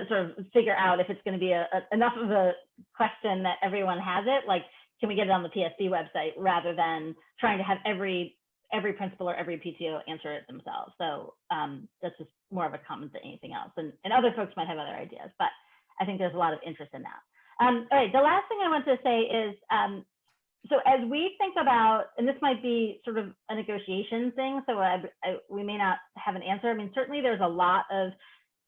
sort of figure out if it's going to be enough of a question that everyone has it. Like, can we get it on the PSD website, rather than trying to have every principal or every PTO answer it themselves. So that's just more of a comment than anything else. And other folks might have other ideas, but I think there's a lot of interest in that. All right, the last thing I want to say is, so as we think about, and this might be sort of a negotiation thing, so we may not have an answer. I mean, certainly there's a lot of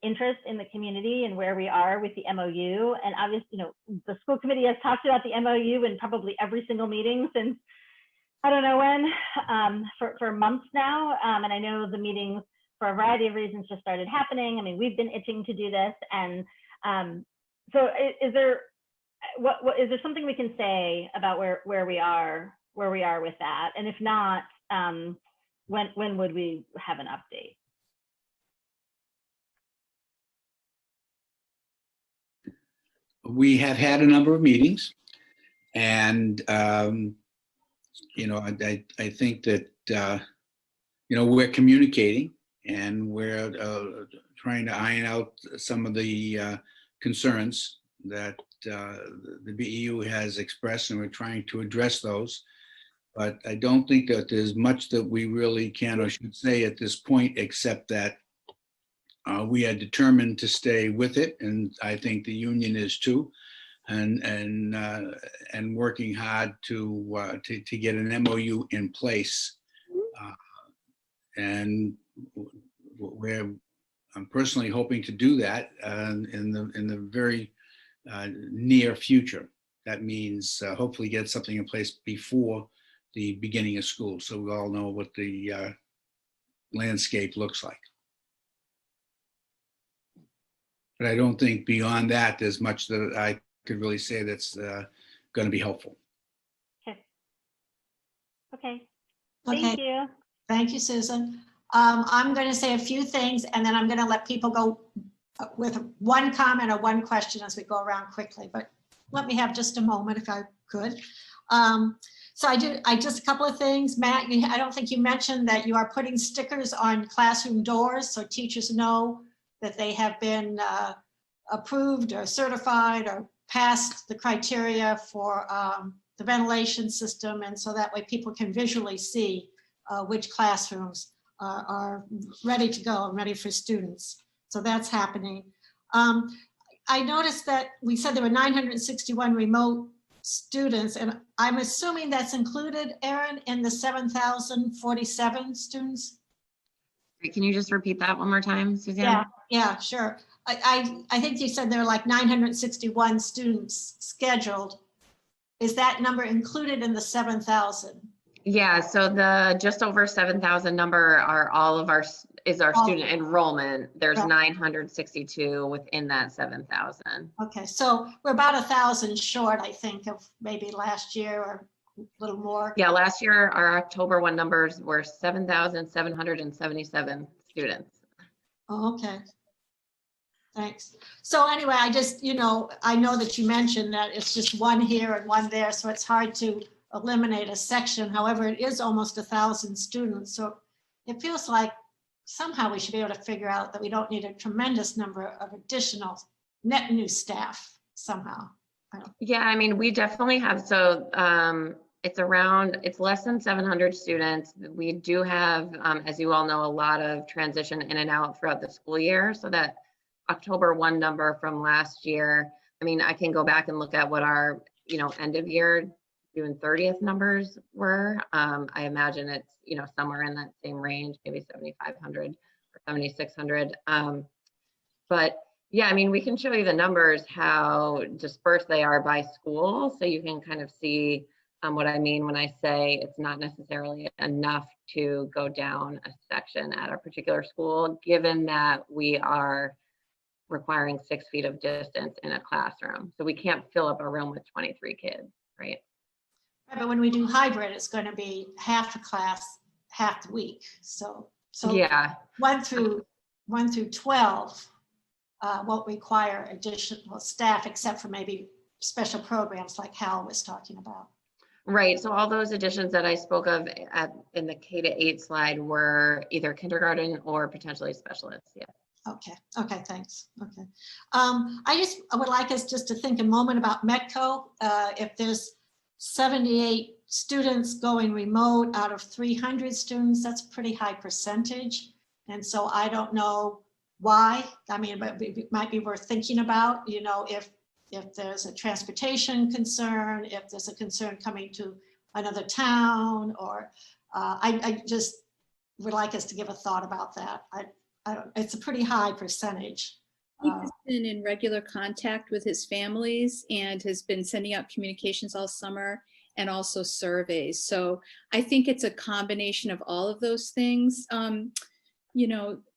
interest in the community and where we are with the MOU. And obviously, you know, the school committee has talked about the MOU in probably every single meeting since, I don't know when, for months now. And I know the meetings, for a variety of reasons, just started happening. I mean, we've been itching to do this. And so is there something we can say about where we are with that? And if not, when would we have an update? We have had a number of meetings, and you know, I think that you know, we're communicating, and we're trying to iron out some of the concerns that the BEU has expressed, and we're trying to address those. But I don't think that there's much that we really can or should say at this point, except that we are determined to stay with it, and I think the union is too, and working hard to get an MOU in place, and I'm personally hoping to do that in the very near future. That means hopefully get something in place before the beginning of school, so we all know what the landscape looks like. But I don't think beyond that there's much that I could really say that's going to be helpful. Okay. Thank you. Thank you, Susan. I'm going to say a few things, and then I'm going to let people go with one comment or one question as we go around quickly. But let me have just a moment, if I could. So I just a couple of things. Matt, I don't think you mentioned that you are putting stickers on classroom doors so teachers know that they have been approved or certified or passed the criteria for the ventilation system. And so that way people can visually see which classrooms are ready to go and ready for students. So that's happening. I noticed that we said there were 961 remote students, and I'm assuming that's included, Erin, in the 7,047 students? Can you just repeat that one more time, Suzanne? Yeah, sure. I think you said there are like 961 students scheduled. Is that number included in the 7,000? Yeah, so the just over 7,000 number are all of our, is our student enrollment. There's Right. 962 within that 7,000. Okay, so we're about 1,000 short, I think, of maybe last year or a little more. Yeah, last year our October 1 numbers were 7,777 students. Oh, okay. Thanks. So anyway, I just, I know that you mentioned that it's just one here and one there, so it's hard to eliminate a section. However, it is almost 1,000 students. So it feels like somehow we should be able to figure out that we don't need a tremendous number of additional net new staff somehow. Yeah, I mean, we definitely have, so it's less than 700 students. We do have, as you all know, a lot of transition in and out throughout the school year. So that October 1 number from last year, I mean, I can go back and look at what our, end of year June 30th numbers were. I imagine it's, somewhere in that same range, maybe 7,500 or 7,600. But yeah, I mean, we can show you the numbers, how dispersed they are by school. So you can kind of see what I mean when I say it's not necessarily enough to go down a section at a particular school, given that we are requiring 6 feet of distance in a classroom. So we can't fill up a room with 23 kids, right? But when we do hybrid, it's going to be half the class, half the week. So yeah, 1 through 12 won't require additional staff except for maybe special programs like Hal was talking about. Right. So all those additions that I spoke of in the K-8 slide were either kindergarten or potentially specialists. Yeah. Okay, thanks. Okay. I would like us just to think a moment about Metco. If there's 78 students going remote out of 300 students, that's a pretty high percentage. And so I don't know why. I mean, but it might be worth thinking about, if there's a transportation concern, if there's a concern coming to another town, or I just would like us to give a thought about that. It's a pretty high percentage. He's been in regular contact with his families and has been sending out communications all summer and also surveys. So I think it's a combination of all of those things.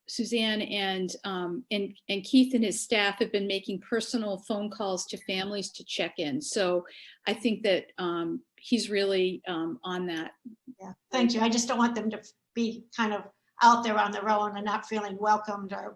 Suzanne and Keith and his staff have been making personal phone calls to families to check in. So I think that he's really on that. Yeah, thank you. I just don't want them to be kind of out there on their own and not feeling welcomed, or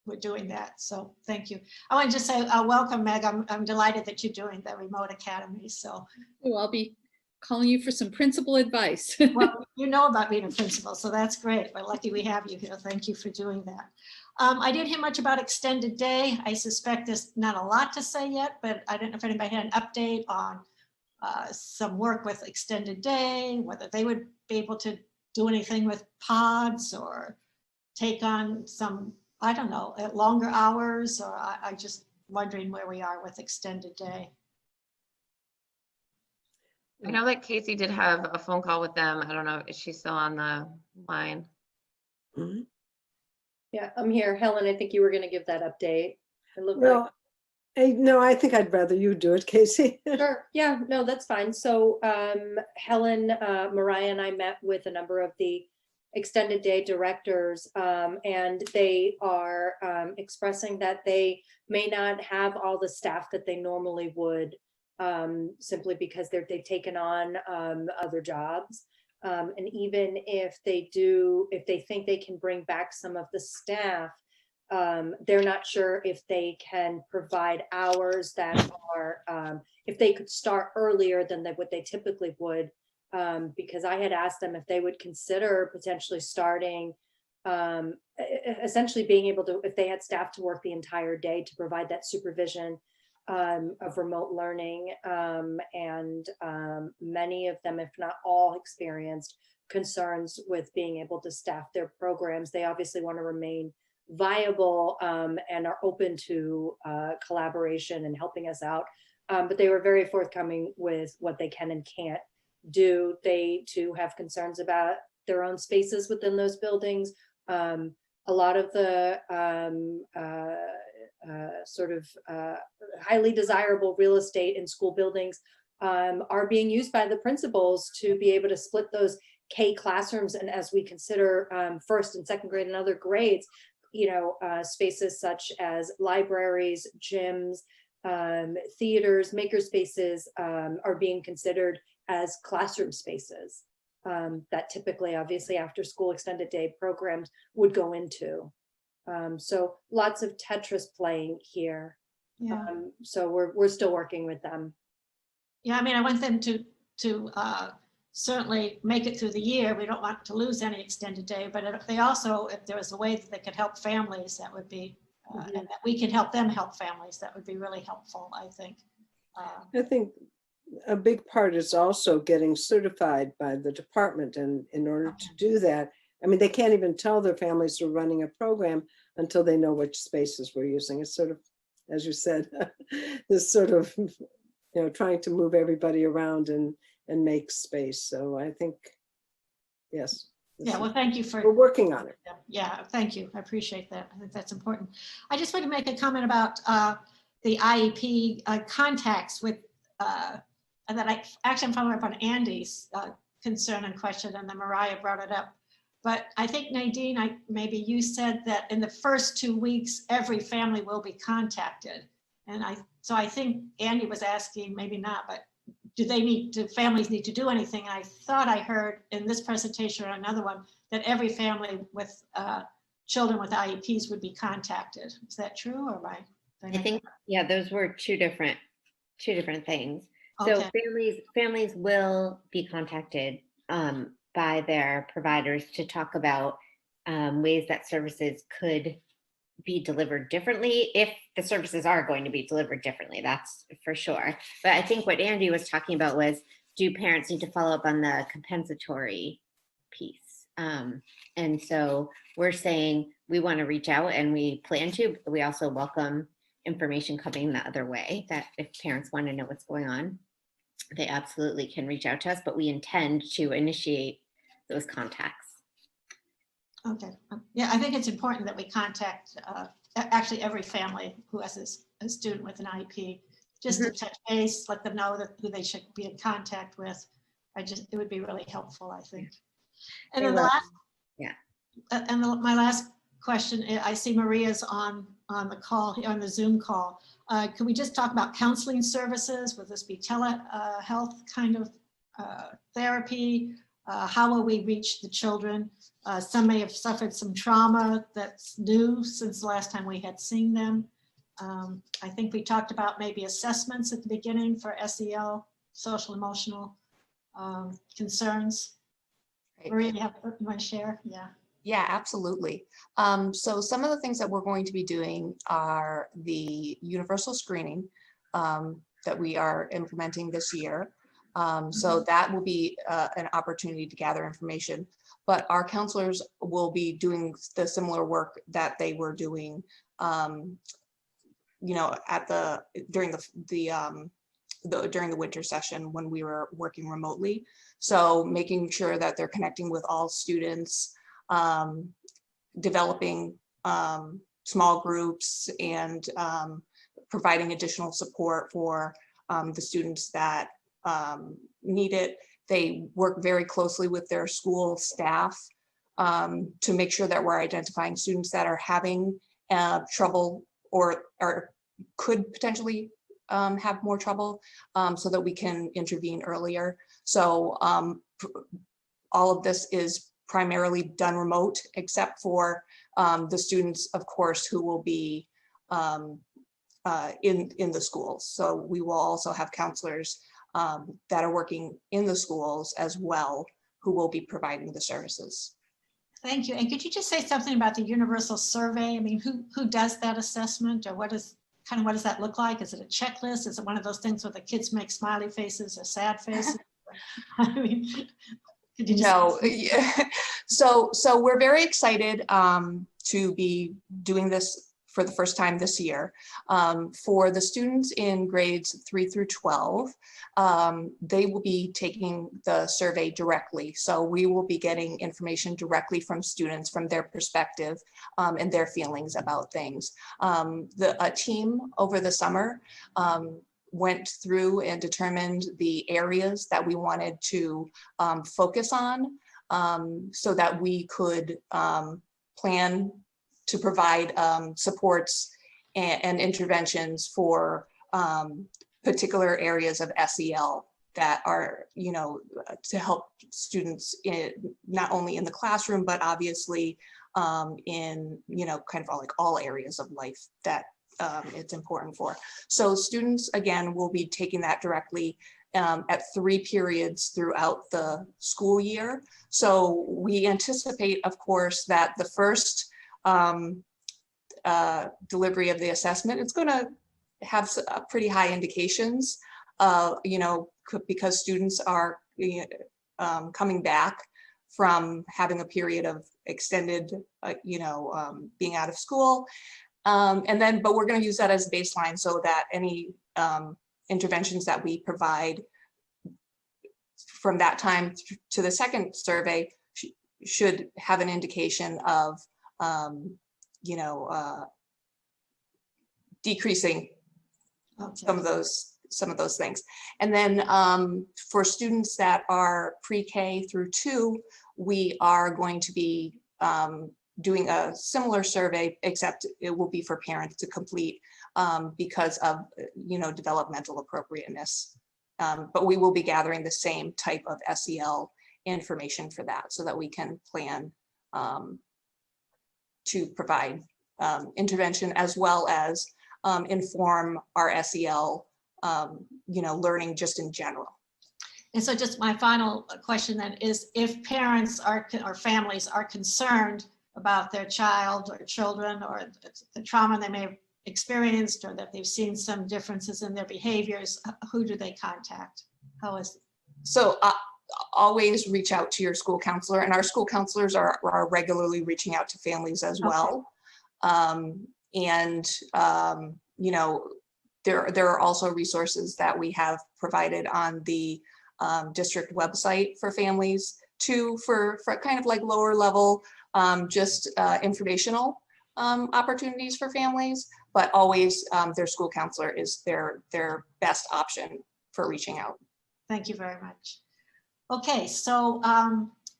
we're doing that. So thank you. I want to just say welcome, Meg. I'm delighted that you're doing the remote academy. So I'll be calling you for some principal advice. Well, you know about being a principal, so that's great. We're lucky we have you here. Thank you for doing that. I didn't hear much about extended day. I suspect there's not a lot to say yet, but I don't know if anybody had an update on some work with extended day, whether they would be able to do anything with pods or take on some, I don't know, longer hours, or I just wondering where we are with extended day. I know that Casey did have a phone call with them. I don't know, is she still on the line? Mm-hmm. Yeah, I'm here. Helen, I think you were going to give that update. No, I think I'd rather you do it, Casey. Sure. Yeah, no, that's fine. So Helen, Mariah, and I met with a number of the extended day directors, and they are expressing that they may not have all the staff that they normally would, simply because they've taken on other jobs. And even if they do, if they think they can bring back some of the staff, they're not sure if they can provide hours that are, if they could start earlier than what they typically would, because I had asked them if they would consider potentially starting, essentially being able to, if they had staff to work the entire day to provide that supervision of remote learning, and many of them, if not all, experienced concerns with being able to staff their programs. They obviously want to remain viable and are open to collaboration and helping us out. But they were very forthcoming with what they can and can't do. They too have concerns about their own spaces within those buildings. A lot of the highly desirable real estate in school buildings are being used by the principals to be able to split those K classrooms. And as we consider first and second grade and other grades, spaces such as libraries, gyms, theaters, maker spaces are being considered as classroom spaces that typically, obviously, after school extended day programs would go into. So lots of Tetris playing here. Yeah. So we're still working with them. Yeah, I mean, I want them to certainly make it through the year. We don't want to lose any extended day, but if they also, if there was a way that they could help families, that would be, and that we can help them help families, that would be really helpful, I think. I think a big part is also getting certified by the department. And in order to do that, I mean, they can't even tell their families they're running a program until they know which spaces we're using. It's sort of, as you said, this sort of, trying to move everybody around and make space. So I think, yes. Yeah, well, thank you for. We're working on it. Yeah, thank you. I appreciate that. I think that's important. I just want to make a comment about the IEP contacts with, and that I'm following up on Andy's concern and question, and then Mariah brought it up. But I think Nadine, maybe you said that in the first 2 weeks, every family will be contacted. And so I think Andy was asking, maybe not, but do families need to do anything? And I thought I heard in this presentation or another one that every family with children with IEPs would be contacted. Is that true, or right? I think, yeah, those were two different things. So Okay. families will be contacted by their providers to talk about ways that services could be delivered differently, if the services are going to be delivered differently, that's for sure. But I think what Andy was talking about was, do parents need to follow up on the compensatory piece? And so we're saying we want to reach out, and we plan to, but we also welcome information coming the other way, that if parents want to know what's going on, they absolutely can reach out to us, but we intend to initiate those contacts. Okay. Yeah, I think it's important that we contact actually every family who has a student with an IEP, just to touch base, let them know that who they should be in contact with. It would be really helpul, I think. And then my last question, I see Maria's on the call, on the Zoom call. Can we just talk about counseling services? Will this be telehealth kind of therapy? How will we reach the children? Some may have suffered some trauma that's new since the last time we had seen them. I think we talked about maybe assessments at the beginning for SEL, social emotional concerns. Right. Maria, you want to share? Yeah. Yeah, absolutely. So some of the things that we're going to be doing are the universal screening that we are implementing this year. So that will be an opportunity to gather information, but our counselors will be doing the similar work that they were doing, during the winter session when we were working remotely. So making sure that they're connecting with all students, developing small groups, and providing additional support for the students that need it. They work very closely with their school staff to make sure that we're identifying students that are having trouble or could potentially have more trouble, so that we can intervene earlier. So all of this is primarily done remote, except for the students, of course, who will be in the schools. So we will also have counselors that are working in the schools as well, who will be providing the services. Thank you. And could you just say something about the universal survey? I mean, who does that assessment, or what does that look like? Is it a checklist? Is it one of those things where the kids make smiley faces or sad faces? I mean, Could you No, just- so we're very excited to be doing this for the first time this year. For the students in grades 3 through 12, they will be taking the survey directly. So we will be getting information directly from students, from their perspective and their feelings about things. A team over the summer went through and determined the areas that we wanted to focus on so that we could plan to provide supports and interventions for particular areas of SEL that are, you know, to help students not only in the classroom, but obviously in, you know, kind of all areas of life that it's important for. So students, again, will be taking that directly at 3 periods throughout the school year. So we anticipate, of course, that the first delivery of the assessment, it's going to have pretty high indications, you know, because students are coming back from having a period of extended, you know, being out of school. And then, but we're going to use that as a baseline so that any interventions that we provide from that time to the second survey should have an indication of, you know, decreasing some of those things. And then for students that are pre-K through 2, we are going to be doing a similar survey, except it will be for parents to complete because of, you know, developmental appropriateness. But we will be gathering the same type of SEL information for that so that we can plan to provide intervention as well as inform our SEL, you know, learning just in general. And so just my final question then is, if parents are or families are concerned about their child or children or the trauma they may have experienced or that they've seen some differences in their behaviors, who do they contact? How is it? So always reach out to your school counselor, and our school counselors are regularly reaching out to families as well. You know, there are also resources that we have provided on the district website for families too, for kind of like lower level, just informational opportunities for families, but always their school counselor is their best option for reaching out. Thank you very much. Okay, so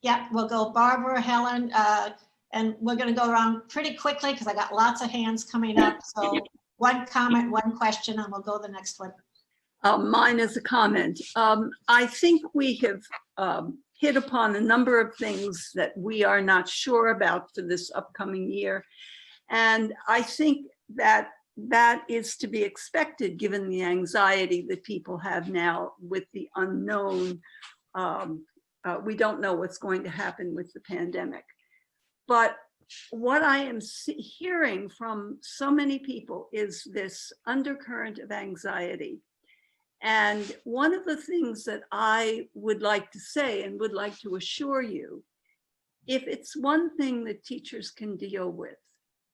yeah, we'll go Barbara, Helen, and we're going to go around pretty quickly because I got lots of hands coming up. So one comment, one question, and we'll go to the next one. Mine is a comment. I think we have hit upon a number of things that we are not sure about for this upcoming year. And I think that that is to be expected given the anxiety that people have now with the unknown. We don't know what's going to happen with the pandemic. But what I am hearing from so many people is this undercurrent of anxiety. And one of the things that I would like to say and would like to assure you, if it's one thing that teachers can deal with,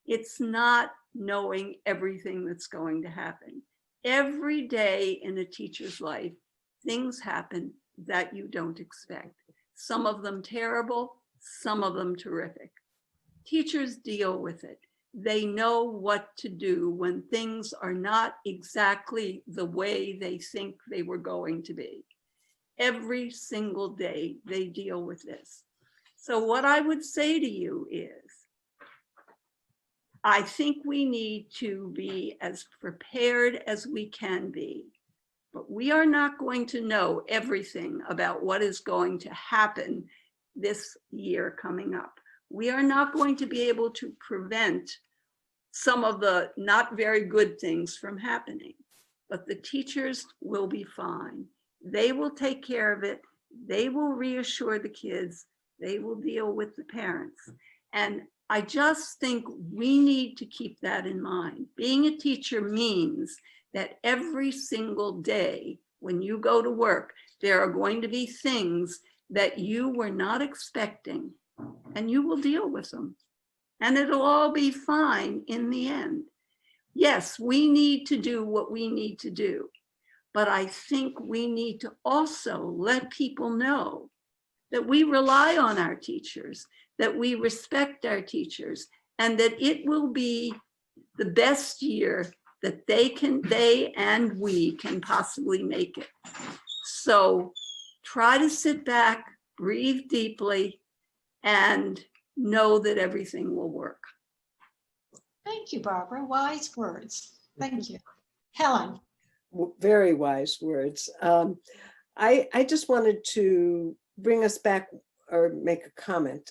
it's not knowing everything that's going to happen. Every day in a teacher's life, things happen that you don't expect. Some of them terrible, some of them terrific. Teachers deal with it. They know what to do when things are not exactly the way they think they were going to be. Every single day they deal with this. So what I would say to you is, I think we need to be as prepared as we can be, but we are not going to know everything about what is going to happen this year coming up. We are not going to be able to prevent some of the not very good things from happening, but the teachers will be fine. They will take care of it. They will reassure the kids. They will deal with the parents. And I just think we need to keep that in mind. Being a teacher means that every single day when you go to work, there are going to be things that you were not expecting, and you will deal with them. And it'll all be fine in the end. Yes, we need to do what we need to do, but I think we need to also let people know that we rely on our teachers, that we respect our teachers, and that it will be the best year that they and we can possibly make it. So try to sit back, breathe deeply, and know that everything will work. Thank you, Barbara. Wise words. Thank you. Helen. Very wise words. I just wanted to bring us back or make a comment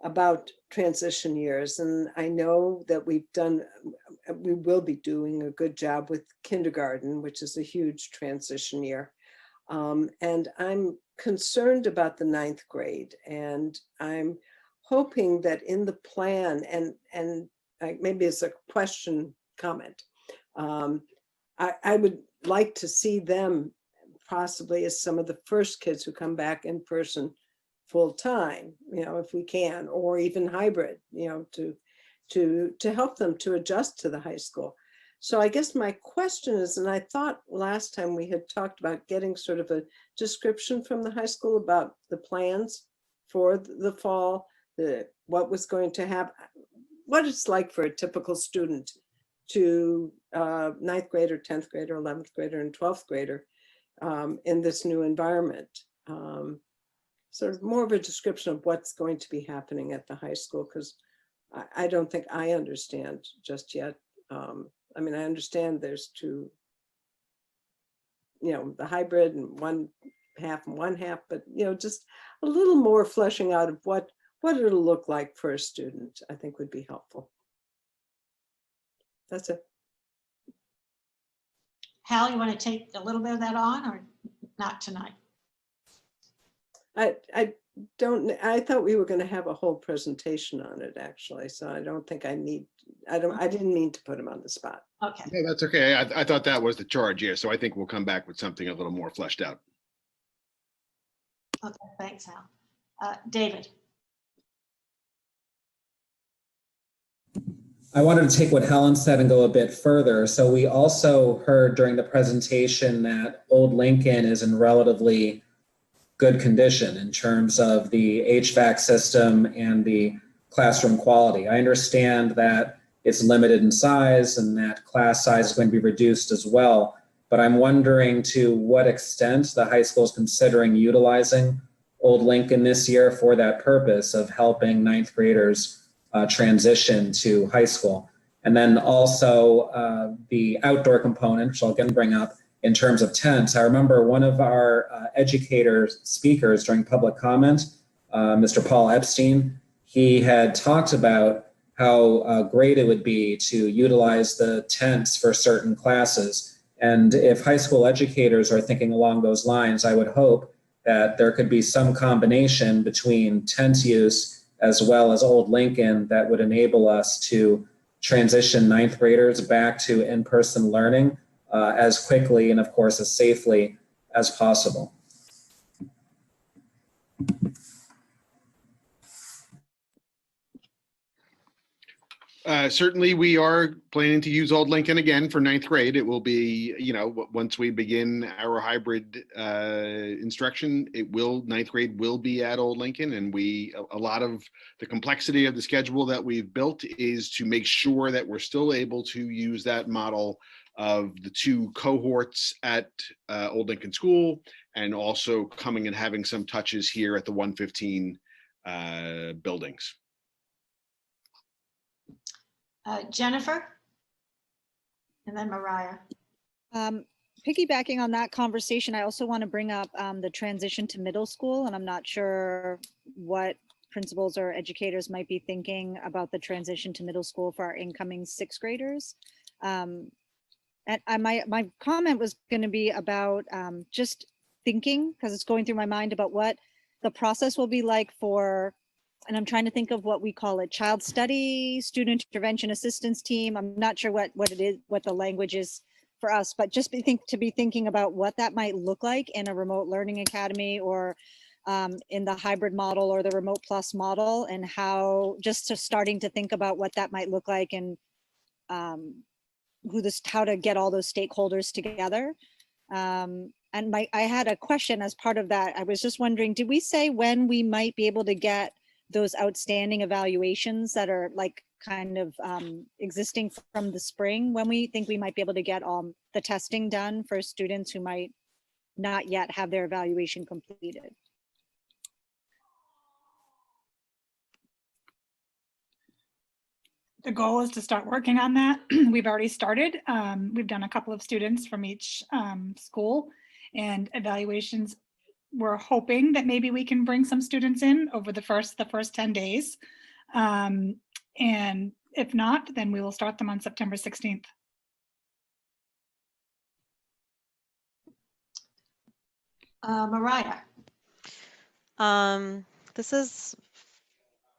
about transition years. And I know that we will be doing a good job with kindergarten, which is a huge transition year. And I'm concerned about the 9th grade, and I'm hoping that in the plan, and maybe it's a question comment, I would like to see them possibly as some of the first kids who come back in person full time, if we can, or even hybrid, to help them to adjust to the high school. So I guess my question is, and I thought last time we had talked about getting sort of a description from the high school about the plans for the fall, what was going to happen, what it's like for a typical student to 9th grader, 10th grader, 11th grader, and 12th grader in this new environment. Sort of more of a description of what's going to be happening at the high school, because I don't think I understand just yet. I mean, I understand there's two, the hybrid and one half and one half, but just a little more fleshing out of what it'll look like for a student, I think would be helpful. That's it. Hal, you want to take a little bit of that on, or not tonight? I thought we were going to have a whole presentation on it, actually. So I don't think I didn't mean to put him on the spot. Okay. Yeah, that's okay. I thought that was the charge. Yeah. So I think we'll come back with something a little more fleshed out. Okay, thanks, Hal. David. I wanted to take what Helen said and go a bit further. So we also heard during the presentation that Old Lincoln is in relatively good condition in terms of the HVAC system and the classroom quality. I understand that it's limited in size and that class size is going to be reduced as well, but I'm wondering to what extent the high school is considering utilizing Old Lincoln this year for that purpose of helping 9th graders transition to high school. And then also the outdoor component, which I'll again bring up, in terms of tents. I remember one of our educator speakers during public comment, Mr. Paul Epstein, he had talked about how great it would be to utilize the tents for certain classes. And if high school educators are thinking along those lines, I would hope that there could be some combination between tent use as well as Old Lincoln that would enable us to transition 9th graders back to in-person learning as quickly and, of course, as safely as possible. Certainly, we are planning to use Old Lincoln again for 9th grade. It will be, once we begin our hybrid instruction, 9th grade will be at Old Lincoln. And a lot of the complexity of the schedule that we've built is to make sure that we're still able to use that model of the 2 cohorts at Old Lincoln School, and also coming and having some touches here at the 115 buildings. Jennifer, and then Mariah. Piggybacking on that conversation, I also want to bring up the transition to middle school, and I'm not sure what principals or educators might be thinking about the transition to middle school for our incoming 6th graders. And my comment was going to be about just thinking, because it's going through my mind, about what the process will be like for, and I'm trying to think of what we call it, child study, student intervention assistance team. I'm not sure what it is, what the language is for us, but just to be thinking about what that might look like in a remote learning academy or in the hybrid model or the remote plus model, and how just to starting to think about what that might look like, and how to get all those stakeholders together. And I had a question as part of that. I was just wondering, did we say when we might be able to get those outstanding evaluations that are like kind of existing from the spring, when we think we might be able to get the testing done for students who might not yet have their evaluation completed? The goal is to start working on that. We've already started. We've done a couple of students from each school and evaluations. We're hoping that maybe we can bring some students in over the first 10 days. And if not, then we will start them on September 16th. Mariah. This is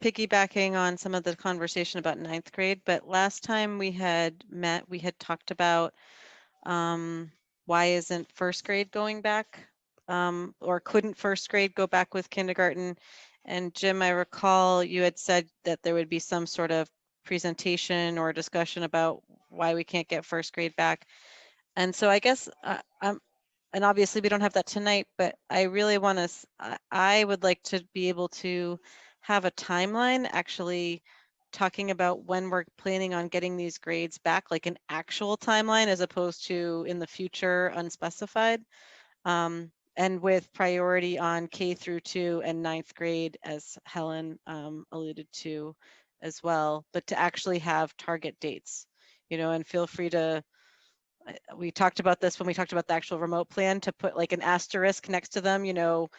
piggybacking on some of the conversation about ninth grade, but last time we had met, we had talked about why isn't first grade going back, or couldn't first grade go back with kindergarten? And Jim, I recall you had said that there would be some sort of presentation or discussion about why we can't get first grade back. And so I guess and obviously we don't have that tonight, but I really want to, I would like to be able to have a timeline actually talking about when we're planning on getting these grades back, like an actual timeline as opposed to in the future unspecified, and with priority on K-2 and ninth grade, as Helen alluded to as well, but to actually have target dates, you know, and feel free to, we talked about this when we talked about the actual remote plan, to put like an asterisk next to them, you know,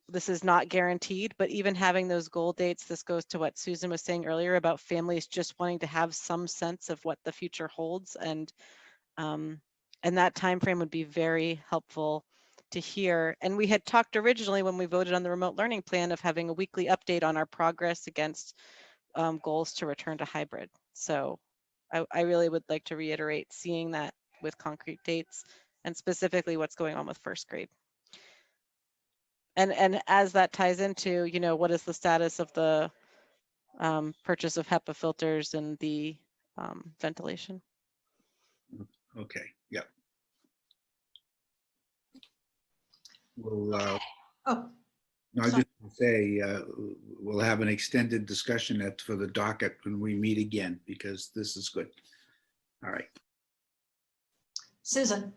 this is not guaranteed, but even having those goal dates, this goes to what Susan was saying earlier about families just wanting to have some sense of what the future holds. And that time frame would be very helpful to hear. And we had talked originally when we voted on the remote learning plan of having a weekly update on our progress against goals to return to hybrid. So I really would like to reiterate seeing that with concrete dates and specifically what's going on with first grade. And as that ties into, you know, what is the status of the purchase of HEPA filters and the ventilation? Okay, yeah. We'll, Oh, no, I just want to say we'll have an extended discussion for the docket when we meet again, because this is good. All right. Susan.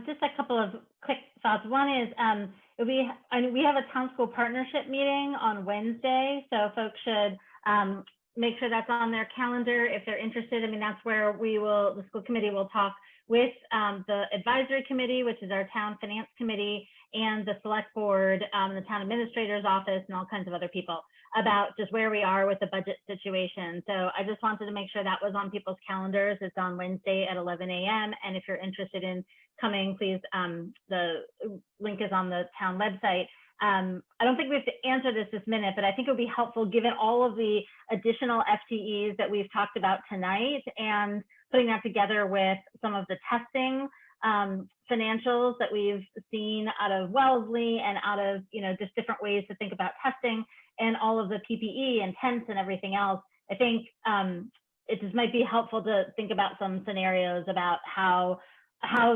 Just a couple of quick thoughts. One is we have a town school partnership meeting on Wednesday, so folks should make sure that's on their calendar if they're interested. I mean, that's where the school committee will talk with the advisory committee, which is our town finance committee, and the select board, the town administrator's office, and all kinds of other people about just where we are with the budget situation. So I just wanted to make sure that was on people's calendars. It's on Wednesday at 11 a.m. And if you're interested in coming, please, the link is on the town website. I don't think we have to answer this minute, but I think it would be helpful given all of the additional FTEs that we've talked about tonight and putting that together with some of the testing financials that we've seen out of Wellesley and out of, you know, just different ways to think about testing and all of the PPE and tents and everything else. I think it just might be helpful to think about some scenarios about how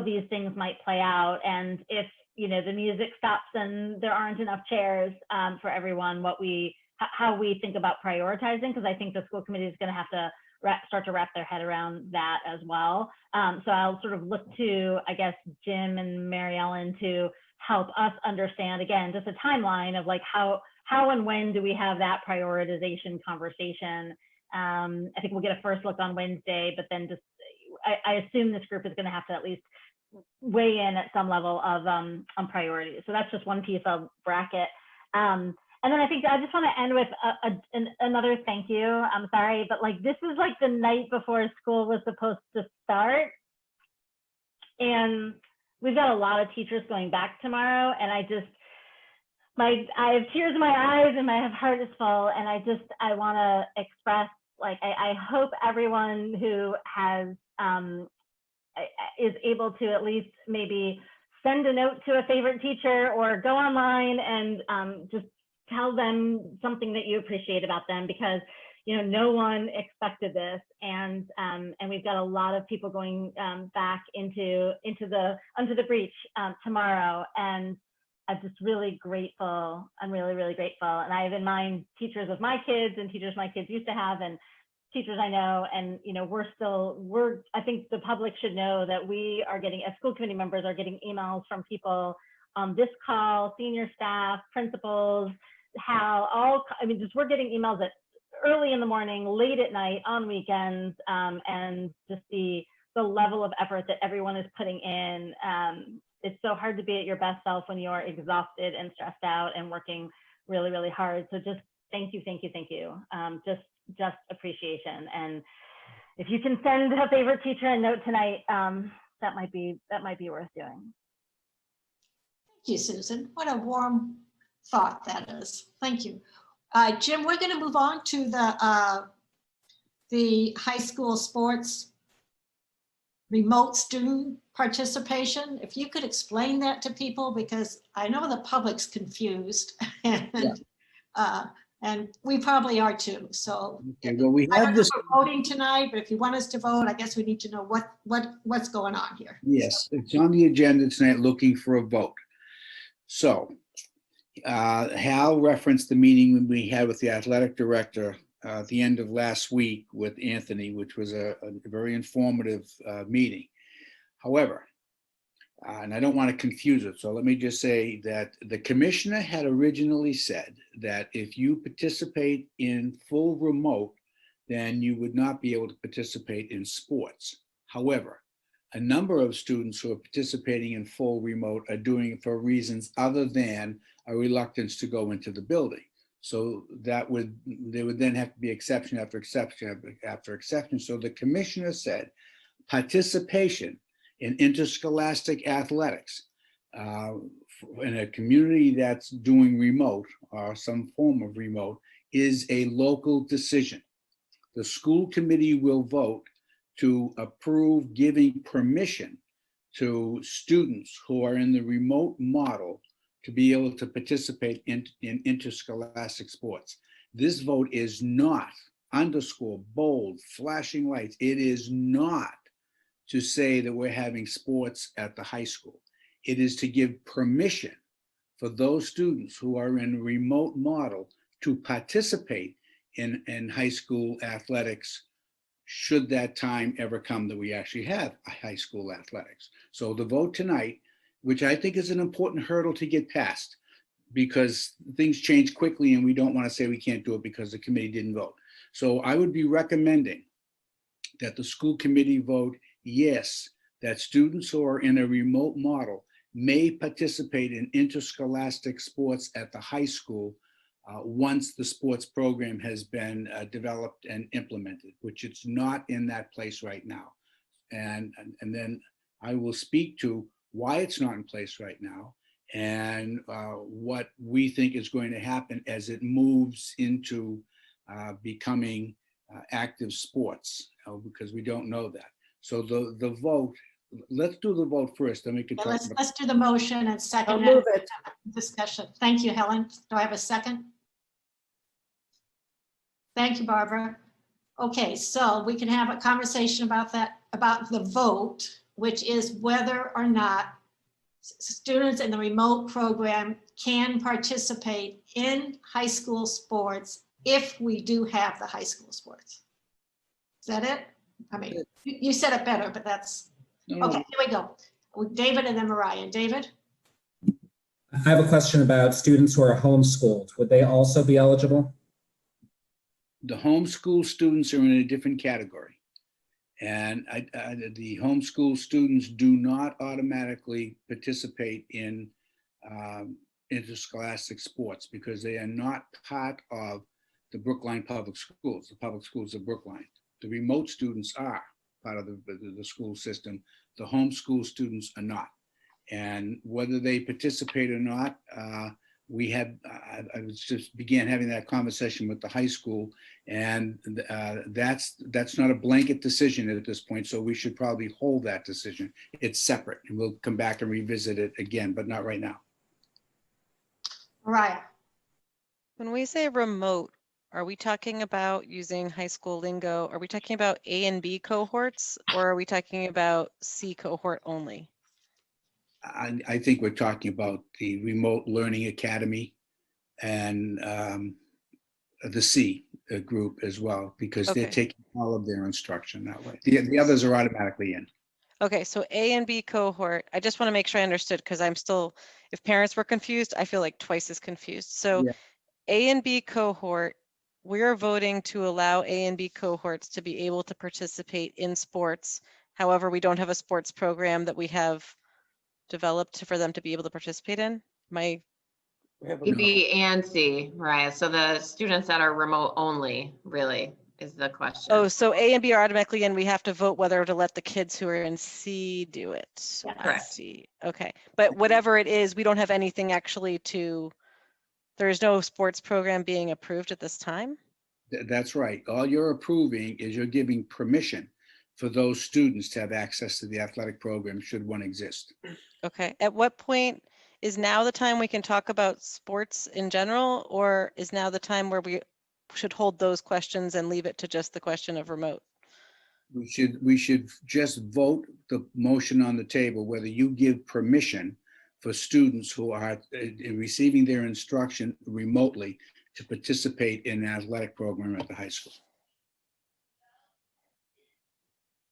these things might play out, and if, you know, the music stops and there aren't enough chairs for everyone, how we think about prioritizing, because I think the school committee is going to have to start to wrap their head around that as well. So I'll sort of look to, I guess, Jim and Mary Ellen to help us understand, again, just a timeline of like how and when do we have that prioritization conversation. I think we'll get a first look on Wednesday, but then just, I assume this group is going to have to at least weigh in at some level of on priorities. So that's just one piece of bracket. And then I think I just want to end with another thank you. I'm sorry, but like this is like the night before school was supposed to start. And we've got a lot of teachers going back tomorrow. And I have tears in my eyes and my heart is full. And I want to express, like, I hope everyone who has, is able to at least maybe send a note to a favorite teacher or go online and just tell them something that you appreciate about them, because no one expected this, and we've got a lot of people going back into the breach tomorrow, and I'm just really grateful. I'm really, really grateful, and I have in mind teachers of my kids and teachers my kids used to have, and teachers I know, and I think the public should know that we are getting, as school committee members, are getting emails from people on this call, senior staff, principals, we're getting emails at early in the morning, late at night, on weekends, and just the level of effort that everyone is putting in. It's so hard to be at your best self when you're exhausted and stressed out and working really, really hard. So just thank you, thank you, thank you. Just appreciation. And if you can send a favorite teacher a note tonight, that might be worth doing. Thank you, Susan. What a warm thought that is. Thank you. Jim, we're going to move on to the high school sports remote student participation. If you could explain that to people, because I know the public's confused and we probably are too. So Okay, well, we I don't have know this. if we're voting tonight, but if you want us to vote, I guess we need to know what's going on here. Yes, it's on the agenda tonight, looking for a vote. So Hal referenced the meeting we had with the athletic director at the end of last week with Anthony, which was a very informative meeting. However, and I don't want to confuse it, so let me just say that the commissioner had originally said that if you participate in full remote, then you would not be able to participate in sports. However, a number of students who are participating in full remote are doing it for reasons other than a reluctance to go into the building. So there would then have to be exception after exception after exception. So the commissioner said participation in interscholastic athletics in a community that's doing remote or some form of remote is a local decision. The school committee will vote to approve giving permission to students who are in the remote model to be able to participate in interscholastic sports. This vote is not, underscore, bold, flashing lights, it is not to say that we're having sports at the high school. It is to give permission for those students who are in a remote model to participate in high school athletics, should that time ever come that we actually have high school athletics. So the vote tonight, which I think is an important hurdle to get past, because things change quickly and we don't want to say we can't do it because the committee didn't vote. So I would be recommending that the school committee vote yes, that students who are in a remote model may participate in interscholastic sports at the high school once the sports program has been developed and implemented, which it's not in that place right now. And then I will speak to why it's not in place right now and what we think is going to happen as it moves into becoming active sports, because we don't know that. So the vote, let's do the vote first, then we can talk about. Let's do the motion and second. I'll move it. Discussion. Thank you, Helen. Do I have a second? Thank you, Barbara. Okay, so we can have a conversation about that, about the vote, which is whether or not students in the remote program can participate in high school sports if we do have the high school sports. Is that it? I mean, you said it better, but that's, okay, here we go. With David and then Mariah. David? I have a question about students who are homeschooled. Would they also be eligible? The homeschool students are in a different category. And the homeschool students do not automatically participate in interscholastic sports because they are not part of the Brookline public schools, the public schools of Brookline. The remote students are part of the school system. The homeschool students are not. And whether they participate or not we had, I was just began having that conversation with the high school, and that's not a blanket decision at this point. So we should probably hold that decision. It's separate, and we'll come back and revisit it again, but not right now. Mariah. When we say remote, are we talking about using high school lingo? Are we talking about A and B cohorts, or are we talking about C cohort only? I think we're talking about the Remote Learning Academy and the C group as well, because they're Okay. taking all of their instruction that way. The others are automatically in. Okay, so A and B cohort, I just want to make sure I understood, because I'm still, if parents were confused, I feel like twice as confused. So Yeah. A and B cohort, we're voting to allow A and B cohorts to be able to participate in sports. However, we don't have a sports program that we have developed for them to be able to participate in. It'd be A and C, Mariah. So the students that are remote only really is the question. Oh, so A and B are automatically in. We have to vote whether to let the kids who are in C do it. I Correct. see. Okay, but whatever it is, we don't have anything actually to, there is no sports program being approved at this time? That's right. All you're approving is you're giving permission for those students to have access to the athletic program should one exist. Okay, at what point is now the time we can talk about sports in general, or is now the time where we should hold those questions and leave it to just the question of remote? We should just vote the motion on the table, whether you give permission for students who are receiving their instruction remotely to participate in an athletic program at the high school.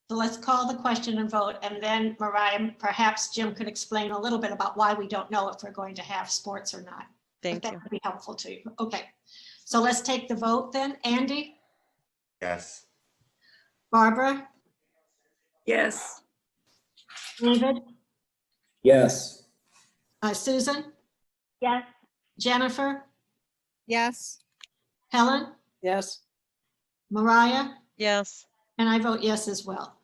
So let's call the question and vote, and then Mariah, perhaps Jim could explain a little bit about why we don't know if we're going to have sports or not. Thank That you. would be helpful to you. Okay, so let's take the vote then. Andy, Yes. Barbara, Yes. David, Yes. Susan, Yes. Jennifer, Yes. Helen, Yes. Mariah, Yes. and I vote yes as well.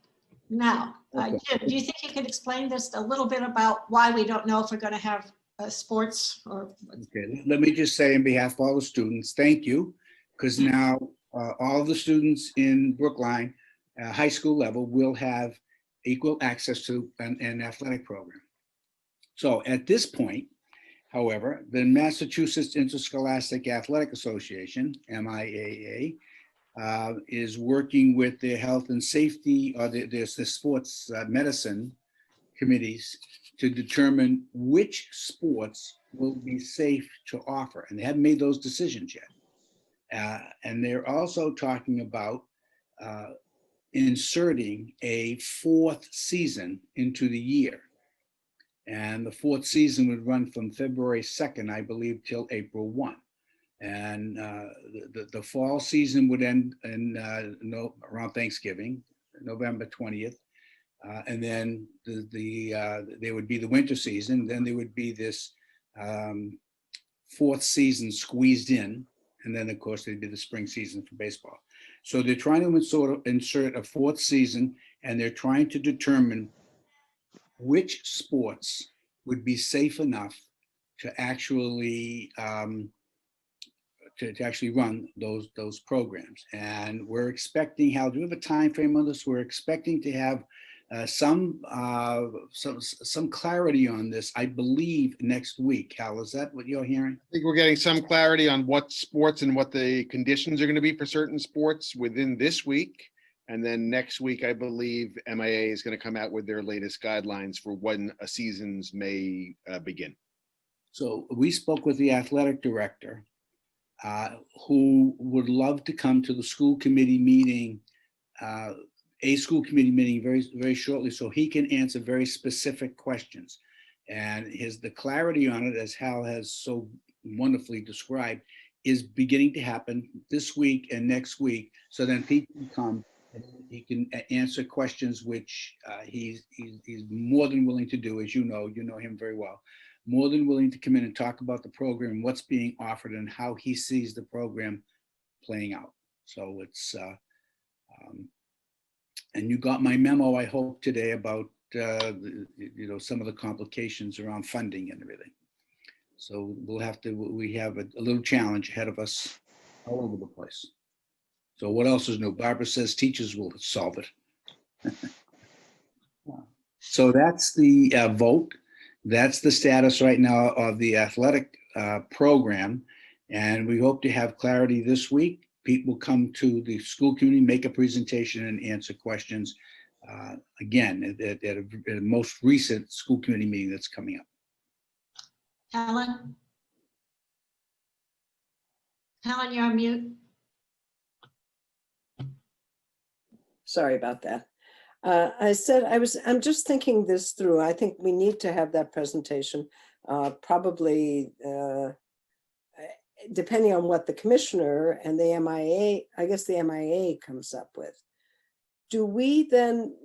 Now, Okay. Jim, do you think you could explain this a little bit about why we don't know if we're going to have sports or? Okay, let me just say on behalf of all the students, thank you, because now all the students in Brookline, high school level, will have equal access to an athletic program. So at this point, however, the Massachusetts Interscholastic Athletic Association, MIAA, is working with the health and safety, or the sports medicine committees to determine which sports will be safe to offer. And they haven't made those decisions yet. And they're also talking about inserting a fourth season into the year. And the fourth season would run from February 2nd, I believe, till April 1. And the fall season would end in around Thanksgiving, November 20th. And then there would be the winter season. Then there would be this fourth season squeezed in. And then, of course, there'd be the spring season for baseball. So they're trying to insert a fourth season, and they're trying to determine which sports would be safe enough to actually actually run those programs. And we're expecting, Hal, do we have a time frame on this? We're expecting to have some clarity on this, I believe, next week. Hal, is that what you're hearing? I think we're getting some clarity on what sports and what the conditions are going to be for certain sports within this week. And then next week, I believe MIA is going to come out with their latest guidelines for when a seasons may begin. So we spoke with the athletic director, who would love to come to the school committee meeting, a school committee meeting very, very shortly, so he can answer very specific questions. And the clarity on it, as Hal has so wonderfully described, is beginning to happen this week and next week. So then people can come and he can answer questions, which he's more than willing to do. As you know him very well. More than willing to come in and talk about the program, what's being offered, and how he sees the program playing out. So it's, and you got my memo, I hope, today about some of the complications around funding and everything. So we have a little challenge ahead of us all over the place. So what else is new? Barbara says teachers will solve it. So that's the vote. That's the status right now of the athletic program. And we hope to have clarity this week. Pete will come to the school community, make a presentation and answer questions. Again, at a most recent school committee meeting that's coming up. Helen? Helen, you're on mute. Sorry about that. I'm just thinking this through. I think we need to have that presentation, probably depending on what the commissioner and the MIA, I guess the MIA comes up with. Do we then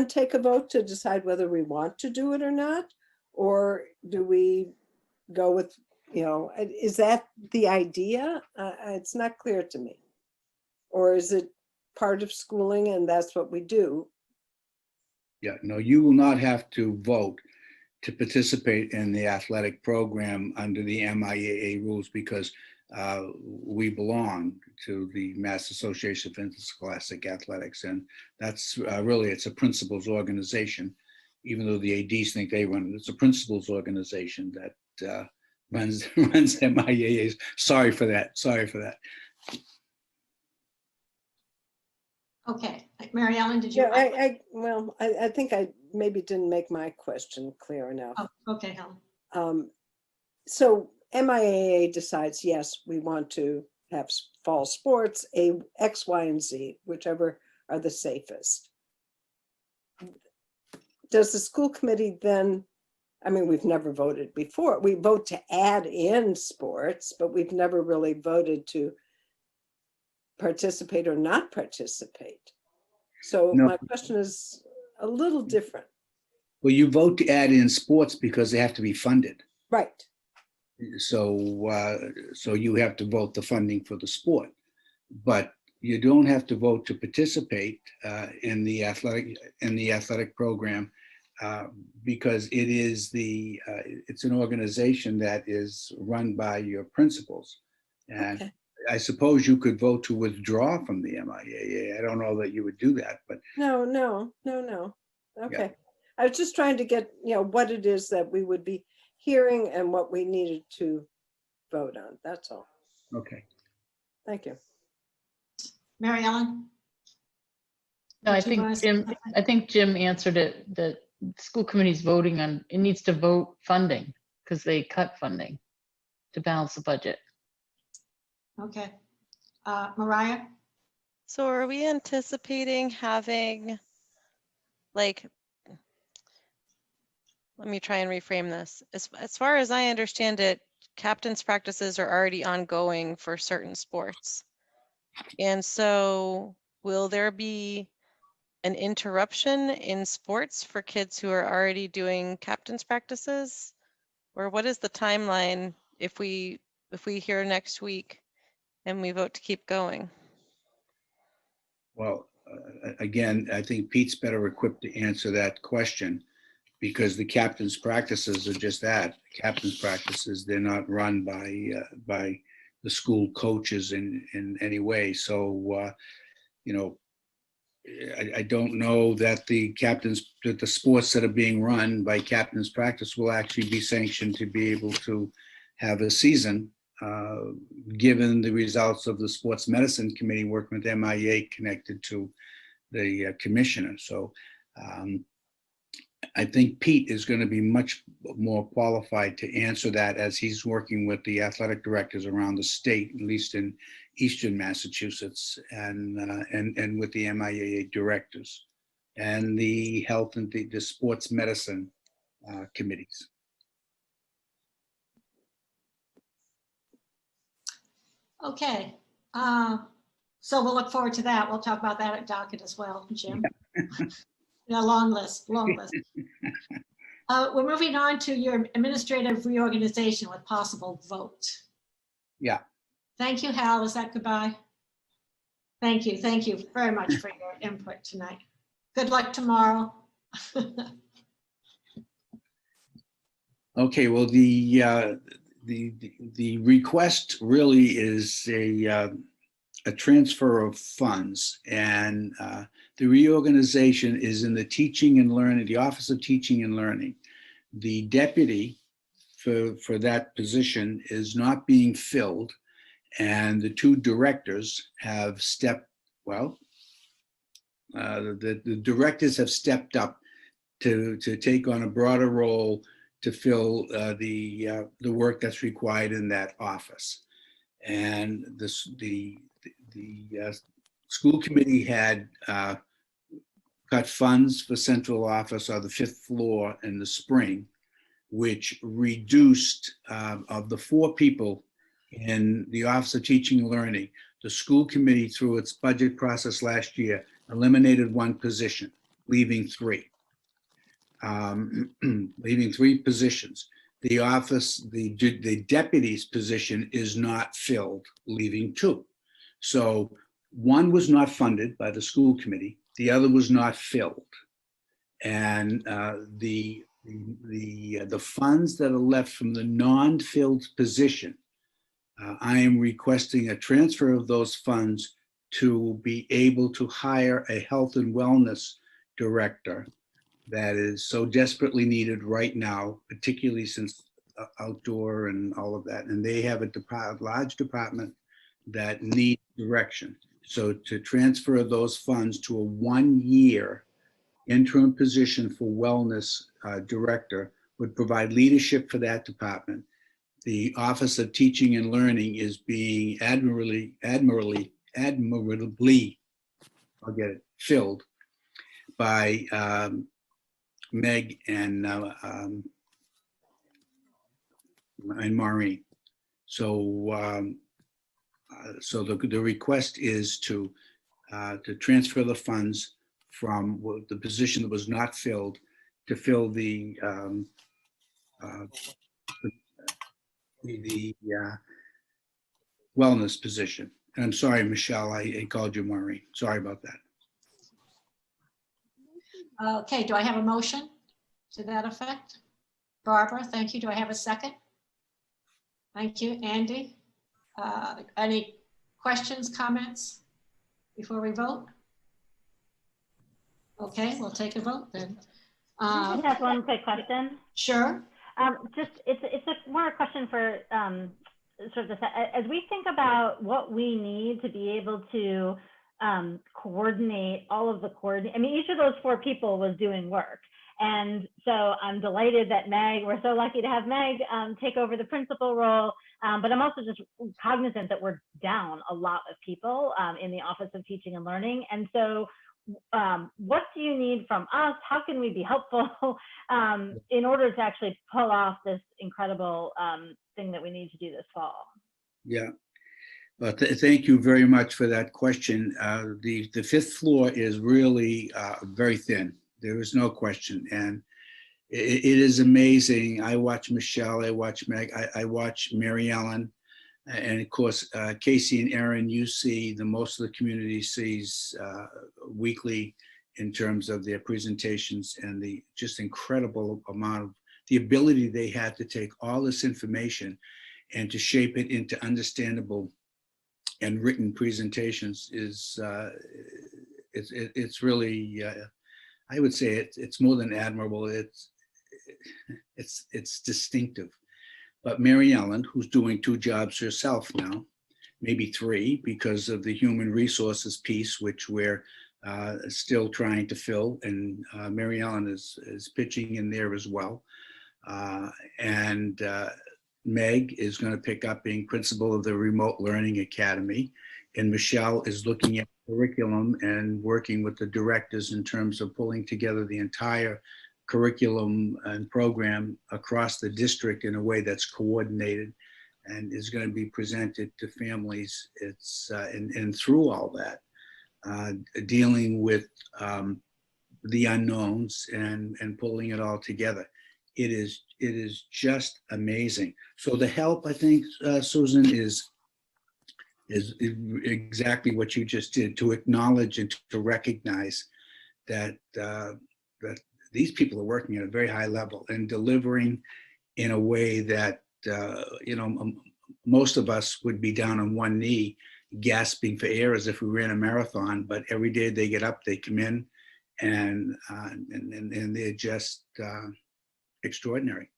take a vote to decide whether we want to do it or not? Or do we go with, is that the idea? It's not clear to me. Or is it part of schooling and that's what we do? Yeah, no, you will not have to vote to participate in the athletic program under the MIAA rules because we belong to the Mass Association of Interscholastic Athletics. And that's really, it's a principals organization, even though the ADs think they run it. It's a principals organization that runs MIAAs. Sorry for that. Okay, Mary Ellen, did you? I think I maybe didn't make my question clear enough. Oh, okay, Helen. So MIAA decides, yes, we want to have fall sports, X, Y, and Z, whichever are the safest. Does the school committee then, we've never voted before. We vote to add in sports, but we've never really voted to participate or not participate. So No. my question is a little different. Well, you vote to add in sports because they have to be funded. Right. So you have to vote the funding for the sport, but you don't have to vote to participate in the athletic program because it's an organization that is run by your principals. And okay. I suppose you could vote to withdraw from the MIAA. I don't know that you would do that, but no. Okay. Yeah. I was just trying to get, what it is that we would be hearing and what we needed to vote on. That's all. Okay. Thank you. Mary Ellen? No, I think Jim answered it. The school committee's voting on, it needs to vote funding because they cut funding to balance the budget. Okay. Mariah? So are we anticipating having, let me try and reframe this. As far as I understand it, captain's practices are already ongoing for certain sports. And so will there be an interruption in sports for kids who are already doing captain's practices? Or what is the timeline if we hear next week and we vote to keep going? Well, again, I think Pete's better equipped to answer that question because the captain's practices are just that, captain's practices. They're not run by the school coaches in any way. So, I don't know that the sports that are being run by captain's practice will actually be sanctioned to be able to have a season, given the results of the sports medicine committee working with MIA connected to the commissioner. So I think Pete is going to be much more qualified to answer that as he's working with the athletic directors around the state, at least in Eastern Massachusetts, and with the MIAA directors and the health and the sports medicine committees. Okay. So we'll look forward to that. We'll talk about that at docket as well, Jim. Yeah, long list. We're moving on to your administrative reorganization with possible vote. Yeah. Thank you, Hal. Is that goodbye? Thank you. Thank you very much for your input tonight. Good luck tomorrow. Okay, well, the request really is a transfer of funds, and the reorganization is in the teaching and learning, the Office of Teaching and Learning. The deputy for that position is not being filled, and the two directors have stepped, well, the directors have stepped up to take on a broader role to fill the work that's required in that office. And the school committee had cut funds for central office or the fifth floor in the spring, which reduced of the 4 people in the Office of Teaching and Learning. The school committee, through its budget process last year, eliminated 1 position, leaving 3. Leaving 3 positions. The office, the deputy's position is not filled, leaving 2. So 1 was not funded by the school committee, the other was not filled. And the funds that are left from the non-filled position, I am requesting a transfer of those funds to be able to hire a health and wellness director that is so desperately needed right now, particularly since outdoor and all of that. And they have a large department that needs direction. So to transfer those funds to a 1-year interim position for wellness director would provide leadership for that department. The Office of Teaching and Learning is being admirably, I'll get it, filled by Meg and Maureen. So so the request is to transfer the funds from the position that was not filled to fill the wellness position. And I'm sorry, Michelle, I called you Maureen. Sorry about that. Okay, do I have a motion to that effect? Barbara, thank you. Do I have a second? Thank you. Andy? Any questions, comments before we vote? Okay, we'll take a vote then. I just have one quick question. Sure. It's more a question for sort of this, as we think about what we need to be able to coordinate all of the I mean, each of those 4 people was doing work. And so I'm delighted that we're so lucky to have Meg take over the principal role. But I'm also just cognizant that we're down a lot of people in the Office of Teaching and Learning. And so what do you need from us? How can we be helpful in order to actually pull off this incredible thing that we need to do this fall? Yeah. Well, thank you very much for that question. The 5th floor is really very thin. There is no question. And it is amazing. I watch Michelle, I watch Meg, I watch Mary Ellen, and of course, Casey and Erin, you see most of the community sees weekly in terms of their presentations and the just incredible amount of the ability they had to take all this information and to shape it into understandable and written presentations is it's really I would say it's more than admirable. It's distinctive. But Mary Ellen, who's doing 2 jobs herself now, maybe 3 because of the human resources piece, which we're still trying to fill, and Mary Ellen is pitching in there as well. And Meg is going to pick up being principal of the Remote Learning Academy, and Michelle is looking at curriculum and working with the directors in terms of pulling together the entire curriculum and program across the district in a way that's coordinated and is going to be presented to families. It's and through all that, dealing with the unknowns and pulling it all together. It is just amazing. So the help, I think, Susan, is exactly what you just did, to acknowledge and to recognize that that these people are working at a very high level and delivering in a way that, most of us would be down on one knee, gasping for air as if we ran a marathon. But every day they get up, they come in, and they're just extraordinary.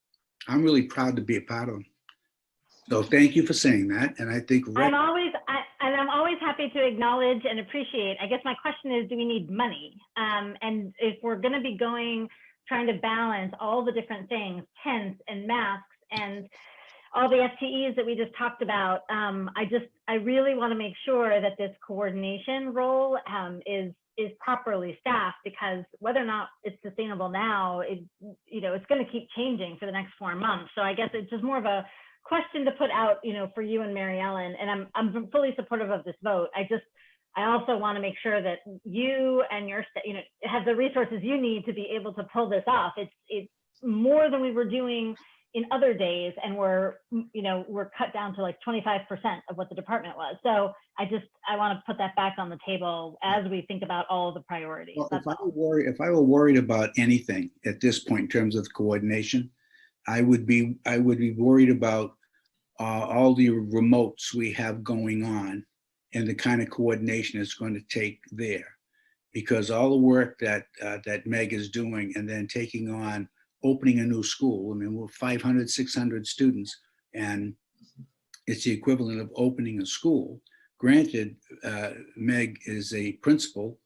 I'm really proud to be a part of them. So thank you for saying that. And I think I'm always happy to acknowledge and appreciate. I guess my question is, do we need money? And if we're going to be trying to balance all the different things, tents and masks and all the FTEs that we just talked about, I really want to make sure that this coordination role is properly staffed, because whether or not it's sustainable now, it's going to keep changing for the next 4 months. So I guess it's just more of a question to put out, for you and Mary Ellen, and I'm fully supportive of this vote. I also want to make sure that you and your have the resources you need to be able to pull this off. It's more than we were doing in other days, and we're cut down to like 25% of what the department was. So I want to put that back on the table as we think about all of the priorities. Well, if I were worried about anything at this point in terms of coordination, I would be worried about all the remotes we have going on and the kind of coordination it's going to take there, because all the work that Meg is doing, and then taking on opening a new school. I mean, we're 500, 600 students, and it's the equivalent of opening a school. Granted, Meg is a principal,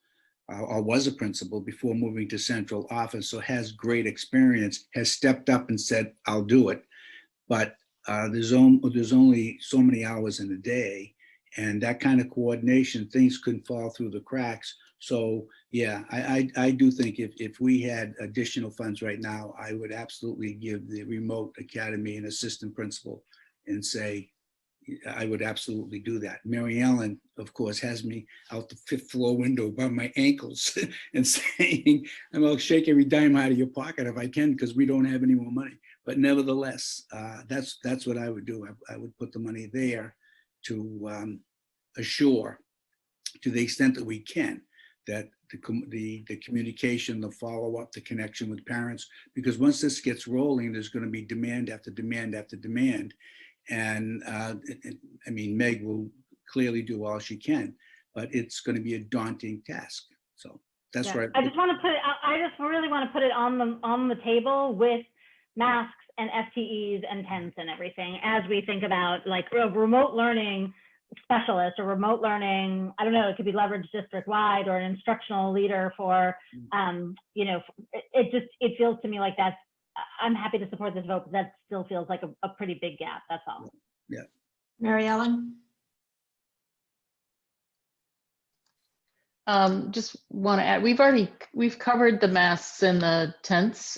or was a principal before moving to central office, so has great experience, has stepped up and said, I'll do it. But there's only so many hours in a day, and that kind of coordination, things could fall through the cracks. So yeah, I do think if we had additional funds right now, I would absolutely give the remote academy an assistant principal and say, I would absolutely do that. Mary Ellen, of course, has me out the 5th floor window by my ankles and saying, I'll shake every dime out of your pocket if I can, because we don't have any more money. But nevertheless, that's what I would do. I would put the money there to assure, to the extent that we can, that the communication, the follow-up, the connection with parents, because once this gets rolling, there's going to be demand after demand after demand. And I mean, Meg will clearly do all she can, but it's going to be a daunting task. So that's right. I just really want to put it on the table with masks and FTEs and tents and everything, as we think about like a remote learning specialist or remote learning, I don't know, it could be leveraged district wide, or an instructional leader for, it feels to me like I'm happy to support this vote, but that still feels like a pretty big gap. That's all. Yeah. Mary Ellen? Just want to add, we've covered the masks and the tents.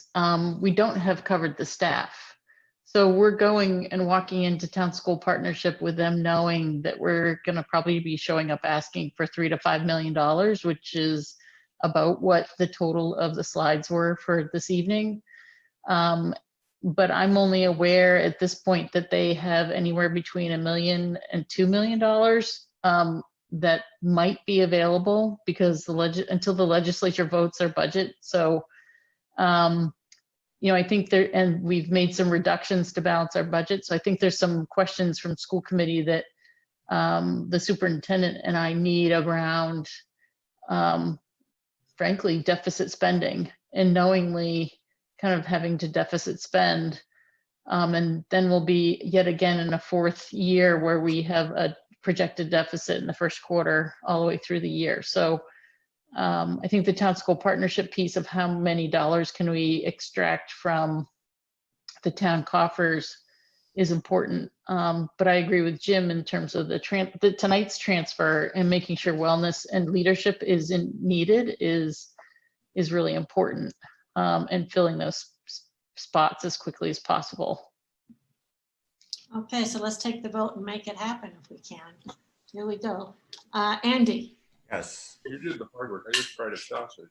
We don't have covered the staff. So we're going and walking into town school partnership with them, knowing that we're going to probably be showing up asking for $3 to $5 million, which is about what the total of the slides were for this evening. But I'm only aware at this point that they have anywhere between $1 million and $2 million that might be available, because until the legislature votes their budget. So, I think and we've made some reductions to balance our budget. So I think there's some questions from school committee that the superintendent and I need around, frankly, deficit spending, and knowingly kind of having to deficit spend. And then we'll be yet again in a 4th year where we have a projected deficit in the 1st quarter all the way through the year. So I think the town school partnership piece of how many dollars can we extract from the town coffers is important. But I agree with Jim in terms of tonight's transfer, and making sure wellness and leadership is needed is really important, and filling those spots as quickly as possible. Okay, so let's take the vote and make it happen if we can. Here we go. Andy? Yes. You did the hard work. I just fried a sausage.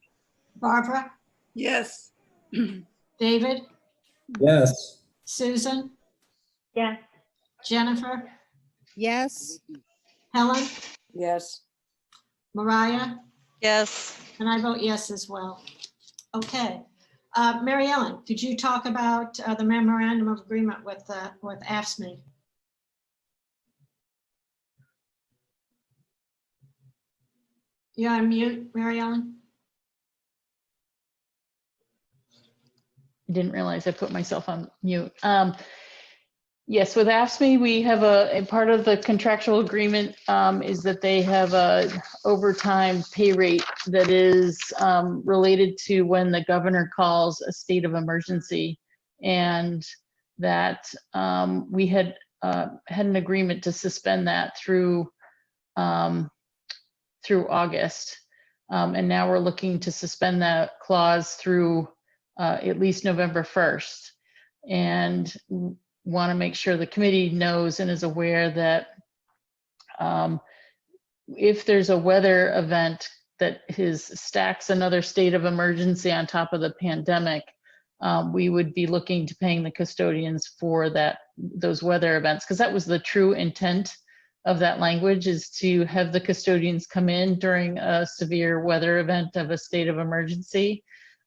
Barbara? Yes. David? Yes. Susan? Yes. Jennifer? Yes. Helen? Yes. Mariah? Yes. And I vote yes as well. Okay. Mary Ellen, did you talk about the memorandum of agreement with AFSCME? You're on mute, Mary Ellen? I didn't realize I put myself on mute. Yes, with AFSCME, we have a part of the contractual agreement is that they have a overtime pay rate that is related to when the governor calls a state of emergency, and that we had an agreement to suspend that through August, and now we're looking to suspend that clause through at least November 1st, and want to make sure the committee knows and is aware that if there's a weather event that stacks another state of emergency on top of the pandemic, we would be looking to paying the custodians for those weather events, because that was the true intent of that language, is to have the custodians come in during a severe weather event of a state of emergency,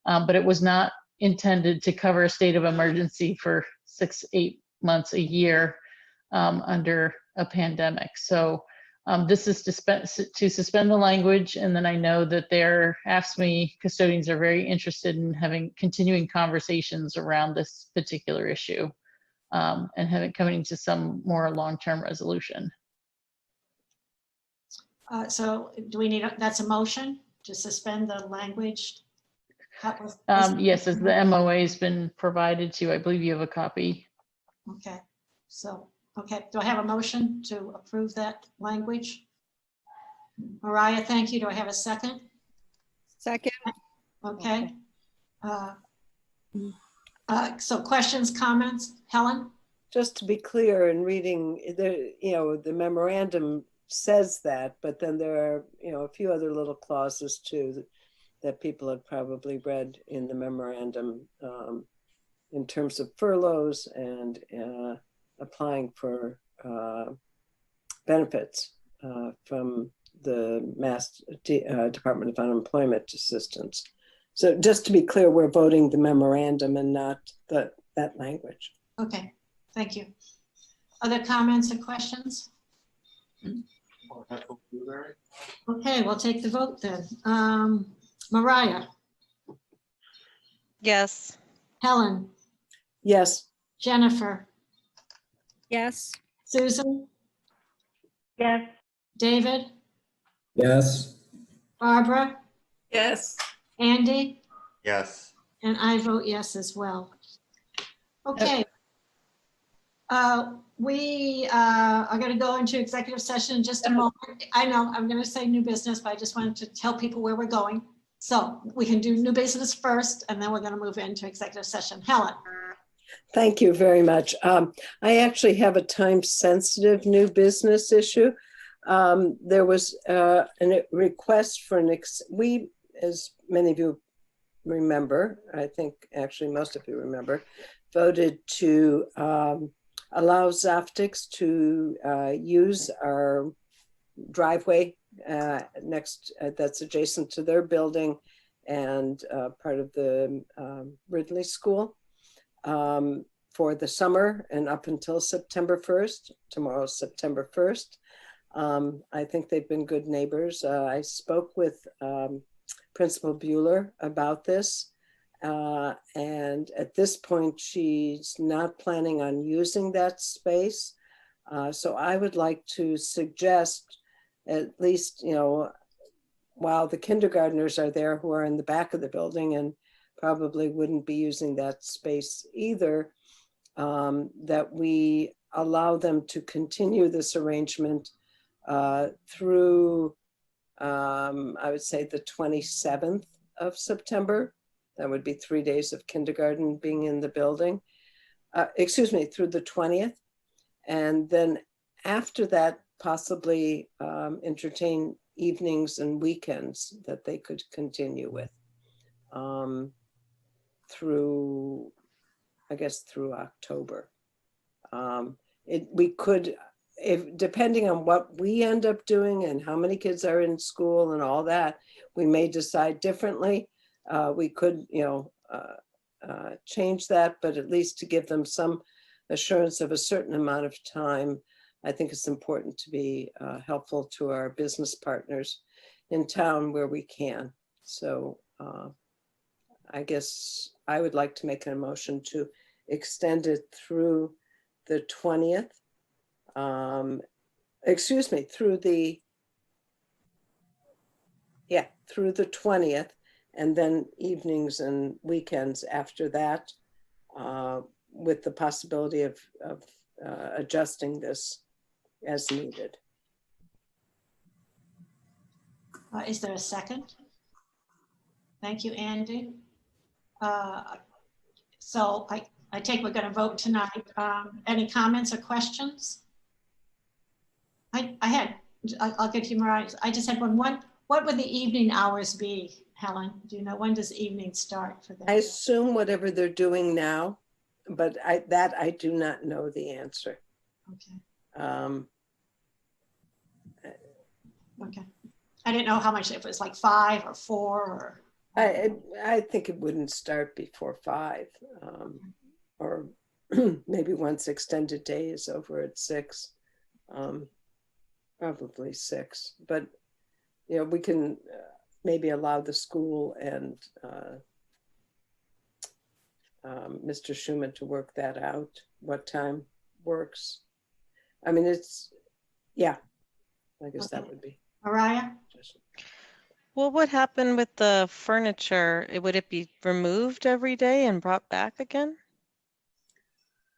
but it was not intended to cover a state of emergency for 6-8 months a year under a pandemic. So this is to suspend the language, and then I know that their AFSCME custodians are very interested in having continuing conversations around this particular issue and coming to some more long-term resolution. So do we need, that's a motion to suspend the language? Yes, as the MOA has been provided to you, I believe you have a copy. Okay, so, okay, do I have a motion to approve that language? Mariah, thank you. Do I have a second? Second. Okay. So questions, comments? Helen? Just to be clear, in reading the memorandum says that, but then there are a few other little clauses too that people have probably read in the memorandum in terms of furloughs and applying for benefits from the Mass Department of Unemployment Assistance. So just to be clear, we're voting the memorandum and not that language. Okay, thank you. Other comments or questions? Okay, we'll take the vote then. Mariah? Yes. Helen? Yes. Jennifer? Yes. Susan? Yes. David? Yes. Barbara? Yes. Andy? Yes. And I vote yes as well. Okay. We are going to go into executive session in just a moment. I know I'm going to say new business, but I just wanted to tell people where we're going. So we can do new business first, and then we're going to move into executive session. Helen. Thank you very much. I actually have a time-sensitive new business issue. There was a request for we, as many of you remember, I think actually most of you remember, voted to allow Zoptics to use our driveway that's adjacent to their building and part of the Ridley School for the summer and up until September 1st. Tomorrow's September 1st. I think they've been good neighbors. I spoke with Principal Bueller about this. And at this point, she's not planning on using that space. So I would like to suggest, at least, while the kindergartners are there who are in the back of the building and probably wouldn't be using that space either, that we allow them to continue this arrangement through, I would say, the 27th of September. That would be 3 days of kindergarten being in the building. Excuse me, through the 20th. And then after that, possibly entertain evenings and weekends that they could continue with through, I guess, through October. We could, depending on what we end up doing and how many kids are in school and all that, we may decide differently. We could, change that, but at least to give them some assurance of a certain amount of time. I think it's important to be helpful to our business partners in town where we can. So I guess I would like to make a motion to extend it through the 20th. Excuse me, through the 20th, and then evenings and weekends after that, with the possibility of adjusting this as needed. Is there a second? Thank you, Andy. So I take we're going to vote tonight. Any comments or questions? I'll get you, Mariah. I just had one. What would the evening hours be, Helen? Do you know, when does evening start for them? I assume whatever they're doing now, but I do not know the answer. Okay. Okay. I didn't know how much, if it was like 5 or 4 or. I think it wouldn't start before 5, or maybe once extended day is over at 6, probably 6. But you know, we can maybe allow the school and Mr. Schumann to work that out. What time works? I mean, yeah. I guess that would be. Mariah? Well, what happened with the furniture? Would it be removed every day and brought back again?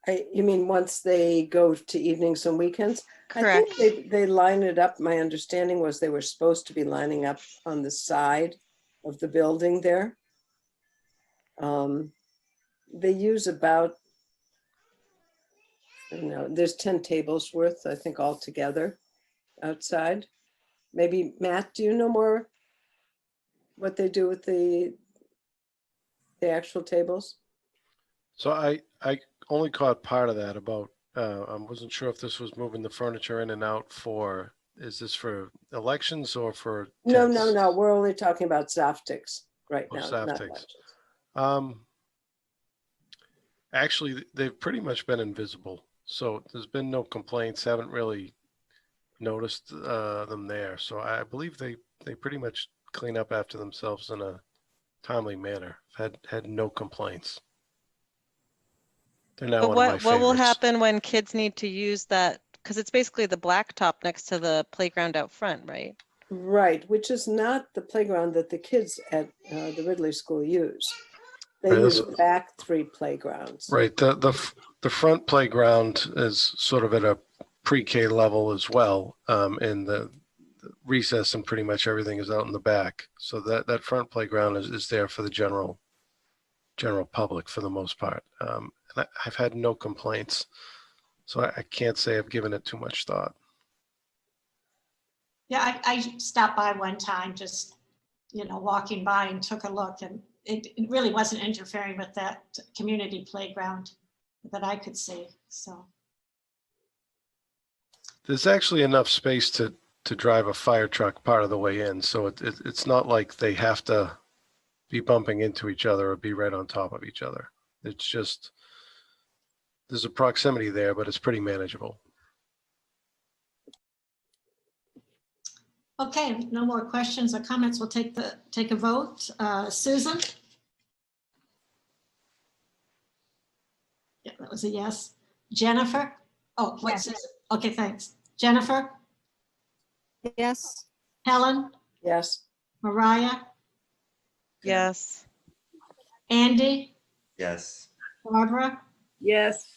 You mean once they go to evenings and weekends? Correct. I think they line it up. My understanding was they were supposed to be lining up on the side of the building there. They use about, I don't know, there's 10 tables worth, I think, altogether outside. Maybe Matt, do you know more what they do with the actual tables? So I only caught part of that about, I wasn't sure if this was moving the furniture in and out for, is this for elections or for tents? No. We're only talking about Softics right Oh, now. Softics. Not elections. Actually, they've pretty much been invisible. So there's been no complaints, haven't really noticed them there. So I believe they pretty much clean up after themselves in a timely manner. Had no complaints. They're now But one of my what will favorites. happen when kids need to use that? Because it's basically the blacktop next to the playground out front, right? Right, which is not the playground that the kids at the Ridley School use. They Right, use that's- the back 3 playgrounds. Right. The front playground is sort of at a pre-K level as well, and the recess and pretty much everything is out in the back. So that front playground is there for the general public for the most part. And I've had no complaints, so I can't say I've given it too much thought. Yeah, I stopped by one time, just, walking by and took a look, and it really wasn't interfering with that community playground that I could see, so. There's actually enough space to drive a fire truck part of the way in, so it's not like they have to be bumping into each other or be right on top of each other. It's just, there's a proximity there, but it's pretty manageable. Okay, no more questions or comments. We'll take a vote. Susan? Yeah, that was a yes. Jennifer? Oh, what's this? Okay, thanks. Jennifer? Yes. Helen? Yes. Mariah? Yes. Andy? Yes. Barbara? Yes.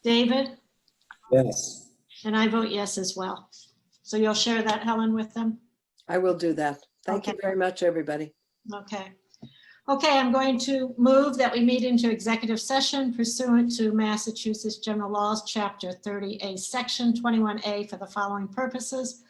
David? Yes. And I vote yes as well. So you'll share that, Helen, with them? I will do that. Thank you Okay. very much, everybody. Okay. Okay, I'm going to move that we meet into executive session pursuant to Massachusetts General Laws, Chapter 30A, Section 21A for the following purposes.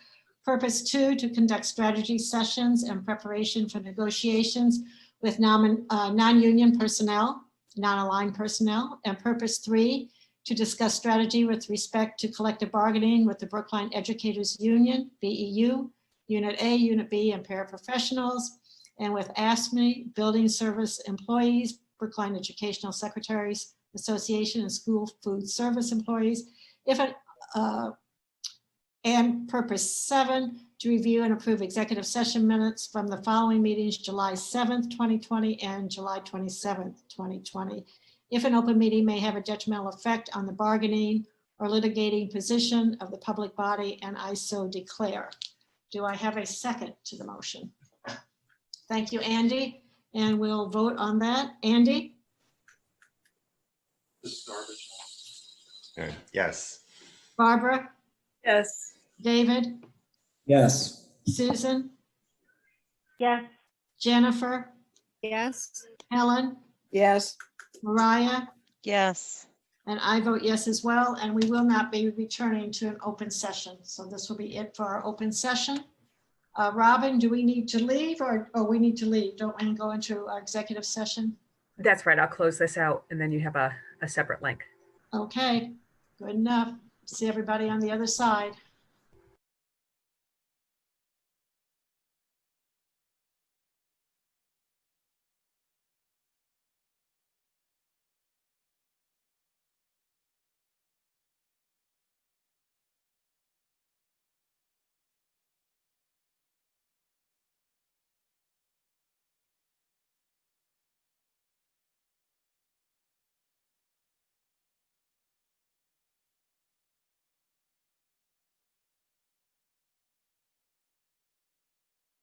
Purpose 2, to conduct strategy sessions in preparation for negotiations with non-union personnel, non-aligned personnel. And purpose 3, to discuss strategy with respect to collective bargaining with the Brookline Educators Union, BEU, Unit A, Unit B, and paraprofessionals, and with ASME, Building Service Employees, Brookline Educational Secretaries Association and School Food Service Employees. And purpose 7, to review and approve executive session minutes from the following meetings, July 7th, 2020 and July 27th, 2020. If an open meeting may have a detrimental effect on the bargaining or litigating position of the public body, and I so declare. Do I have a second to the motion? Thank you, Andy. And we'll vote on that. Andy? Yes. Barbara? Yes. David? Yes. Susan? Yes. Jennifer? Yes. Helen? Yes. Mariah? Yes. And I vote yes as well, and we will not be returning to an open session. So this will be it for our open session. Robin, do we need to leave or we need to leave? Don't we go into our executive session? That's right. I'll close this out and then you have a separate link. Okay, good enough. See everybody on the other side.